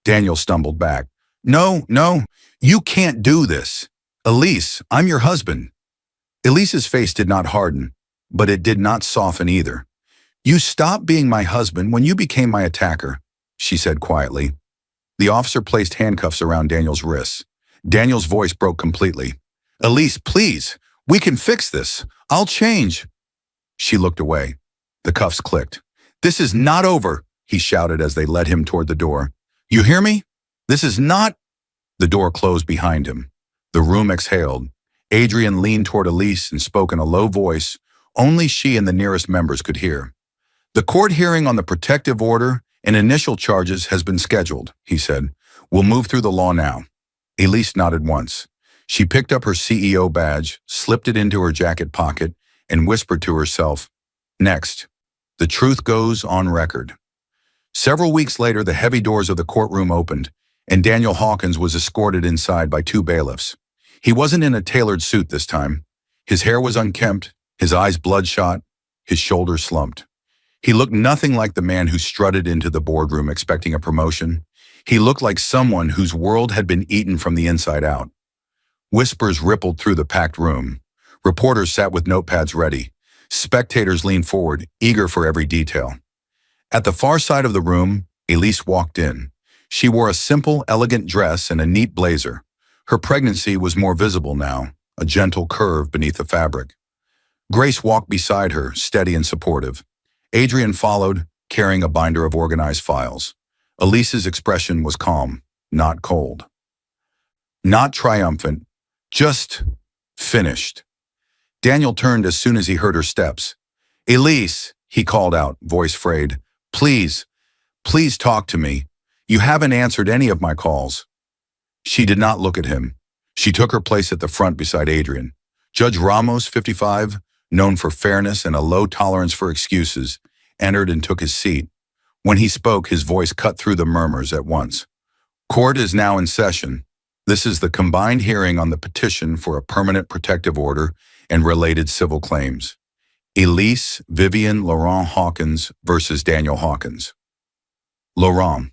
Daniel stumbled back. No, no, you can't do this. Elise, I'm your husband. Elise's face did not harden, but it did not soften either. You stopped being my husband when you became my attacker, she said quietly. The officer placed handcuffs around Daniel's wrists. Daniel's voice broke completely. Elise, please, we can fix this. I'll change. She looked away. The cuffs clicked. This is not over, he shouted as they led him toward the door. You hear me? This is not. The door closed behind him. The room exhaled. Adrian leaned toward Elise and spoke in a low voice only she and the nearest members could hear. The court hearing on the protective order and initial charges has been scheduled, he said. We'll move through the law now. Elise nodded once. She picked up her CEO badge, slipped it into her jacket pocket, and whispered to herself, Next. The truth goes on record. Several weeks later, the heavy doors of the courtroom opened, and Daniel Hawkins was escorted inside by two bailiffs. He wasn't in a tailored suit this time. His hair was unkempt, his eyes bloodshot, his shoulders slumped. He looked nothing like the man who strutted into the boardroom expecting a promotion. He looked like someone whose world had been eaten from the inside out. Whispers rippled through the packed room. Reporters sat with notepads ready. Spectators leaned forward, eager for every detail. At the far side of the room, Elise walked in. She wore a simple, elegant dress and a neat blazer. Her pregnancy was more visible now, a gentle curve beneath the fabric. Grace walked beside her, steady and supportive. Adrian followed, carrying a binder of organized files. Elise's expression was calm, not cold. Not triumphant, just finished. Daniel turned as soon as he heard her steps. Elise, he called out, voice frayed. Please, please talk to me. You haven't answered any of my calls. She did not look at him. She took her place at the front beside Adrian. Judge Ramos, 55, known for fairness and a low tolerance for excuses, entered and took his seat. When he spoke, his voice cut through the murmurs at once. Court is now in session. This is the combined hearing on the petition for a permanent protective order and related civil claims. Elise Vivian Laurent Hawkins versus Daniel Hawkins. Laurent.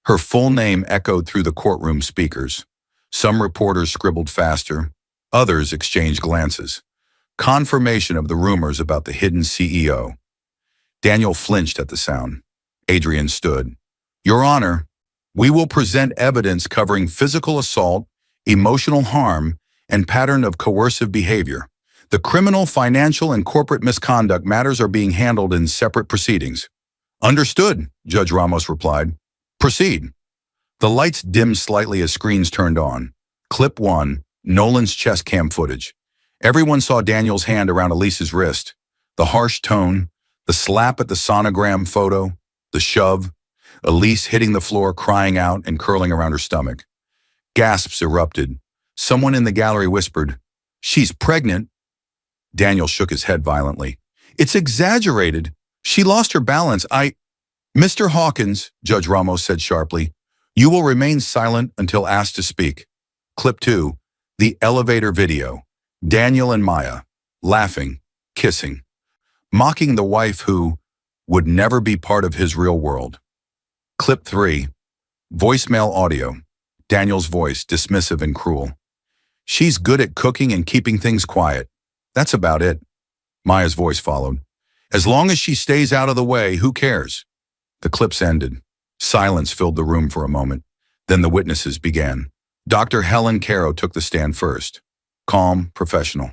Her full name echoed through the courtroom speakers. Some reporters scribbled faster. Others exchanged glances. Confirmation of the rumors about the hidden CEO. Daniel flinched at the sound. Adrian stood. Your Honor, we will present evidence covering physical assault, emotional harm, and pattern of coercive behavior. The criminal, financial, and corporate misconduct matters are being handled in separate proceedings. Understood, Judge Ramos replied. Proceed. The lights dimmed slightly as screens turned on. Clip 1, Nolan's chest cam footage. Everyone saw Daniel's hand around Elise's wrist. The harsh tone, the slap at the sonogram photo, the shove, Elise hitting the floor, crying out and curling around her stomach. Gasps erupted. Someone in the gallery whispered, She's pregnant. Daniel shook his head violently. It's exaggerated. She lost her balance. Mr. Hawkins, Judge Ramos said sharply, you will remain silent until asked to speak. Clip 2, the elevator video. Daniel and Maya, laughing, kissing, mocking the wife who would never be part of his real world. Clip 3, voicemail audio. Daniel's voice, dismissive and cruel. She's good at cooking and keeping things quiet. That's about it. Maya's voice followed. As long as she stays out of the way, who cares? The clips ended. Silence filled the room for a moment. Then the witnesses began. Dr. Helen Caro took the stand first. Calm, professional.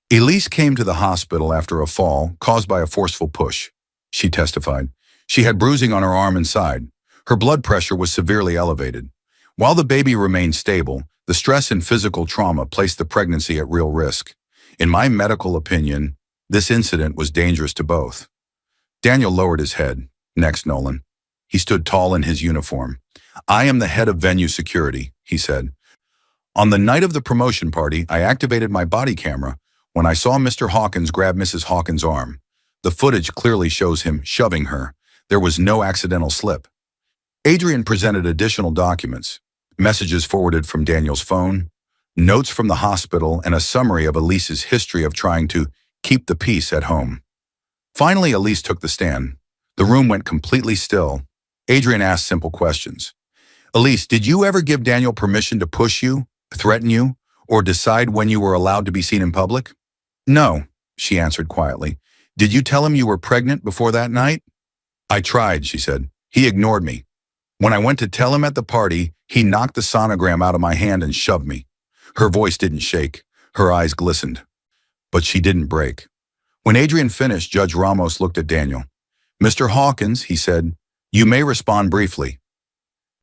Elise came to the hospital after a fall caused by a forceful push. She testified. She had bruising on her arm and side. Her blood pressure was severely elevated. While the baby remained stable, the stress and physical trauma placed the pregnancy at real risk. In my medical opinion, this incident was dangerous to both. Daniel lowered his head. Next, Nolan. He stood tall in his uniform. I am the head of venue security, he said. On the night of the promotion party, I activated my body camera when I saw Mr. Hawkins grab Mrs. Hawkins' arm. The footage clearly shows him shoving her. There was no accidental slip. Adrian presented additional documents, messages forwarded from Daniel's phone, notes from the hospital, and a summary of Elise's history of trying to keep the peace at home. Finally, Elise took the stand. The room went completely still. Adrian asked simple questions. Elise, did you ever give Daniel permission to push you, threaten you, or decide when you were allowed to be seen in public? No, she answered quietly. Did you tell him you were pregnant before that night? I tried, she said. He ignored me. When I went to tell him at the party, he knocked the sonogram out of my hand and shoved me. Her voice didn't shake. Her eyes glistened. But she didn't break. When Adrian finished, Judge Ramos looked at Daniel. Mr. Hawkins, he said, you may respond briefly.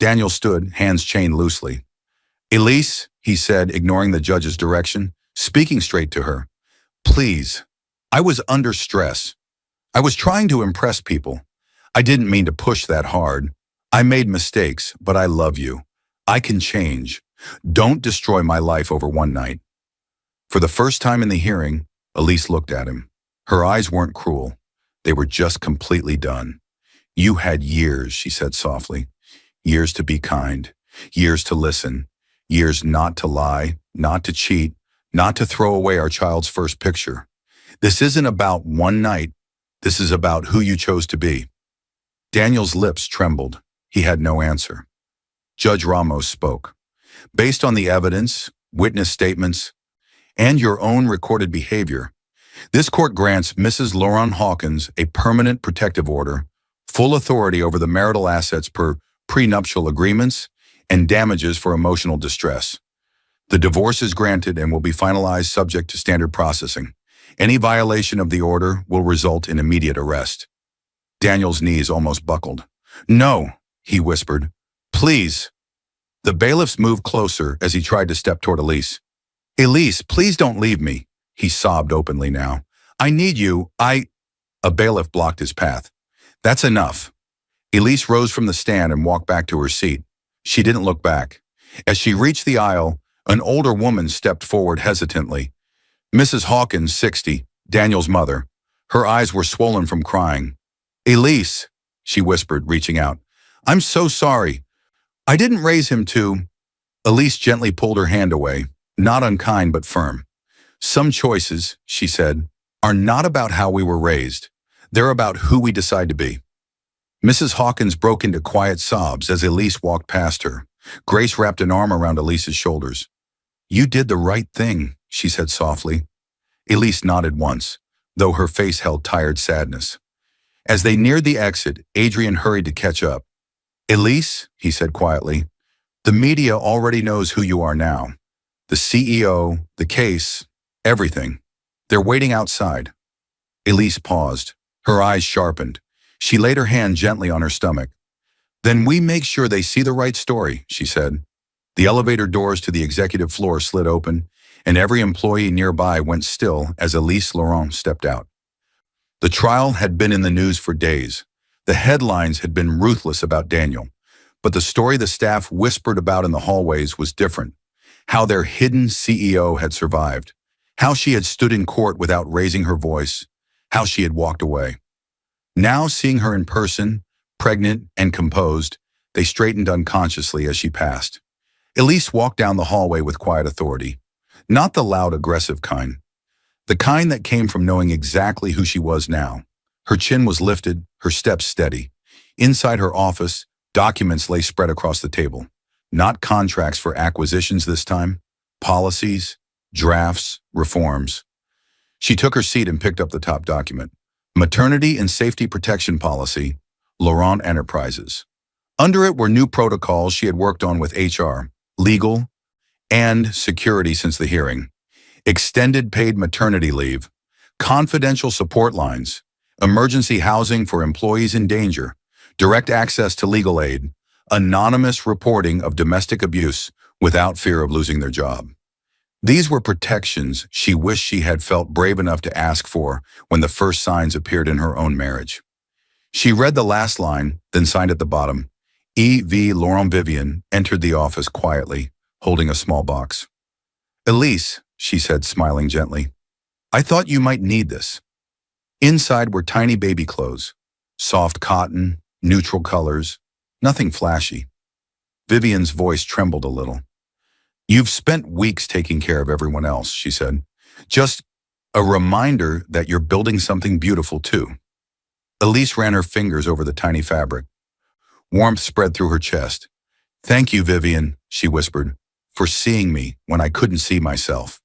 Daniel stood, hands chained loosely. Elise, he said, ignoring the judge's direction, speaking straight to her. Please. I was under stress. I was trying to impress people. I didn't mean to push that hard. I made mistakes, but I love you. I can change. Don't destroy my life over one night. For the first time in the hearing, Elise looked at him. Her eyes weren't cruel. They were just completely done. You had years, she said softly. Years to be kind. Years to listen. Years not to lie, not to cheat, not to throw away our child's first picture. This isn't about one night. This is about who you chose to be. Daniel's lips trembled. He had no answer. Judge Ramos spoke. Based on the evidence, witness statements, and your own recorded behavior, this court grants Mrs. Laurent Hawkins a permanent protective order, full authority over the marital assets per prenuptial agreements, and damages for emotional distress. The divorce is granted and will be finalized subject to standard processing. Any violation of the order will result in immediate arrest. Daniel's knees almost buckled. No, he whispered. Please. The bailiffs moved closer as he tried to step toward Elise. Elise, please don't leave me, he sobbed openly now. I need you, A bailiff blocked his path. That's enough. Elise rose from the stand and walked back to her seat. She didn't look back. As she reached the aisle, an older woman stepped forward hesitantly. Mrs. Hawkins, 60, Daniel's mother. Her eyes were swollen from crying. Elise, she whispered, reaching out. I'm so sorry. I didn't raise him to... Elise gently pulled her hand away, not unkind but firm. Some choices, she said, are not about how we were raised. They're about who we decide to be. Mrs. Hawkins broke into quiet sobs as Elise walked past her. Grace wrapped an arm around Elise's shoulders. You did the right thing, she said softly. Elise nodded once, though her face held tired sadness. As they neared the exit, Adrian hurried to catch up. Elise, he said quietly, the media already knows who you are now. The CEO, the case, everything. They're waiting outside. Elise paused. Her eyes sharpened. She laid her hand gently on her stomach. Then we make sure they see the right story, she said. The elevator doors to the executive floor slid open, and every employee nearby went still as Elise Laurent stepped out. The trial had been in the news for days. The headlines had been ruthless about Daniel, but the story the staff whispered about in the hallways was different. How their hidden CEO had survived. How she had stood in court without raising her voice. How she had walked away. Now, seeing her in person, pregnant and composed, they straightened unconsciously as she passed. Elise walked down the hallway with quiet authority. Not the loud, aggressive kind. The kind that came from knowing exactly who she was now. Her chin was lifted, her steps steady. Inside her office, documents lay spread across the table. Not contracts for acquisitions this time. Policies, drafts, reforms. She took her seat and picked up the top document. Maternity and Safety Protection Policy, Laurent Enterprises. Under it were new protocols she had worked on with HR, legal, and security since the hearing. Extended paid maternity leave, confidential support lines, emergency housing for employees in danger, direct access to legal aid, anonymous reporting of domestic abuse without fear of losing their job. These were protections she wished she had felt brave enough to ask for when the first signs appeared in her own marriage. She read the last line, then signed at the bottom. E.V. Laurent Vivian entered the office quietly, holding a small box. Elise, she said, smiling gently, I thought you might need this. Inside were tiny baby clothes, soft cotton, neutral colors, nothing flashy. Vivian's voice trembled a little. You've spent weeks taking care of everyone else, she said. Just a reminder that you're building something beautiful too. Elise ran her fingers over the tiny fabric. Warmth spread through her chest. Thank you, Vivian, she whispered, for seeing me when I couldn't see myself.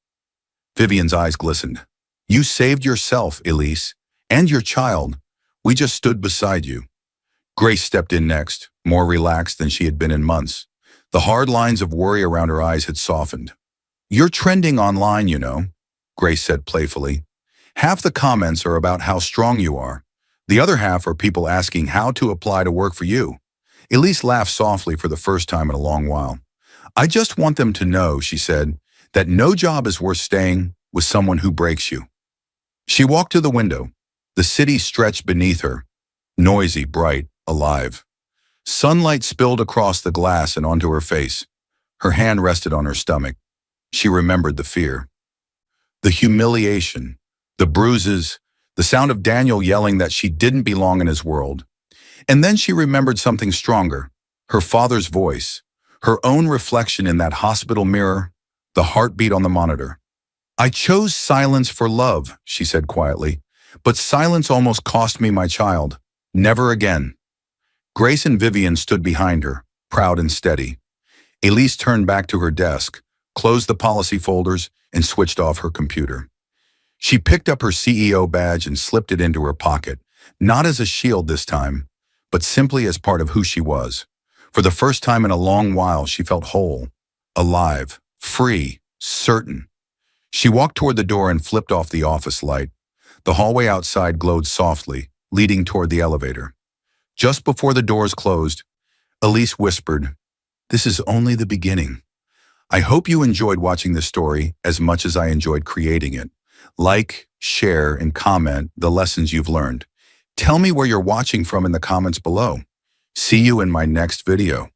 Vivian's eyes glistened. You saved yourself, Elise, and your child. We just stood beside you. Grace stepped in next, more relaxed than she had been in months. The hard lines of worry around her eyes had softened. You're trending online, you know, Grace said playfully. Half the comments are about how strong you are. The other half are people asking how to apply to work for you. Elise laughed softly for the first time in a long while. I just want them to know, she said, that no job is worth staying with someone who breaks you. She walked to the window. The city stretched beneath her, noisy, bright, alive. Sunlight spilled across the glass and onto her face. Her hand rested on her stomach. She remembered the fear, the humiliation, the bruises, the sound of Daniel yelling that she didn't belong in his world. And then she remembered something stronger, her father's voice, her own reflection in that hospital mirror, the heartbeat on the monitor. I chose silence for love, she said quietly, but silence almost cost me my child. Never again. Grace and Vivian stood behind her, proud and steady. Elise turned back to her desk, closed the policy folders, and switched off her computer. She picked up her CEO badge and slipped it into her pocket, not as a shield this time, but simply as part of who she was. For the first time in a long while, she felt whole, alive, free, certain. She walked toward the door and flipped off the office light. The hallway outside glowed softly, leading toward the elevator. Just before the doors closed, Elise whispered, "This is only the beginning." I hope you enjoyed watching this story as much as I enjoyed creating it. Like, share, and comment the lessons you've learned. Tell me where you're watching from in the comments below. See you in my next video.